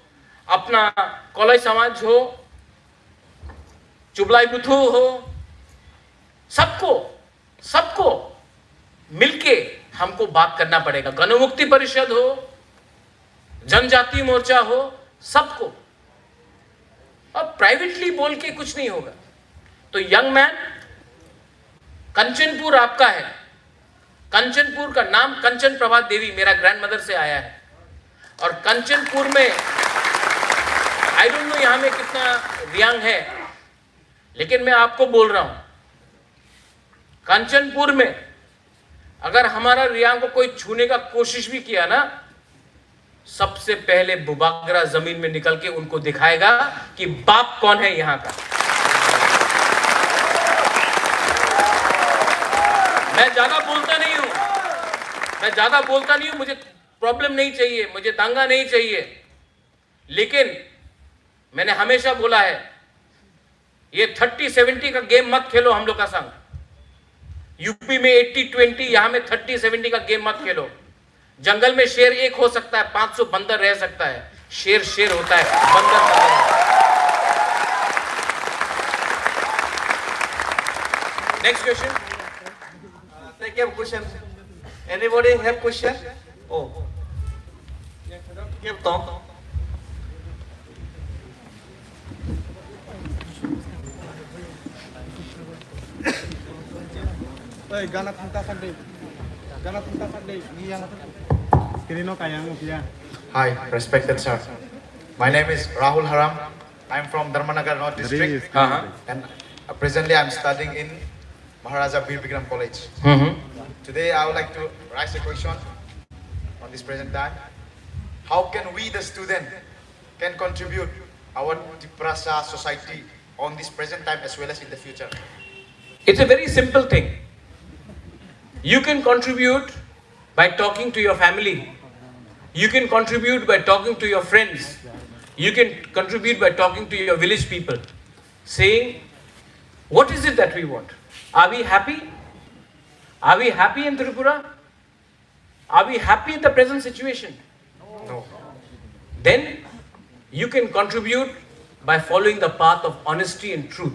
अपना कॉलेज समाज हो, चुबलाई बुथु हो, सबको मिलके हमको बात करना पड़ेगा। गणमुक्ति परिषद हो, जनजातीय मोर्चा हो, सबको। अब प्राइवेटली बोल के कुछ नहीं होगा। तो यंग मैन, कंचनपुर आपका है। कंचनपुर का नाम कंचन प्रभा देवी मेरा ग्रैंडमदर से आया है। और कंचनपुर में आई डोंट नो यहां में कितना रियांग है, लेकिन मैं आपको बोल रहा हूं, कंचनपुर में अगर हमारा रियांग को कोई छूने का कोशिश भी किया ना, सबसे पहले बुबागरा जमीन में निकल के उनको दिखाएगा कि बाप कौन है यहां का। मैं ज्यादा बोलता नहीं हूं, मुझे प्रॉब्लम नहीं चाहिए, मुझे दंगा नहीं चाहिए, लेकिन मैंने हमेशा बोला है, ये 30-70 का गेम मत खेलो हम लोग का संग। यूपी में 80-20, यहां में 30-70 का गेम मत खेलो। जंगल में शेर एक हो सकता है, 500 बंदर रह सकता है। शेर शेर होता है, बंदर। Next question. Take a question. Anybody have question? Oh. Give Tom. Oi, ganap punta sa day. Ni yang Kirino kayang mo siya. Hi, respected sir. My name is Rahul Haram. I'm from Dharmanagar North District. And presently I'm studying in Maharaja Bir Bikram College. Today I would like to raise a question on this present time. How can we, the student, can contribute our Tiprasa society on this present time as well as in the future? It's a very simple thing. You can contribute by talking to your family. You can contribute by talking to your friends. You can contribute by talking to your village people, saying, what is it that we want? Are we happy? Are we happy in Tripura? Are we happy in the present situation? No. Then you can contribute by following the path of honesty and truth.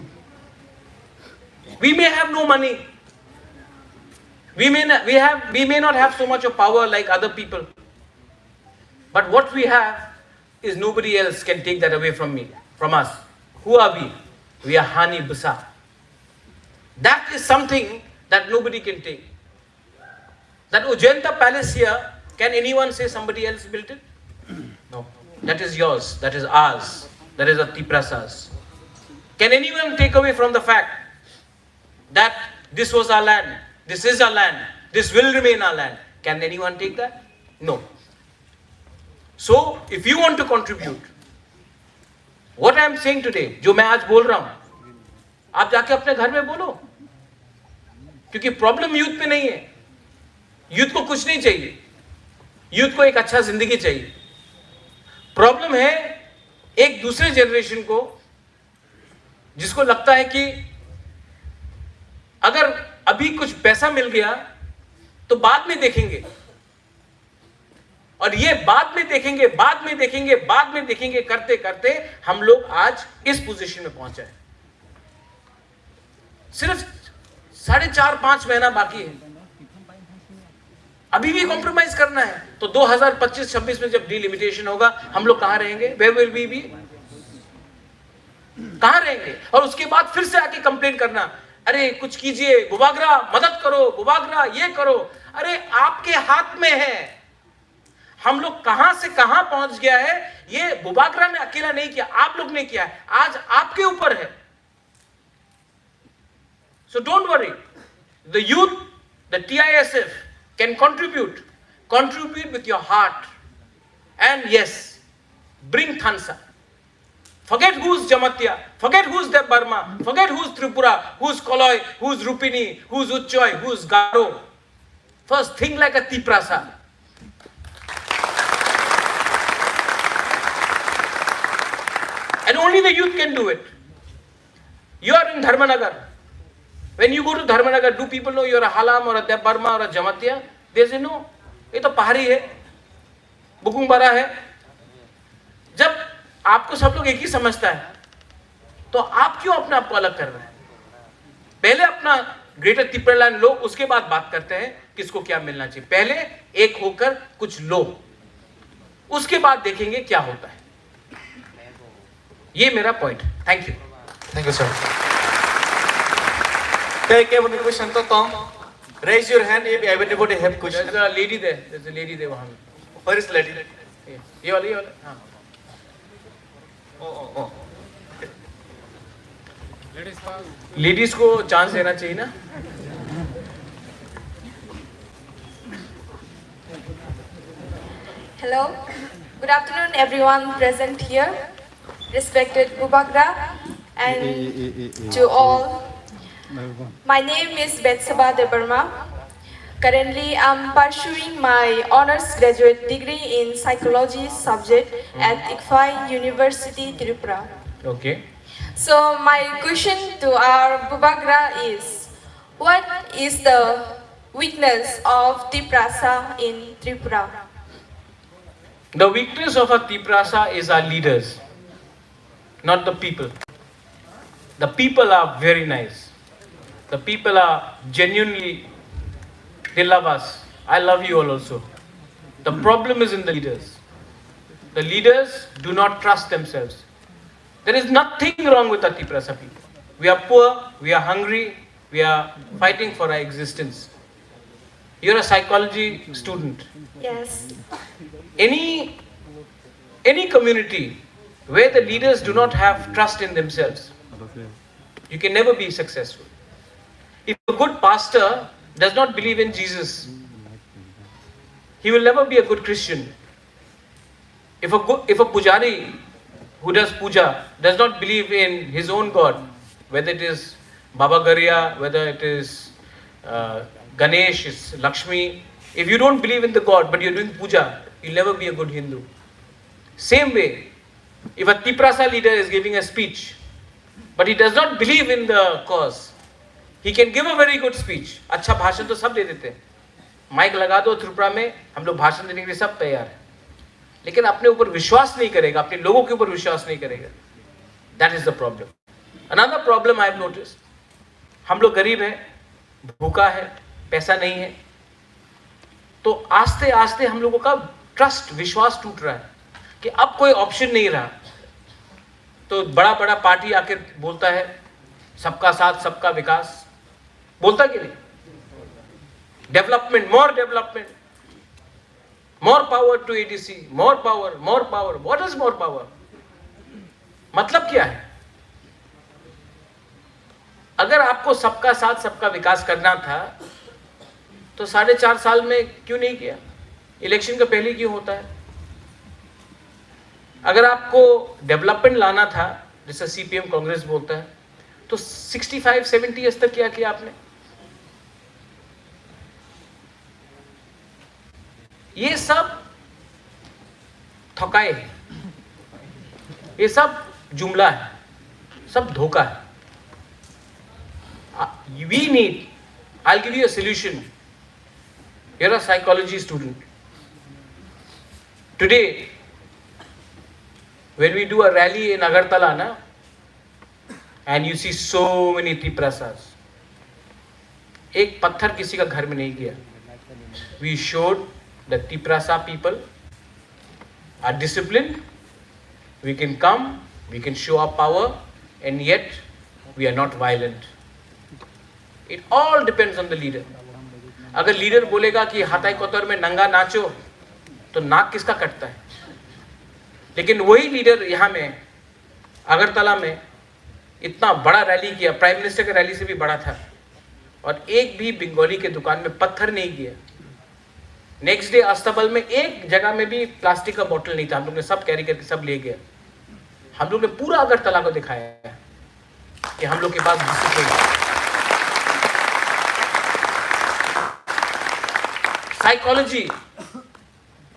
We may have no money. We may not have so much of power like other people. But what we have is nobody else can take that away from us. Who are we? We are Hani Busa. That is something that nobody can take. That Ujjanta Palace here, can anyone say somebody else built it? No. That is yours. That is ours. That is Tiprasa's. Can anyone take away from the fact that this was our land, this is our land, this will remain our land? Can anyone take that? No. So, if you want to contribute, what I am saying today, जो मैं आज बोल रहा हूं, आप जाके अपने घर में बोलो, क्योंकि प्रॉब्लम यूथ पे नहीं है। यूथ को कुछ नहीं चाहिए, यूथ को एक अच्छा जिंदगी चाहिए। प्रॉब्लम है एक दूसरे जनरेशन को, जिसको लगता है कि अगर अभी कुछ पैसा मिल गया तो बाद में देखेंगे, और ये बाद में देखेंगे करते करते हम लोग आज इस पोजीशन में पहुंचे हैं। सिर्फ 4.5 महीना बाकी है, अभी भी कॉम्प्रोमाइज करना है। तो 2025-26 में जब डिलिमिटेशन होगा, हम लोग कहां रहेंगे? Where will we be? कहां रहेंगे? और उसके बाद फिर से आके कंप्लेन करना, अरे कुछ कीजिए, बुबागरा मदद करो, बुबागरा ये करो। अरे आपके हाथ में है, हम लोग कहां से कहां पहुंच गया है। ये बुबागरा ने अकेला नहीं किया, आप लोग ने किया है, आज आपके ऊपर है। So don't worry. The youth, the TISF can contribute with your heart. And yes, bring Thansa. Forget who's Jamatya, forget who's Deb Burma, forget who's Tripura, who's Koloi, who's Rupini, who's Uchoi, who's Garo. First, think like a Tiprasa. And only the youth can do it. You are in Dharmanagar. When you go to Dharmanagar, do people know you're a Halam or a Deb Burma or a Jamatya? They say no. ये तो पहाड़ी है, बुकुंगबारा है। जब आपको सब लोग एक ही समझता है, तो आप क्यों अपने आप को अलग कर रहे हैं? पहले अपना ग्रेटर तिपरा लैंड लो, उसके बाद बात करते हैं किसको क्या मिलना चाहिए। पहले एक होकर कुछ लो, उसके बाद देखेंगे क्या होता है। ये मेरा point. Thank you. Thank you, sir. Take a question to Tom. Raise your hand if anybody have question. There's a lady there. There's a lady there. वहाँ में. Where is lady? ये वाली, ये वाली. हाँ. Oh. लेडीज को chance देना चाहिए ना. Hello, good afternoon everyone present here, respected Bubagra and to all. My name is Betsaba Debarma. Currently, I'm pursuing my honors graduate degree in psychology subject at ICFAI University, Tripura. Okay. So my question to our Bubagra is, what is the weakness of Tiprasa in Tripura? The weakness of a Tiprasa is our leaders, not the people. The people are very nice. The people are genuinely, they love us. I love you all also. The problem is in the leaders. The leaders do not trust themselves. There is nothing wrong with the Tiprasa people. We are poor, we are hungry, we are fighting for our existence. You're a psychology student. Yes. Any community where the leaders do not have trust in themselves, you can never be successful. If a good pastor does not believe in Jesus, he will never be a good Christian. If a pujari who does puja does not believe in his own God, whether it is Baba Gariya, whether it is Ganesh, it's Lakshmi, if you don't believe in the God but you're doing puja, you'll never be a good Hindu. Same way, if a Tiprasa leader is giving a speech but he does not believe in the cause, he can give a very good speech. अच्छा भाषण तो सब दे देते हैं, mic लगा दो त्रिपुरा में, हम लोग भाषण देने के लिए सब तैयार हैं, लेकिन अपने ऊपर विश्वास नहीं करेगा, अपने लोगों के ऊपर विश्वास नहीं करेगा. That is the problem. Another problem I have noticed, हम लोग गरीब हैं, भूखा है, पैसा नहीं है, तो आस्ते आस्ते हम लोगों का ट्रस्ट, विश्वास टूट रहा है कि अब कोई ऑप्शन नहीं रहा. तो बड़ा बड़ा पार्टी आकर बोलता है सबका साथ सबका विकास, बोलता कि नहीं? Development, more power to ADC, more power. What is more power? मतलब क्या है? अगर आपको सबका साथ सबका विकास करना था तो 4.5 साल में क्यों नहीं किया? इलेक्शन का पहले क्यों होता है? अगर आपको डेवलपमेंट लाना था, जैसे सीपीएम कांग्रेस बोलता है, तो 65-70 ईयर्स तक क्या किया आपने? ये सब थकाए है, ये सब जुमला है, सब धोखा है. We need, I'll give you a solution. You're a psychology student. Today, when we do a rally in Agartala, na, and you see so many Tiprasas, एक पत्थर किसी का घर में नहीं गया. We showed the Tiprasa people are disciplined. We can come, we can show our power, and yet we are not violent. It all depends on the leader. अगर leader बोलेगा कि हाथाई कोतर में नंगा नाचो, तो नाक किसका कटता है? लेकिन वही लीडर यहाँ में अगरतला में इतना बड़ा रैली किया, प्राइम मिनिस्टर के रैली से भी बड़ा था, और एक भी बंगाली के दुकान में पत्थर नहीं किया. नेक्स्ट डे अस्तबल में एक जगह में भी प्लास्टिक का बोतल नहीं था. हम लोग ने सब कैरी करके सब ले गया. हम लोग ने पूरा अगरतला को दिखाया कि हम लोग के पास डिसिप्लिन है.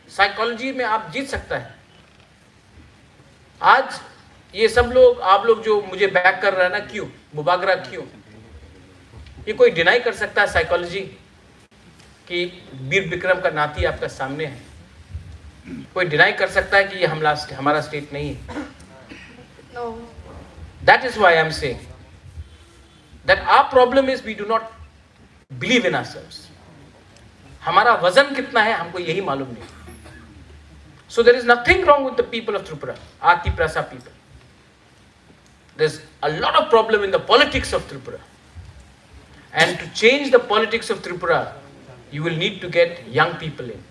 साइकोलॉजी में आप जीत सकता है. आज ये सब लोग, आप लोग जो मुझे बैक कर रहे हैं ना, क्यों बुबागरा, क्यों? ये कोई डिनाई कर सकता है साइकोलॉजी कि वीर विक्रम का नाती आपका सामने है? कोई डिनाई कर सकता है कि ये हमारा स्टेट नहीं है? No. That is why I am saying that our problem is we do not believe in ourselves. हमारा वजन कितना है हमको यही मालूम नहीं. So there is nothing wrong with the people of Tripura, our Tiprasa people. There's a lot of problem in the politics of Tripura. And to change the politics of Tripura, you will need to get young people in.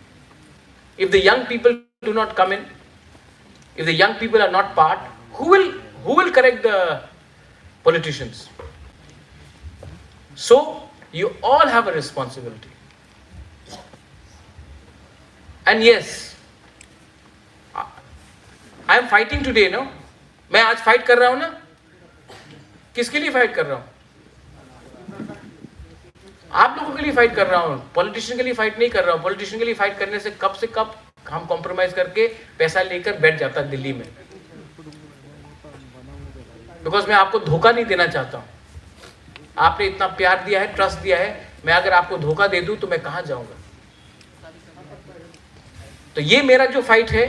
If the young people do not come in, if the young people are not part, who will correct the politicians? So you all have a responsibility. And yes, I am fighting today, no? मैं आज fight कर रहा हूं ना? किसके लिए fight कर रहा हूं? आप लोगों के लिए फाइट कर रहा हूं. पॉलिटिशियन के लिए फाइट नहीं कर रहा हूं. पॉलिटिशियन के लिए फाइट करने से कब हम कॉम्प्रोमाइज करके पैसा लेकर बैठ जाता दिल्ली में. बिकॉज मैं आपको धोखा नहीं देना चाहता हूं. आपने इतना प्यार दिया है, ट्रस्ट दिया है. मैं अगर आपको धोखा दे दूं तो मैं कहां जाऊंगा? तो ये मेरा जो फाइट है,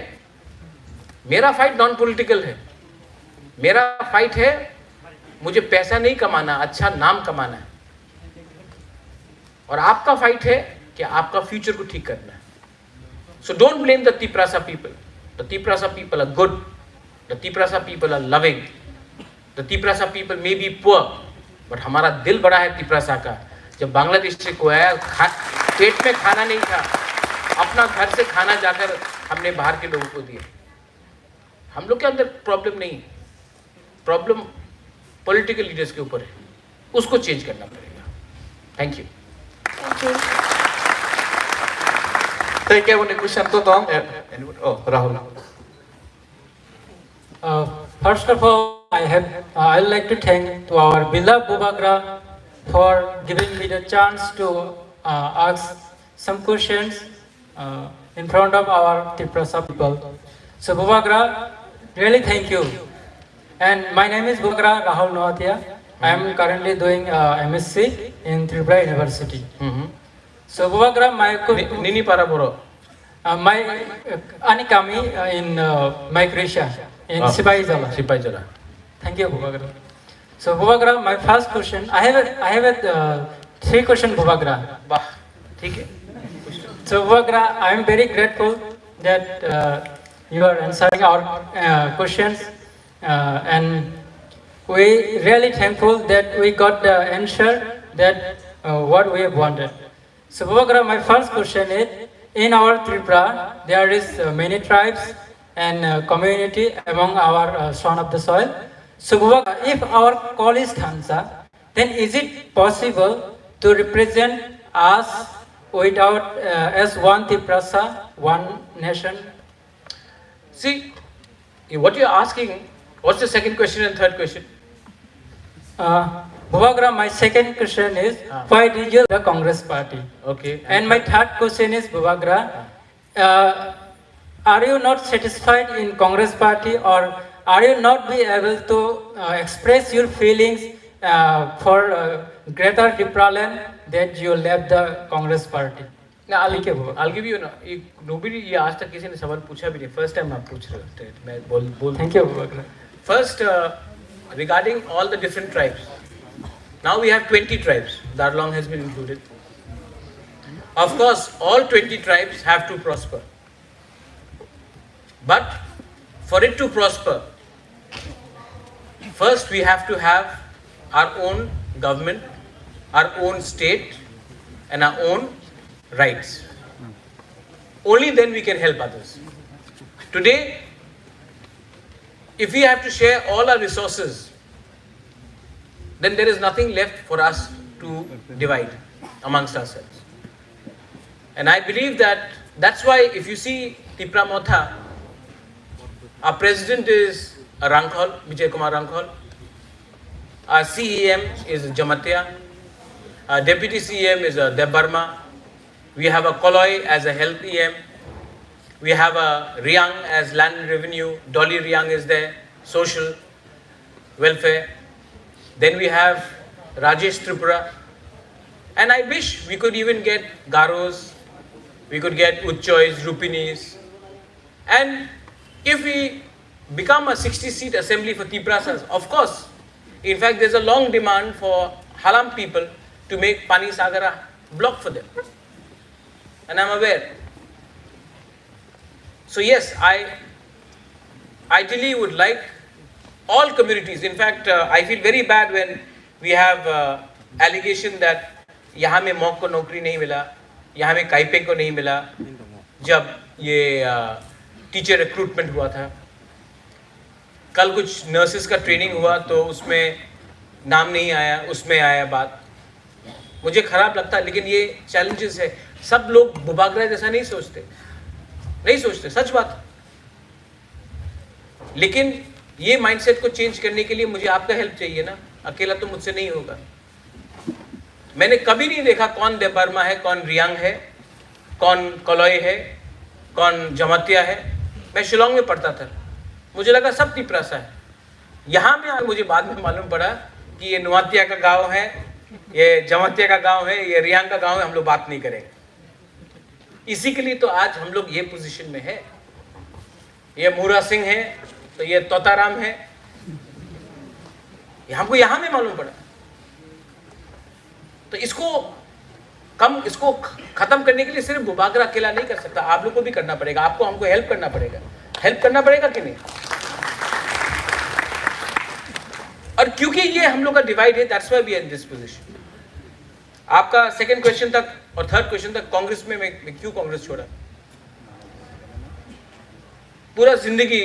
मेरा फाइट नॉन पॉलिटिकल है. मेरा फाइट है, मुझे पैसा नहीं कमाना, अच्छा नाम कमाना है. और आपका फाइट है कि आपका फ्यूचर को ठीक करना है. So don't blame the Tiprasa people. The Tiprasa people are good. The Tiprasa people are loving. The Tiprasa people may be poor, but हमारा दिल बड़ा है तिपरासा का. जब बांग्लादेश से कोई आया, पेट में खाना नहीं था, अपना घर से खाना जाकर हमने बाहर के लोगों को दिया. हम लोग के अंदर प्रॉब्लम नहीं है. प्रॉब्लम पॉलिटिकल लीडर्स के ऊपर है. उसको चेंज करना पड़ेगा. Thank you. Take care one question to Tom. Oh, Rahul. First of all, I'd like to thank to our beloved Bubagra for giving me the chance to ask some questions in front of our Tiprasa people. So Bubagra, really thank you. And my name is Bubagra Rahul Noatia. I am currently doing MSc in Tripura University. So Bubagra, Nini para boro. My Anikami in Migration in Sipaijala. Sipaijala. Thank you, Bubagra. So Bubagra, my first question, I have three questions, Bubagra. Bah, ठीक है. So Bubagra, I am very grateful that you are answering our questions, and we really thankful that we got the answer that what we have wanted. So Bubagra, my first question is, in our Tripura, there is many tribes and community among our son of the soil. So Bubagra, if our call is Thansa, then is it possible to represent us without as one Tiprasa, one nation? See, what you are asking, what's the second question and third question? Bubagra, my second question is, why did you the Congress party? Okay. And my third question is, Bubagra, are you not satisfied in Congress party, or are you not be able to express your feelings for Greater Tripraland that you left the Congress party? Now, I'll give you nobody ये आज तक किसी ने सवाल पूछा भी नहीं. First time आप पूछ रहे हो. मैं बोल. Thank you, Bubagra. First, regarding all the different tribes. Now we have 20 tribes. Darlong has been included. Of course, all 20 tribes have to prosper. But for it to prosper, first we have to have our own government, our own state, and our own rights. Only then we can help others. Today, if we have to share all our resources, then there is nothing left for us to divide amongst ourselves. And I believe that's why if you see Tipra Motha, our president is Rankhol, Vijay Kumar Rankhol. Our CEM is Jamatia. Our deputy CEM is Deb Burma. We have a Koloi as a health EM. We have a Riang as land and revenue. Dolly Riang is there, social welfare. Then we have Rajesh Tripura. And I wish we could even get Garos, we could get Uchchois, Rupinis. And if we become a 60-seat assembly for Tiprasas, of course, in fact, there's a long demand for Halam people to make Pani Sagara block for them. and I'm aware. So yes, I ideally would like all communities. In fact, I feel very bad when we have allegation that यहाँ में mock को नौकरी नहीं मिला, यहाँ में काइपे को नहीं मिला, जब ये टीचर रिक्रूटमेंट हुआ था। कल कुछ नर्सेस का ट्रेनिंग हुआ तो उसमें नाम नहीं आया, उसमें आया बात। मुझे खराब लगता है, लेकिन ये चैलेंजेस है। सब लोग बुबागरा जैसा नहीं सोचते, सच बात। लेकिन ये माइंडसेट को चेंज करने के लिए मुझे आपका हेल्प चाहिए ना, अकेला तो मुझसे नहीं होगा। मैंने कभी नहीं देखा कौन देबर्मा है, कौन रियांग है, कौन कलॉय है, कौन जमातिया है। मैं शिलोंग में पढ़ता था, मुझे लगा सब तिपरासा है। यहाँ में मुझे बाद में मालूम पड़ा कि ये नुआतिया का गांव है, ये जमातिया का गांव है, ये रियांग का गांव है। हम लोग बात नहीं करेंगे। इसी के लिए तो आज हम लोग ये पोजीशन में है। ये मूरा सिंह है तो ये तोताराम है, हमको यहाँ में मालूम पड़ा। तो इसको खत्म करने के लिए सिर्फ बुबागरा अकेला नहीं कर सकता, आप लोग को भी करना पड़ेगा। आपको हमको हेल्प करना पड़ेगा कि नहीं? और क्योंकि ये हम लोग का डिवाइड है, that's why we are in this position. आपका सेकंड क्वेश्चन तक और थर्ड क्वेश्चन तक, कांग्रेस में मैं क्यों कांग्रेस छोड़ा? पूरा जिंदगी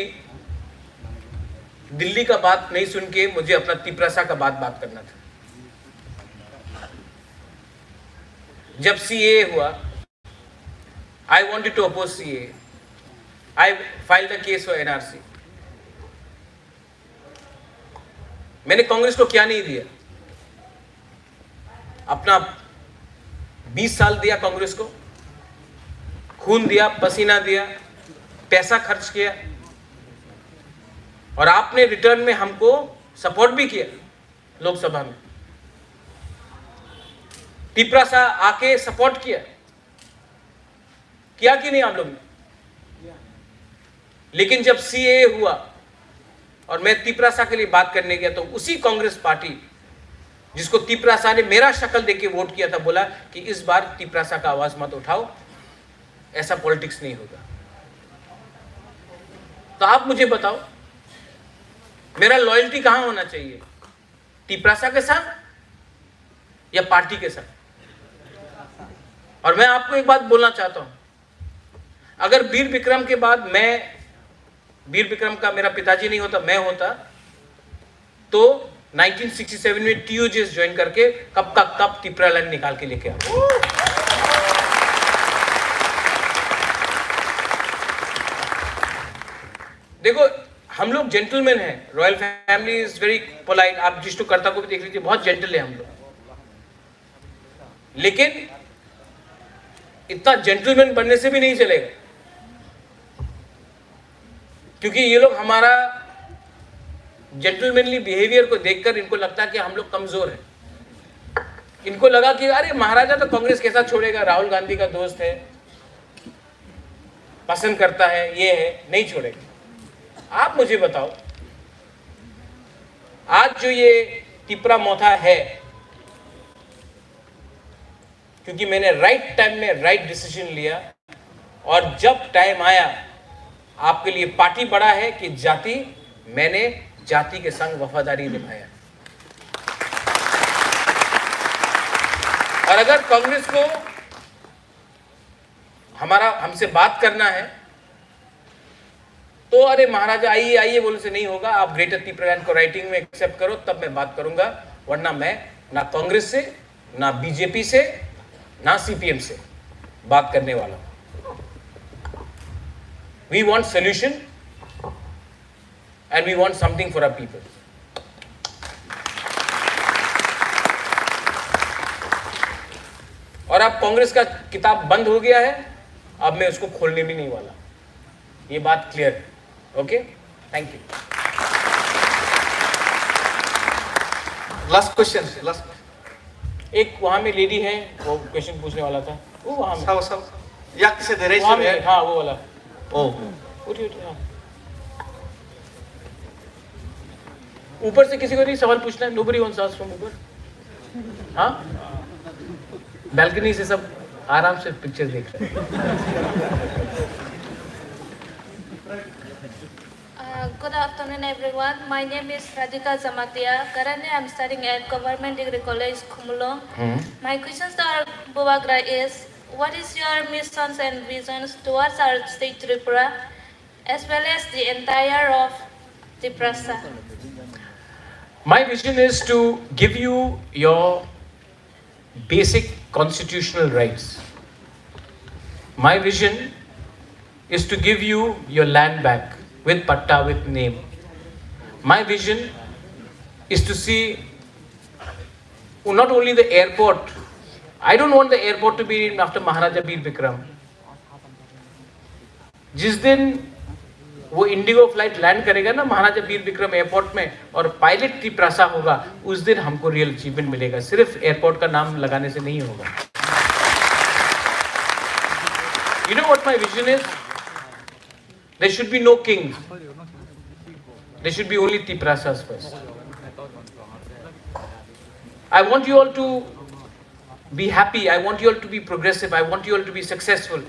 दिल्ली का बात नहीं सुन के मुझे अपना तिपरासा का बात करना था। जब सीए हुआ, I wanted to oppose CA, I filed a case for NRC. मैंने कांग्रेस को क्या नहीं दिया? अपना 20 साल दिया कांग्रेस को, खून दिया, पसीना दिया, पैसा खर्च किया, और आपने रिटर्न में हमको सपोर्ट भी किया लोकसभा में। तिपरासा आके सपोर्ट किया कि नहीं आप लोग ने? लेकिन जब सीए हुआ और मैं तिपरासा के लिए बात करने गया तो उसी कांग्रेस पार्टी जिसको तिपरासा ने मेरा शक्ल देके वोट किया था, बोला कि इस बार तिपरासा का आवाज मत उठाओ, ऐसा पॉलिटिक्स नहीं होगा। तो आप मुझे बताओ, मेरा लॉयल्टी कहां होना चाहिए? तिपरासा के साथ या पार्टी के साथ? और मैं आपको एक बात बोलना चाहता हूं, अगर वीर विक्रम के बाद वीर विक्रम का मेरा पिताजी नहीं होता, मैं होता, तो 1967 में टीयूजेस ज्वाइन करके कब का कब तिपरालैंड निकाल के लेके आता। देखो, हम लोग जेंटलमैन हैं, royal family is very polite. आप जिष्टु कर्ता को भी देख लीजिए, बहुत जेंटल है हम लोग। लेकिन इतना जेंटलमैन बनने से भी नहीं चलेगा, क्योंकि ये लोग हमारा जेंटलमैनली बिहेवियर को देखकर इनको लगता है कि हम लोग कमजोर हैं। इनको लगा कि अरे महाराजा तो कांग्रेस कैसा छोड़ेगा, राहुल गांधी का दोस्त है, पसंद करता है, ये है, नहीं छोड़ेगा। आप मुझे बताओ, आज जो ये तिपरा मोथा है, क्योंकि मैंने राइट टाइम में राइट डिसीजन लिया, और जब टाइम आया, आपके लिए पार्टी बड़ा है कि जाति, मैंने जाति के संग वफादारी निभाया। और अगर कांग्रेस को हमसे बात करना है तो अरे महाराजा आइए आइए बोलने से नहीं होगा, आप ग्रेटर तिपरालैंड को राइटिंग में एक्सेप्ट करो, तब मैं बात करूंगा। वरना मैं ना कांग्रेस से, ना बीजेपी से, ना सीपीएम से बात करने वाला हूं। We want solution and we want something for our people. और अब कांग्रेस का किताब बंद हो गया है, अब मैं उसको खोलने भी नहीं वाला, ये बात क्लियर है। Okay, thank you. Last question, एक वहां में लेडी है, वो क्वेश्चन पूछने वाला था, वो वहां में सब या से धैर्य वहां में, हाँ वो वाला। उठिए ऊपर से किसी को नहीं सवाल पूछना है, nobody wants to ask from ऊपर। हाँ, बैल्कनी से सब आराम से पिक्चर देख रहे हैं। Good afternoon, everyone. My name is Radhika Zamatia. Currently, I'm studying at Government Degree College, Khumulong. My questions to our Bubagra is, what is your missions and visions towards our state Tripura, as well as the entire of Tiprasa? My vision is to give you your basic constitutional rights. My vision is to give you your land back with patta, with name. My vision is to see not only the airport. I don't want the airport to be named after Maharaja Bir Bikram. जिस दिन वो Indigo flight land करेगा ना महाराजा बीर Vikram airport में और pilot Tiprasa होगा, उस दिन हमको रियल अचीवमेंट मिलेगा। सिर्फ एयरपोर्ट का नाम लगाने से नहीं होगा। You know what my vision is? There should be no kings. There should be only Tiprasas first. I want you all to be happy. I want you all to be progressive. I want you all to be successful.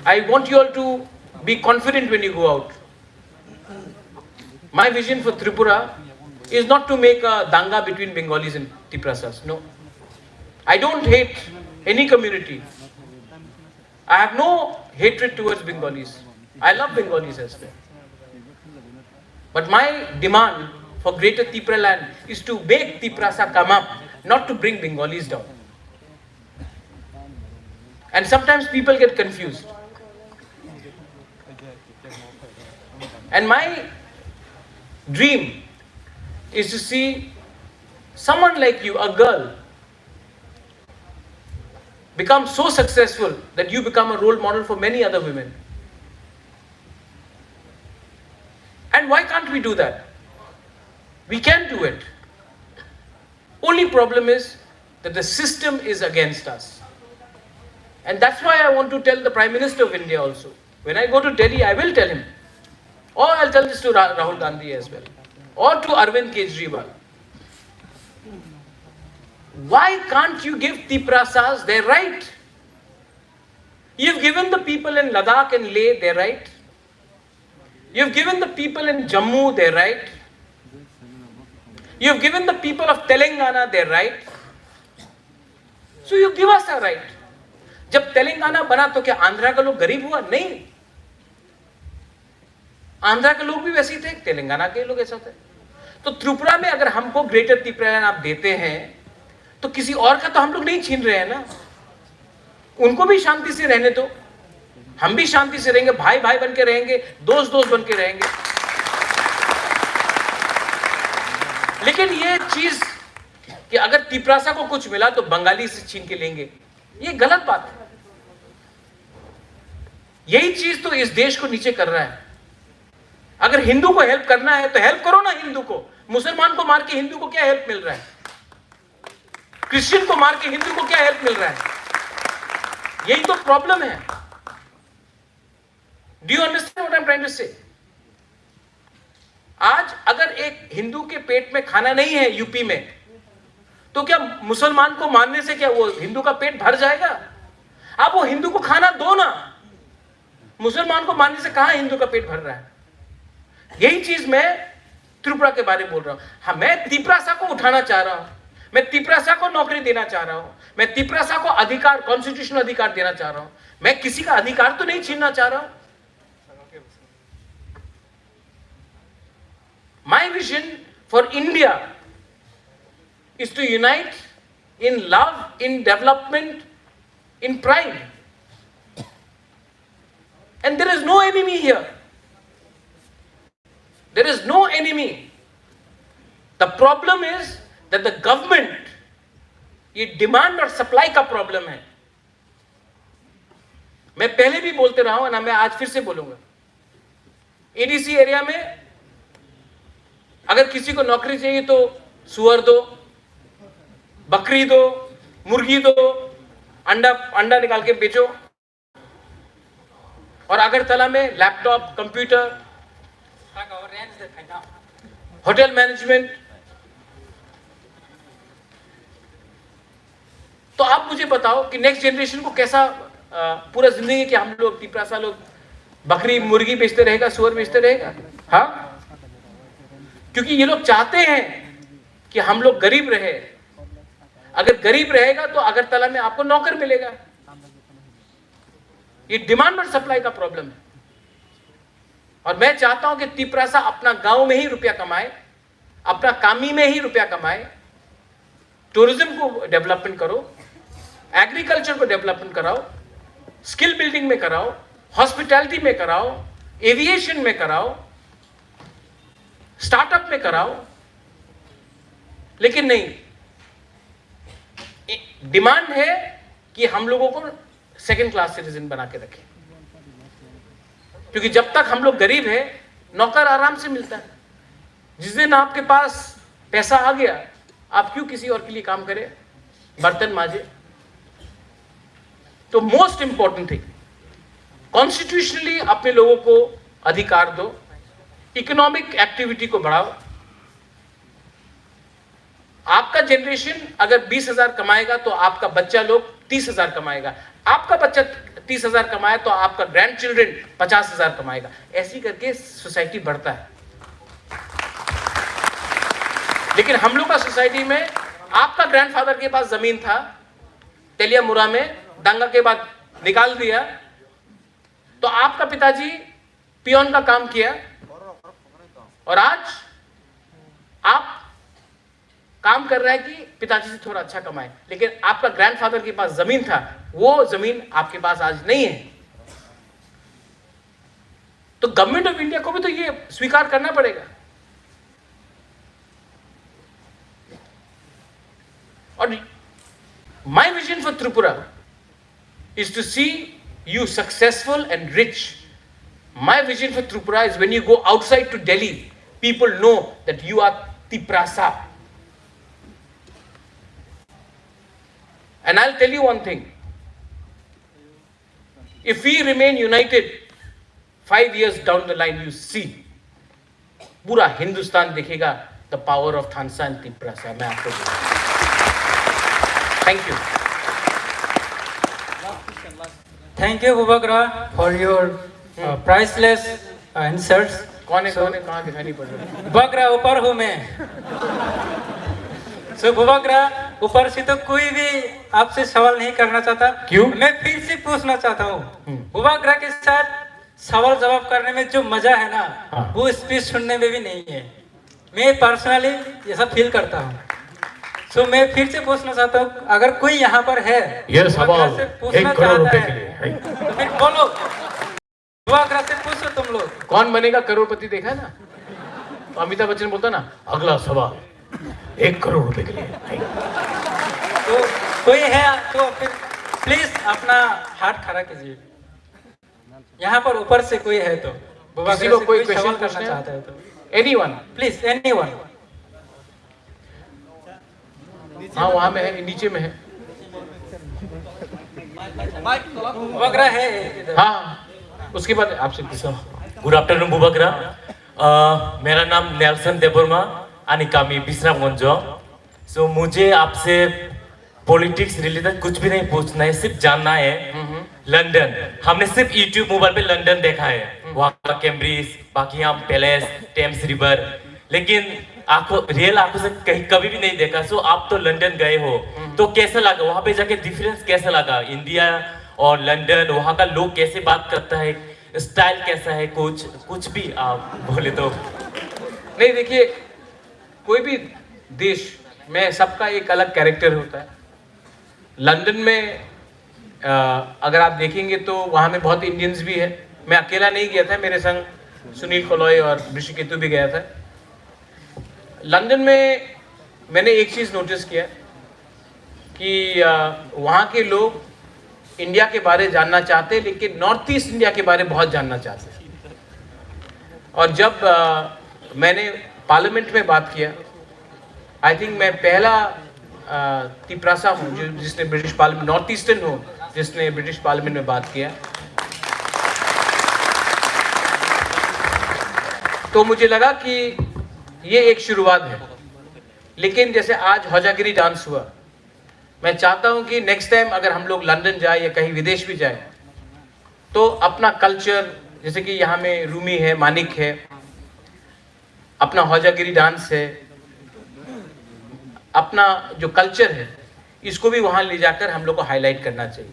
I want you all to be confident when you go out. My vision for Tripura is not to make a danga between Bengalis and Tiprasas. No. I don't hate any community. I have no hatred towards Bengalis. I love Bengalis as well. But my demand for Greater Tipra land is to make Tiprasa come up, not to bring Bengalis down. And sometimes people get confused. And my dream is to see someone like you, a girl, become so successful that you become a role model for many other women. And why can't we do that? We can do it. Only problem is that the system is against us. And that's why I want to tell the Prime Minister of India also. When I go to Delhi, I will tell him. Or I'll tell this to Rahul Gandhi as well. Or to Arvind Kejriwal. Why can't you give Tiprasas their right? You've given the people in Ladakh and Leh their right. You've given the people in Jammu their right. You've given the people of Telangana their right. So you give us a right. जब तेलंगाना बना तो क्या आंध्रा का लोग गरीब हुआ? नहीं। आंध्रा के लोग भी वैसे ही थे, तेलंगाना के लोग ऐसा थे। तो त्रिपुरा में अगर हमको ग्रेटर त्रिपुरा आप देते हैं तो किसी और का तो हम लोग नहीं छीन रहे हैं ना। उनको भी शांति से रहने दो, हम भी शांति से रहेंगे, भाई भाई बन के रहेंगे, दोस्त दोस्त बन के रहेंगे। लेकिन ये चीज कि अगर तिपरासा को कुछ मिला तो बंगाली से छीन के लेंगे, ये गलत बात है। यही चीज तो इस देश को नीचे कर रहा है। अगर हिंदू को हेल्प करना है तो हेल्प करो ना हिंदू को। मुसलमान को मार के हिंदू को क्या हेल्प मिल रहा है? क्रिश्चियन को मार के हिंदू को क्या हेल्प मिल रहा है? यही तो प्रॉब्लम है। Do you understand what I am trying to say? आज अगर एक हिंदू के पेट में खाना नहीं है यूपी में, तो क्या मुसलमान को मारने से क्या वो हिंदू का पेट भर जाएगा? आप वो हिंदू को खाना दो ना। मुसलमान को मारने से कहां हिंदू का पेट भर रहा है? यही चीज मैं त्रिपुरा के बारे में बोल रहा हूं। हाँ, मैं तिपरासा को उठाना चाह रहा हूं, मैं तिपरासा को नौकरी देना चाह रहा हूं, मैं तिपरासा को अधिकार, कॉन्स्टिट्यूशनल अधिकार देना चाह रहा हूं। मैं किसी का अधिकार तो नहीं छीनना चाह रहा हूं। My vision for India is to unite in love, in development, in pride. And there is no enemy here. There is no enemy. The problem is that the government, ये डिमांड और सप्लाई का problem है। मैं पहले भी बोलते रहा हूं ना, मैं आज फिर से बोलूंगा। एडीसी एरिया में अगर किसी को नौकरी चाहिए तो सुअर दो, बकरी दो, मुर्गी दो, अंडा निकाल के बेचो। और अगरतला में लैपटॉप, कंप्यूटर, होटल मैनेजमेंट, तो आप मुझे बताओ कि नेक्स्ट जनरेशन को कैसा पूरा जिंदगी कि हम लोग तिपरासा लोग बकरी मुर्गी बेचते रहेगा, सुअर बेचते रहेगा? हाँ, क्योंकि ये लोग चाहते हैं कि हम लोग गरीब रहे। अगर गरीब रहेगा तो अगरतला में आपको नौकर मिलेगा। ये डिमांड और सप्लाई का प्रॉब्लम है। और मैं चाहता हूं कि तिपरासा अपना गांव में ही रुपया कमाए, अपना कामी में ही रुपया कमाए, टूरिज्म को डेवलपमेंट करो, एग्रीकल्चर को डेवलपमेंट कराओ, स्किल बिल्डिंग में कराओ, हॉस्पिटैलिटी में कराओ, एविएशन में कराओ, स्टार्टअप में कराओ। लेकिन नहीं, डिमांड है कि हम लोगों को सेकंड क्लास सिटीजन बना के रखें, क्योंकि जब तक हम लोग गरीब हैं नौकर आराम से मिलता है। जिस दिन आपके पास पैसा आ गया, आप क्यों किसी और के लिए काम करें, बर्तन मांजे? तो मोस्ट इंपॉर्टेंट थिंग, कॉन्स्टिट्यूशनली अपने लोगों को अधिकार दो, इकोनॉमिक एक्टिविटी को बढ़ाओ। आपका जनरेशन अगर 20,000 कमाएगा तो आपका बच्चा लोग 30,000 कमाएगा, आपका बच्चा 30,000 कमाए तो आपका ग्रैंड चिल्ड्रन 50,000 कमाएगा। ऐसी करके सोसाइटी बढ़ता है। लेकिन हम लोग का सोसाइटी में आपका ग्रैंडफादर के पास जमीन था, तेलियामुरा में दंगा के बाद निकाल दिया, तो आपका पिताजी पियोन का काम किया और आज आप काम कर रहा है कि पिताजी से थोड़ा अच्छा कमाए। लेकिन आपका ग्रैंडफादर के पास जमीन था, वो जमीन आपके पास आज नहीं है। तो गवर्नमेंट ऑफ इंडिया को भी तो ये स्वीकार करना पड़ेगा। और my vision for Tripura is to see you successful and rich. My vision for Tripura is when you go outside to Delhi, people know that you are Tiprasa. And I'll tell you one thing. If we remain united, 5 years down the line, you see, पूरा हिंदुस्तान देखेगा the power of Thansa and Tiprasa. मैं आपको Thank you. Thank you, Bubagra, for your priceless answers. कौन है कहाँ दिखाई नहीं पड़ रहा? बुबाग्रा ऊपर हूँ मैं। So बुबाग्रा ऊपर से तो कोई भी आपसे सवाल नहीं करना चाहता। क्यों? मैं फिर से पूछना चाहता हूँ। बुबाग्रा के साथ सवाल जवाब करने में जो मजा है ना, वो स्पीच सुनने में भी नहीं है। मैं पर्सनली ऐसा फील करता हूँ। तो मैं फिर से पूछना चाहता हूँ, अगर कोई यहाँ पर है ये सवाल 1 करोड़ रुपए के लिए है, तो फिर बोलो, बुबाग्रा से पूछो तुम लोग। कौन बनेगा करोड़पति देखा है ना? तो अमिताभ बच्चन बोलता ना, अगला सवाल 1 करोड़ रुपए के लिए है। तो कोई है तो फिर प्लीज अपना हाथ खड़ा कीजिए। यहाँ पर ऊपर से कोई है तो किसी को कोई क्वेश्चन करना चाहता है तो एनीवन, प्लीज एनीवन। हाँ वहाँ में है, नीचे में है। बुबाग्रा है। हाँ, उसके बाद आपसे पूछो। गुड आफ्टरनून बुबाग्रा। मेरा नाम नेल्सन देबर्मा अनिकामी बिश्रामगंज। सो मुझे आपसे पॉलिटिक्स रिलेटेड कुछ भी नहीं पूछना है, सिर्फ जानना है लंदन। हमने सिर्फ यूट्यूब मोबाइल पे लंदन देखा है, वहाँ का Cambridge, Buckingham palace, Thames river, लेकिन आंखों रियल आंखों से कहीं कभी भी नहीं देखा। सो आप तो लंदन गए हो, तो कैसा लगा वहाँ पे जाके? डिफरेंस कैसा लगा इंडिया और लंदन? वहाँ का लोग कैसे बात करता है, स्टाइल कैसा है? कुछ भी आप बोले तो। नहीं देखिए, कोई भी देश में सबका एक अलग कैरेक्टर होता है। लंदन में अगर आप देखेंगे तो वहाँ में बहुत इंडियंस भी है। मैं अकेला नहीं गया था, मेरे संग सुनील कोलॉय और ऋषिकेतु भी गया था। लंदन में मैंने एक चीज़ नोटिस किया कि वहाँ के लोग इंडिया के बारे जानना चाहते, लेकिन नॉर्थ ईस्ट इंडिया के बारे बहुत जानना चाहते। और जब मैंने पार्लियामेंट में बात किया, आई थिंक मैं पहला तिपरासा हूँ जिसने ब्रिटिश पार्लियामेंट, नॉर्थ ईस्टर्न हूँ जिसने ब्रिटिश पार्लियामेंट में बात किया। तो मुझे लगा कि ये एक शुरुआत है। लेकिन जैसे आज हौजागिरी डांस हुआ, मैं चाहता हूं कि नेक्स्ट टाइम अगर हम लोग लंदन जाए या कहीं विदेश भी जाए तो अपना कल्चर, जैसे कि यहाँ में रूमी है, मानिक है, अपना हौजागिरी डांस है, अपना जो कल्चर है, इसको भी वहाँ ले जाकर हम लोग को हाईलाइट करना चाहिए।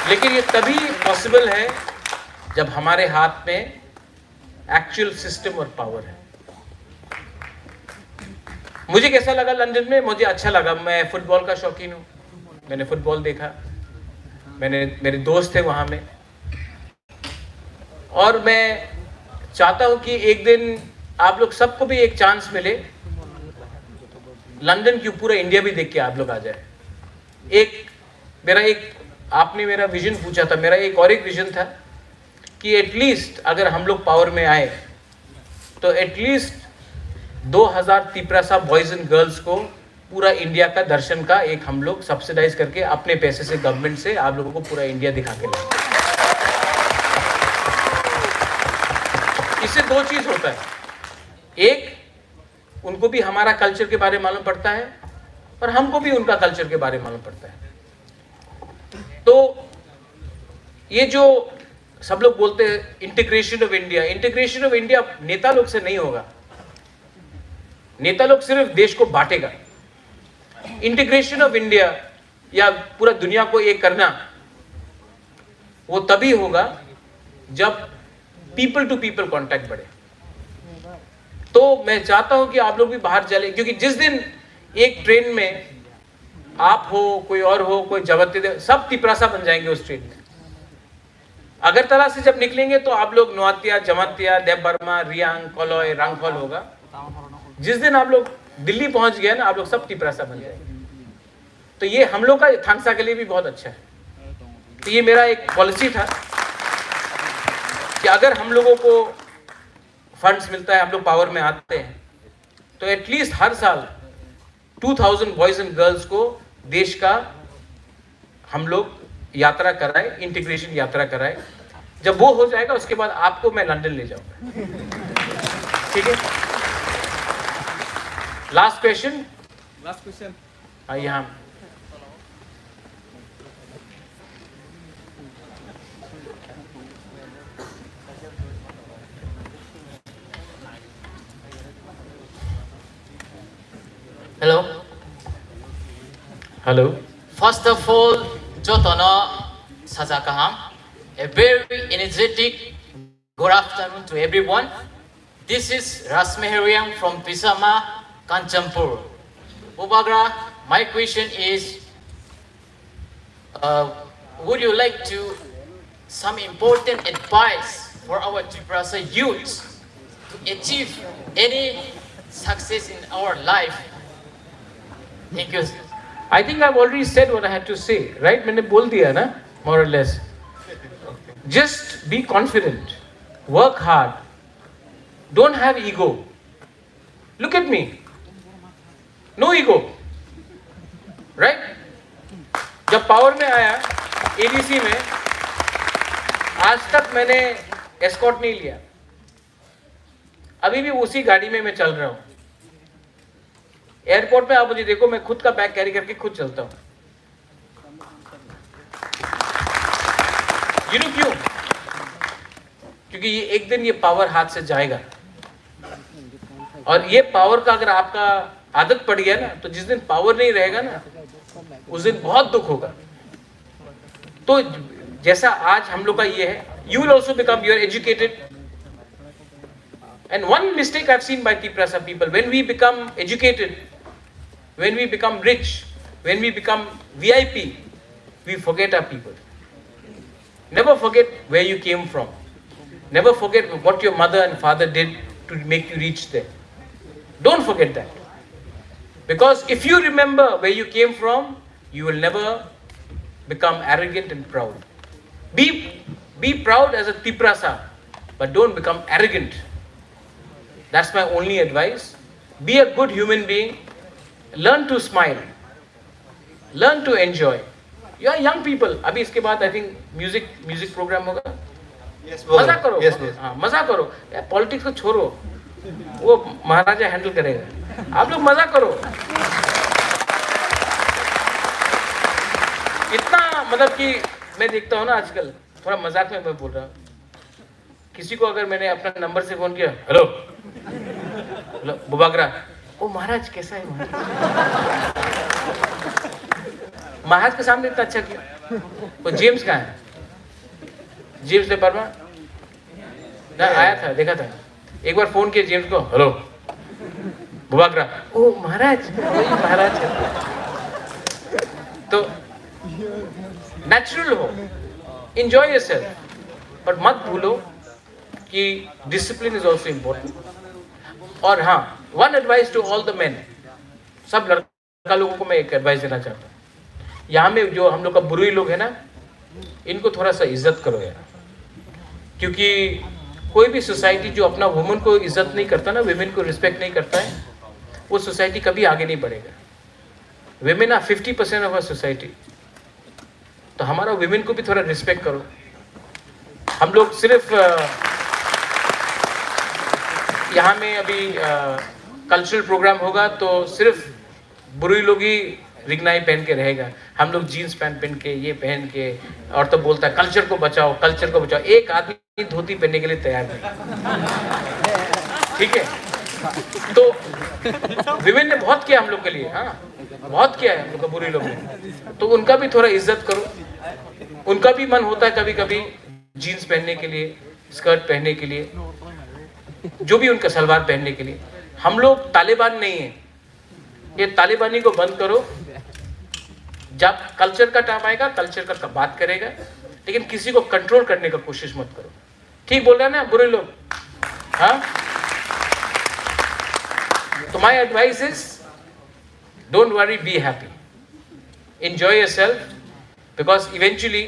लेकिन ये तभी पॉसिबल है जब हमारे हाथ में एक्चुअल सिस्टम और पावर है। मुझे कैसा लगा लंदन में? मुझे अच्छा लगा। मैं फुटबॉल का शौकीन हूँ, मैंने फुटबॉल देखा, मेरे दोस्त थे वहाँ में, और मैं चाहता हूँ कि एक दिन आप लोग सबको भी एक चांस मिले, लंदन क्यों पूरा इंडिया भी देख के आप लोग आ जाए। आपने मेरा विजन पूछा था, मेरा एक और एक विजन था कि एटलीस्ट अगर हम लोग पावर में आए तो at least 2000 Tiprasa boys and girls को पूरा इंडिया का दर्शन का एक हम लोग सब्सिडाइज करके अपने पैसे से, गवर्नमेंट से आप लोगों को पूरा इंडिया दिखा के लाए। इससे दो चीज होता है, एक उनको भी हमारा कल्चर के बारे में मालूम पड़ता है और हमको भी उनका कल्चर के बारे में मालूम पड़ता है। तो ये जो सब लोग बोलते हैं integration of India, integration of India नेता लोग से नहीं होगा। नेता लोग सिर्फ देश को बांटेगा। इंटीग्रेशन ऑफ इंडिया या पूरा दुनिया को एक करना वो तभी होगा जब पीपल टू पीपल कांटेक्ट बढ़े। तो मैं चाहता हूं कि आप लोग भी बाहर चले, क्योंकि जिस दिन एक ट्रेन में आप हो, कोई और हो, कोई जगत, सब तिपरासा बन जाएंगे उस ट्रेन में। अगरतला से जब निकलेंगे तो आप लोग नोआतिया, जमातिया, देवबर्मा, रियांग, कोलोय, रंगखोल होगा। जिस दिन आप लोग दिल्ली पहुंच गए ना, आप लोग सब तिपरासा बन जाएंगे। तो ये हम लोग का थांगसा के लिए भी बहुत अच्छा है। तो ये मेरा एक पॉलिसी था कि अगर हम लोगों को फंड्स मिलता है, हम लोग पावर में आते हैं, तो एटलीस्ट हर साल 2000 बॉयज एंड गर्ल्स को देश का हम लोग यात्रा कराए, इंटीग्रेशन यात्रा कराए। जब वो हो जाएगा उसके बाद आपको मैं लंदन ले जाऊंगा। ठीक है, लास्ट क्वेश्चन। यहाँ hello. First of all, Jotono Sajakaham, a very energetic good afternoon to everyone. This is Rasmehariam from Pisama, Kanchampur. Ubagra, my question is, would you like to some important advice for our Triprasa youths to achieve any success in our life? Thank you. I think I've already said what I had to say, right? मैंने बोल दिया ना, more or less. Just be confident, work hard, don't have ego. Look at me, no ego, right? जब power में आया ADC में, आज तक मैंने एस्कॉर्ट नहीं लिया। अभी भी उसी गाड़ी में मैं चल रहा हूँ। एयरपोर्ट में आप मुझे देखो, मैं खुद का बैग कैरी करके खुद चलता हूं। You know क्यों? क्योंकि ये एक दिन ये पावर हाथ से जाएगा, और ये पावर का अगर आपका आदत पड़ गया ना, तो जिस दिन पावर नहीं रहेगा ना, उस दिन बहुत दुख होगा। तो जैसा आज हम लोग का ये है, you will also become, you are educated. And one mistake I've seen by Tiprasa people, when we become educated, when we become rich, when we become VIP, we forget our people. Never forget where you came from. Never forget what your mother and father did to make you reach there. Don't forget that. Because if you remember where you came from, you will never become arrogant and proud. Be proud as a Tiprasa, but don't become arrogant. That's my only advice. Be a good human being. Learn to smile. Learn to enjoy. You are young people. अभी इसके बाद I think music program होगा. Yes, मजा करो. Yes, yes. हाँ, मजा करो. Politics को छोड़ो, वो महाराजा हैंडल करेगा. आप लोग मजा करो. इतना मतलब कि मैं देखता हूँ ना आजकल, थोड़ा मजाक में मैं बोल रहा हूँ, किसी को अगर मैंने अपना नंबर से फोन किया, हेलो हेलो बुबागरा, ओ महाराज कैसा है महाराज के सामने इतना अच्छा किया। वो जेम्स कहाँ है? जेम्स दे वर्मा ना आया था, देखा था एक बार, फोन किया जेम्स को, हेलो बुबागरा, ओ महाराज, वही महाराज है। तो नेचुरल हो, एंजॉय योरसेल्फ, पर मत भूलो कि डिसिप्लिन इज ऑल्सो इम्पोर्टेंट। और हाँ, one advice to all the men, सब लड़का लोगों को मैं एक एडवाइस देना चाहता हूँ, यहाँ में जो हम लोग का बुरी लोग है ना, इनको थोड़ा सा इज्जत करो यार, क्योंकि कोई भी सोसाइटी जो अपना वुमेन को इज्जत नहीं करता ना, वुमेन को रिस्पेक्ट नहीं करता है, वो सोसाइटी कभी आगे नहीं बढ़ेगा। Women are 50% of our society, तो हमारा वुमेन को भी थोड़ा रिस्पेक्ट करो। हम लोग सिर्फ यहाँ में अभी कल्चरल प्रोग्राम होगा तो सिर्फ बुरी लोग ही रिगनाई पहन के रहेगा, हम लोग जीन्स पैंट पहन के, ये पहन के, और तो बोलता है कल्चर को बचाओ, कल्चर को बचाओ। एक आदमी धोती पहनने के लिए तैयार नहीं, ठीक है? तो विमेन ने बहुत किया हम लोग के लिए, हाँ बहुत किया है हम लोग का, बुरे लोग ने, तो उनका भी थोड़ा इज्जत करो। उनका भी मन होता है कभी कभी जीन्स पहनने के लिए, स्कर्ट पहनने के लिए, जो भी उनका सलवार पहनने के लिए। हम लोग तालिबान नहीं है, ये तालिबानी को बंद करो। जब कल्चर का टाइम आएगा, कल्चर का बात करेगा, लेकिन किसी को कंट्रोल करने का कोशिश मत करो। ठीक बोल रहे हैं ना बुरे लोग? हाँ, तो my advice is don't worry, be happy, enjoy yourself, because eventually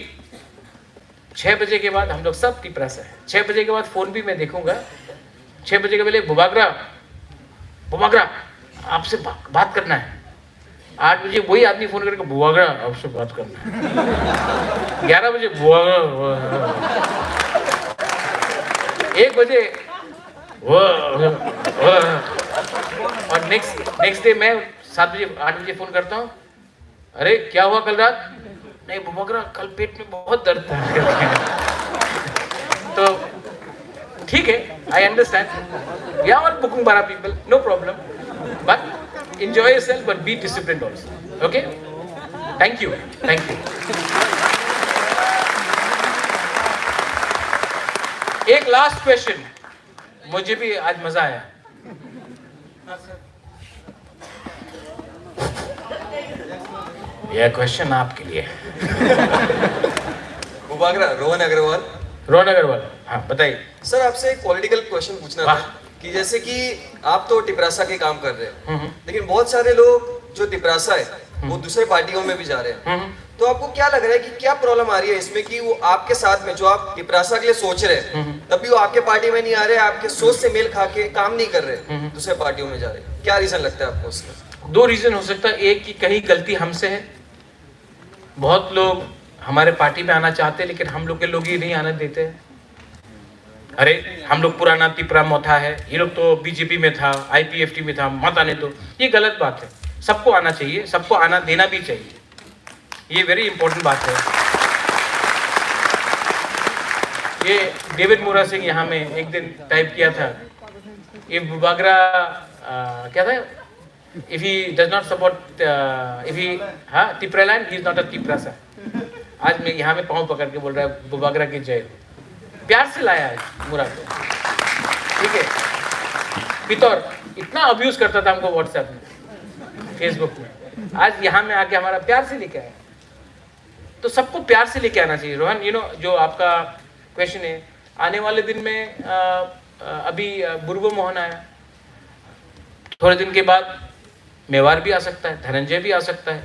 6 बजे के बाद हम लोग सब टिपरासा है। 6 बजे के बाद फोन भी मैं देखूंगा। 6 बजे के पहले बुबागरा, बुबागरा आपसे बात करना है। 8 बजे वही आदमी फोन करके बुबागरा आपसे बात करना है। 11 बजे बुबागरा, 1 बजे और नेक्स्ट डे मैं 7 बजे 8 बजे फोन करता हूँ, अरे क्या हुआ कल रात? नहीं बुबागरा कल पेट में बहुत दर्द था। तो ठीक है, आई अंडरस्टैंड, या और बुकिंग बारा people, no problem, but enjoy yourself, but be disciplined also. Okay? Thank you. Thank you. एक लास्ट क्वेश्चन, मुझे भी आज मजा आया। यह क्वेश्चन आपके लिए। बुबागरा, रोहन अग्रवाल। रोहन अग्रवाल, हाँ बताइए। सर आपसे एक पॉलिटिकल क्वेश्चन पूछना था कि जैसे कि आप तो टिपरासा के काम कर रहे हैं, लेकिन बहुत सारे लोग जो टिपरासा है वो दूसरे पार्टियों में भी जा रहे हैं, तो आपको क्या लग रहा है कि क्या प्रॉब्लम आ रही है इसमें कि वो आपके साथ में जो आप टिपरासा के लिए सोच रहे हैं, तभी वो आपके पार्टी में नहीं आ रहे, आपके सोच से मेल खा के काम नहीं कर रहे, दूसरे पार्टियों में जा रहे हैं? क्या रीजन लगता है आपको उसका? 2 रीजन हो सकता है। एक कि कहीं गलती हमसे है, बहुत लोग हमारे पार्टी में आना चाहते हैं लेकिन हम लोग के लोग ही नहीं आने देते हैं। अरे हम लोग पुराना तिपरा मोथा है, ये लोग तो बीजेपी में था, आईपीएफटी में था, मत आने दो। ये गलत बात है, सबको आना चाहिए, सबको आना देना भी चाहिए, ये वेरी इंपॉर्टेंट बात है। ये डेविड मोरा सिंह यहाँ में एक दिन टाइप किया था, ये बुबागरा क्या था, if he does not support if he Tipra land, he is not a Tiprasa। आज मैं यहाँ में पाँव पकड़ के बोल रहा है बुबागरा की जय, प्यार से लाया है मुरा को, ठीक है। पितौर इतना अब्यूज करता था हमको व्हाट्सएप में, फेसबुक में, आज यहाँ में आके हमारा प्यार से लेके आया। तो सबको प्यार से लेके आना चाहिए। रोहन, जो आपका क्वेश्चन है, आने वाले दिन में अभी बुर्गो मोहन आया, थोड़े दिन के बाद मेवार भी आ सकता है, धनंजय भी आ सकता है,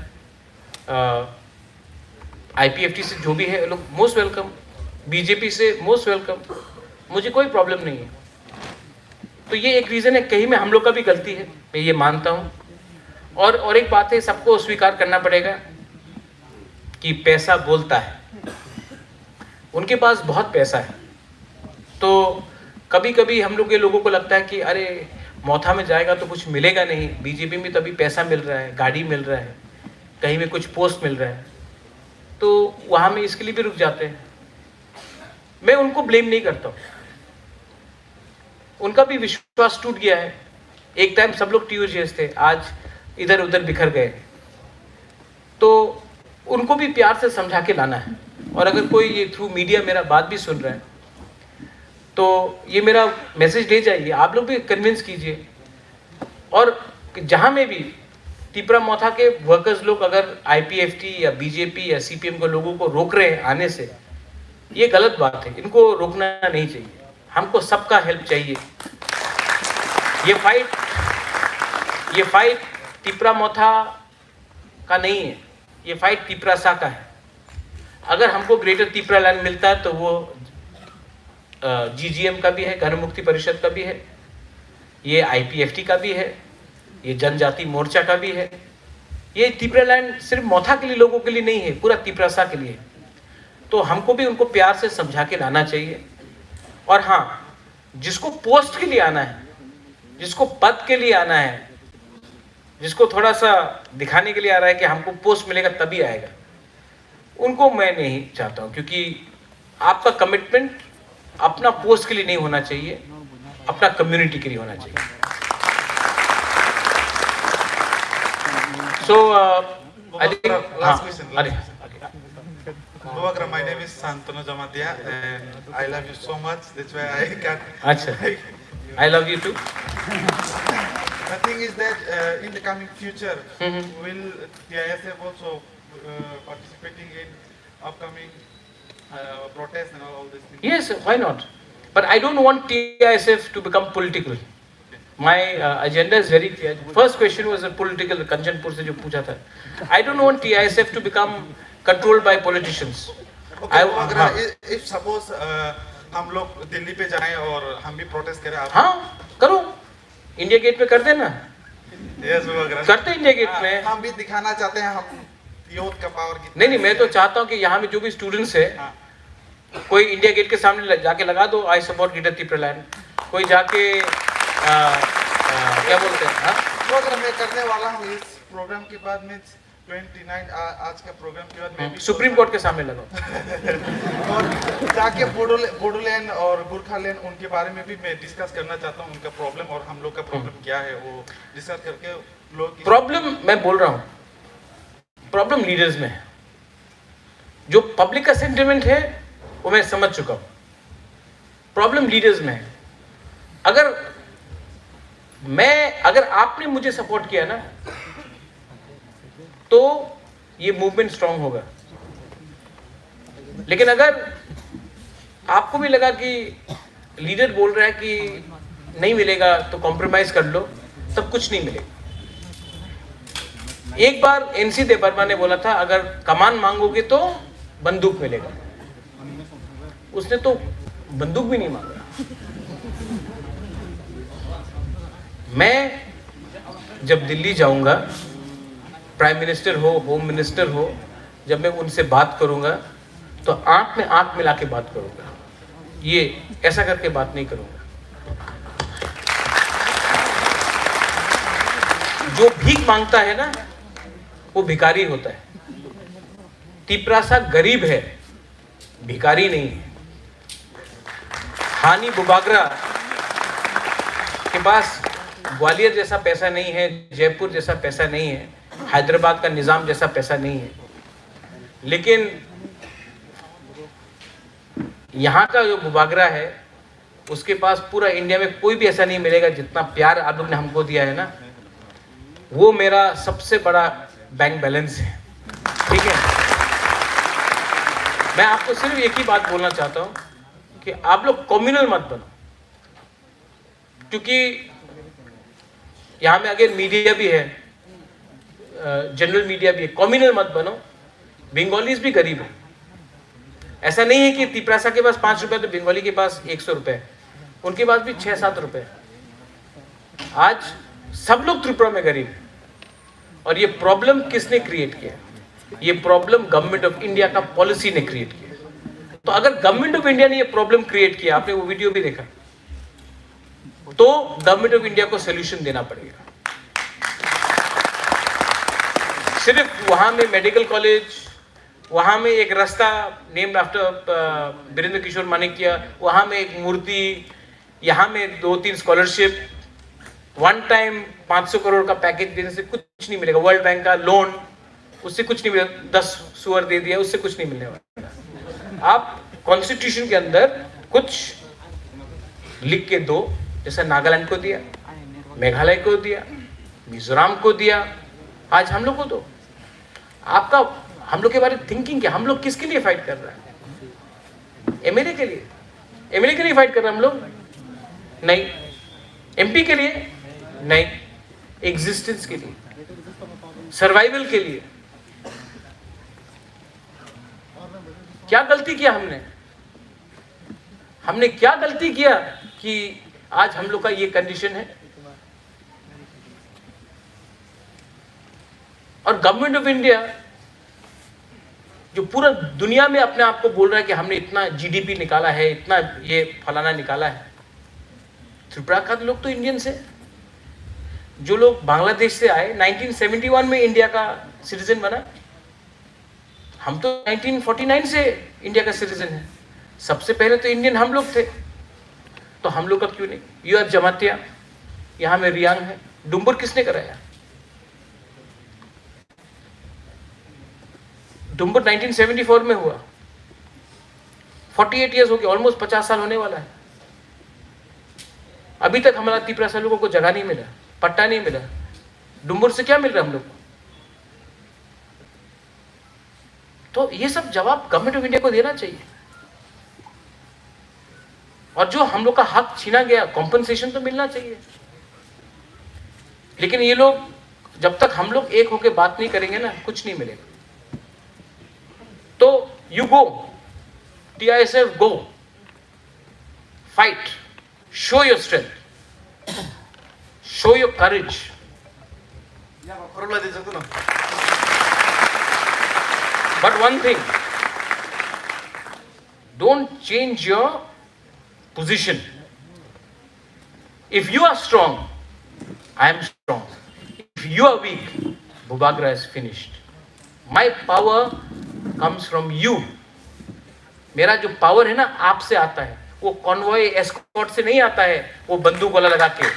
आईपीएफटी से जो भी है लोग मोस्ट वेलकम, बीजेपी से मोस्ट वेलकम, मुझे कोई प्रॉब्लम नहीं है। तो ये एक रीज़न है, कहीं में हम लोग का भी गलती है, मैं ये मानता हूँ। और एक बात है, सबको स्वीकार करना पड़ेगा कि पैसा बोलता है, उनके पास बहुत पैसा है। तो कभी कभी हम लोग के लोगों को लगता है कि अरे मोथा में जाएगा तो कुछ मिलेगा नहीं, बीजेपी में तभी पैसा मिल रहा है, गाड़ी मिल रहा है, कहीं में कुछ पोस्ट मिल रहा है। तो वहाँ में इसके लिए भी रुक जाते हैं। मैं उनको ब्लेम नहीं करता हूँ, उनका भी विश्वास टूट गया है। एक टाइम सब लोग टीओजेस थे, आज इधर उधर बिखर गए, तो उनको भी प्यार से समझा के लाना है। और अगर कोई ये थ्रू मीडिया मेरा बात भी सुन रहा है तो ये मेरा मैसेज ले जाइए, आप लोग भी कन्विंस कीजिए। और जहाँ में भी तिपरा मोथा के वर्कर्स लोग अगर आईपीएफटी या बीजेपी या सीपीएम के लोगों को रोक रहे हैं आने से, ये गलत बात है, इनको रोकना नहीं चाहिए। हमको सबका हेल्प चाहिए। ये फाइट तिपरा मोथा का नहीं है, ये फाइट तिपरासा का है। अगर हमको ग्रेटर तिपरा लैंड मिलता है तो वो जीजीएम का भी है, गण मुक्ति परिषद का भी है, ये आईपीएफटी का भी है, ये जनजाति मोर्चा का भी है। ये तिपरा लैंड सिर्फ मोथा के लिए लोगों के लिए नहीं है, पूरा तिपरासा के लिए। तो हमको भी उनको प्यार से समझा के लाना चाहिए। और हाँ, जिसको पोस्ट के लिए आना है, जिसको पद के लिए आना है, जिसको थोड़ा सा दिखाने के लिए आ रहा है कि हमको पोस्ट मिलेगा तभी आएगा, उनको मैं नहीं चाहता हूँ। क्योंकि आपका कमिटमेंट अपना पोस्ट के लिए नहीं होना चाहिए, अपना कम्युनिटी के लिए होना चाहिए। So I think last question. Bubagra, my name is Santanu Jamatia and I love you so much. That's why I can. अच्छा, I love you too. The thing is that in the coming future, will TISF also participating in upcoming protests and all these things? Yes, why not? But I don't want TISF to become political. My agenda is very clear. First question was a political, Kanchanpur से जो पूछा था. I don't want TISF to become controlled by politicians. Okay, Bubagra, if suppose हम लोग दिल्ली पे जाएं और हम भी प्रोटेस्ट करें, आप हाँ करो, इंडिया गेट पे कर देना। Yes, Bubagra. करते इंडिया गेट में। हम भी दिखाना चाहते हैं हम यूथ का पावर कितना। नहीं, मैं तो चाहता हूँ कि यहाँ में जो भी स्टूडेंट्स है, कोई इंडिया गेट के सामने जाके लगा दो, I support greater Tipra land. कोई जाके क्या बोलते हैं, प्रोग्राम मैं करने वाला हूँ इस प्रोग्राम के बाद में 29 आज का प्रोग्राम के बाद मैं भी सुप्रीम कोर्ट के सामने लगाओ और जाके बोडोलैंड और गोरखालैंड उनके बारे में भी मैं डिस्कस करना चाहता हूँ, उनका प्रॉब्लम और हम लोग का प्रॉब्लम क्या है वो डिस्कस करके लोग। प्रॉब्लम मैं बोल रहा हूँ, प्रॉब्लम लीडर्स में है। जो पब्लिक का सेंटिमेंट है वो मैं समझ चुका हूँ, प्रॉब्लम लीडर्स में है। अगर आपने मुझे सपोर्ट किया ना तो ये मूवमेंट स्ट्रांग होगा। लेकिन अगर आपको भी लगा कि लीडर बोल रहा है कि नहीं मिलेगा तो कॉम्प्रोमाइज कर लो, तब कुछ नहीं मिलेगा। एक बार एनसी देबर्मा ने बोला था अगर कमान मांगोगे तो बंदूक मिलेगा, उसने तो बंदूक भी नहीं मांगा। मैं जब दिल्ली जाऊंगा, प्राइम मिनिस्टर हो, होम मिनिस्टर हो, जब मैं उनसे बात करूंगा तो आंख में आंख मिला के बात करूंगा, ये ऐसा करके बात नहीं करूंगा। जो भीख मांगता है ना वो भिखारी होता है। तिपरासा गरीब है, भिखारी नहीं है। हानि बुबागरा के पास ग्वालियर जैसा पैसा नहीं है, जयपुर जैसा पैसा नहीं है, हैदराबाद का निज़ाम जैसा पैसा नहीं है, लेकिन यहाँ का जो बुबागरा है उसके पास पूरा इंडिया में कोई भी ऐसा नहीं मिलेगा जितना प्यार आप लोग ने हमको दिया है ना, वो मेरा सबसे बड़ा बैंक बैलेंस है। ठीक है, मैं आपको सिर्फ एक ही बात बोलना चाहता हूँ कि आप लोग कम्युनल मत बनो, क्योंकि यहाँ में अगर मीडिया भी है, जनरल मीडिया भी है, कम्युनल मत बनो। बंगालीज भी गरीब है, ऐसा नहीं है कि तिपरासा के पास 5 रुपए तो बंगाली के पास 100 रुपए, उनके पास भी 6-7 रुपए। आज सब लोग त्रिपुरा में गरीब है। और ये प्रॉब्लम किसने क्रिएट किया? ये प्रॉब्लम गवर्नमेंट ऑफ इंडिया का पॉलिसी ने क्रिएट किया। तो अगर गवर्नमेंट ऑफ इंडिया ने ये प्रॉब्लम क्रिएट किया, आपने वो वीडियो भी देखा, तो गवर्नमेंट ऑफ इंडिया को सोल्यूशन देना पड़ेगा। सिर्फ वहां में मेडिकल कॉलेज, वहाँ में एक रास्ता नेम्ड आफ्टर वीरेंद्र किशोर मानिकिया, वहाँ में एक मूर्ति, यहाँ में 2-3 स्कॉलरशिप, वन टाइम 500 करोड़ का पैकेज देने से कुछ नहीं मिलेगा। वर्ल्ड बैंक का लोन, उससे कुछ नहीं मिलेगा। 10 सुअर दे दिया, उससे कुछ नहीं मिलने वाला। आप कॉन्स्टिट्यूशन के अंदर कुछ लिख के दो, जैसा नागालैंड को दिया, मेघालय को दिया, मिजोरम को दिया, आज हम लोग को दो। आपका हम लोग के बारे में थिंकिंग क्या? हम लोग किसके लिए फाइट कर रहे हैं? एमएलए के लिए? एमएलए के लिए फाइट कर रहे हैं हम लोग? नहीं। एमपी के लिए? नहीं। एग्जिस्टेंस के लिए, सर्वाइवल के लिए। क्या गलती किया हमने? हमने क्या गलती किया कि आज हम लोग का ये कंडीशन है? और गवर्नमेंट ऑफ इंडिया जो पूरा दुनिया में अपने आप को बोल रहा है कि हमने इतना जीडीपी निकाला है, इतना ये फलाना निकाला है, त्रिपुरा का लोग तो इंडियंस है। जो लोग बांग्लादेश से आए, 1971 में इंडिया का सिटीजन बना, हम तो 1949 से इंडिया का सिटीजन है। सबसे पहले तो इंडियन हम लोग थे, तो हम लोग का क्यों नहीं? यू आर जमातिया, यहाँ में रियांग है। डुम्बुर किसने कराया? डुम्बुर 1974 में हुआ, 48 ईयर्स हो गए, ऑलमोस्ट 50 साल होने वाला है। अभी तक हमारा त्रिपुरा लोगों को जगह नहीं मिला, पट्टा नहीं मिला। डुम्बुर से क्या मिल रहा है हम लोग को? तो ये सब जवाब गवर्नमेंट ऑफ इंडिया को देना चाहिए। और जो हम लोग का हक छीना गया, कॉम्पनसेशन तो मिलना चाहिए। लेकिन ये लोग, जब तक हम लोग एक होकर बात नहीं करेंगे ना, कुछ नहीं मिलेगा। तो you go, TISF go, fight, show your strength, show your courage. But one thing, don't change your position. If you are strong, I am strong. If you are weak, Bubagra is finished. My power comes from you. मेरा जो power है ना, आपसे आता है। वो convoy escort से नहीं आता है, वो बंदूक वाला लगा के।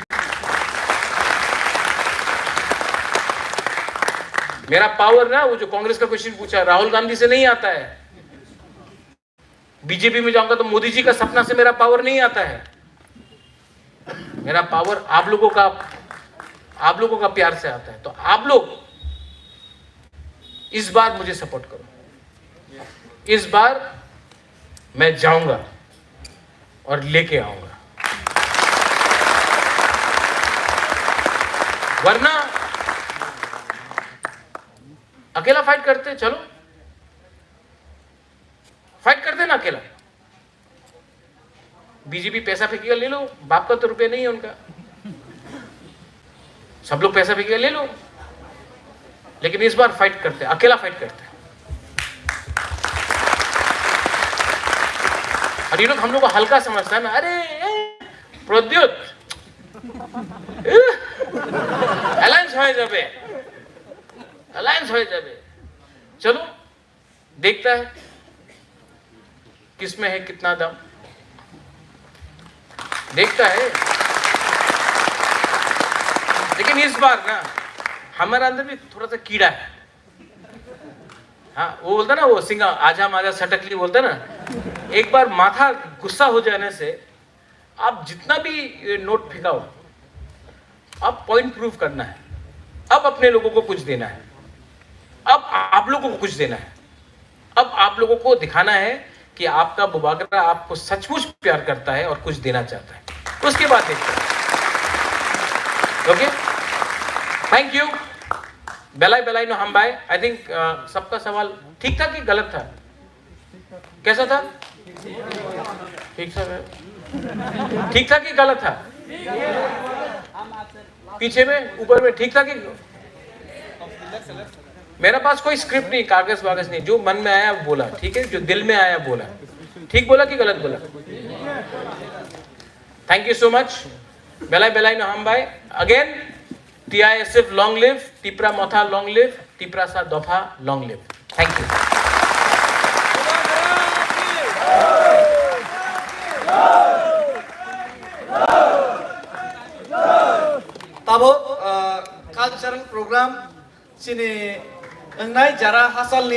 मेरा पावर ना, वो जो कांग्रेस का क्वेश्चन पूछा, राहुल गांधी से नहीं आता है। बीजेपी में जाऊंगा तो मोदी जी का सपना से मेरा पावर नहीं आता है। मेरा पावर आप लोगों का प्यार से आता है। तो आप लोग इस बार मुझे सपोर्ट करो। इस बार मैं जाऊंगा और लेके आऊंगा, वरना अकेला फाइट करते, चलो फाइट करते ना अकेला। बीजेपी पैसा फेंकेगा, ले लो, बाप का तो रुपये नहीं है उनका। सब लोग पैसा फेंकेगा, ले लो। लेकिन इस बार फाइट करते, अकेला फाइट करते। और ये लोग हम लोग को हल्का समझता है ना, अरे प्रद्युत अलायंस हो जाबे, अलायंस हो जाबे। चलो देखता है किसमें है कितना दम, देखता है। लेकिन इस बार ना हमारे अंदर भी थोड़ा सा कीड़ा है। हाँ, वो बोलता ना, वो सिंगा आजा माजा सटकली बोलता ना। एक बार माथा गुस्सा हो जाने से आप जितना भी नोट फेंकाओ, अब पॉइंट प्रूव करना है। अब अपने लोगों को कुछ देना है, अब आप लोगों को कुछ देना है। अब आप लोगों को दिखाना है कि आपका बुबागरा आपको सचमुच प्यार करता है और कुछ देना चाहता है। उसके बाद देखते हैं। Okay, thank you. बेलाई नो हम बाय। आई थिंक सबका सवाल ठीक था कि गलत था? कैसा था? ठीक था? ठीक था कि गलत था? पीछे में, ऊपर में ठीक था कि? मेरा पास कोई स्क्रिप्ट नहीं, कागज वागज नहीं। जो मन में आया बोला, ठीक है? जो दिल में आया बोला। ठीक बोला कि गलत बोला? Thank you so much. बेलाई नो हम बाय। अगेन, TISF long live, Tipra Motha long live, Tipra Sa Dopha long live. Thank you. Cultural program चिनी अंगनाय जरा हासल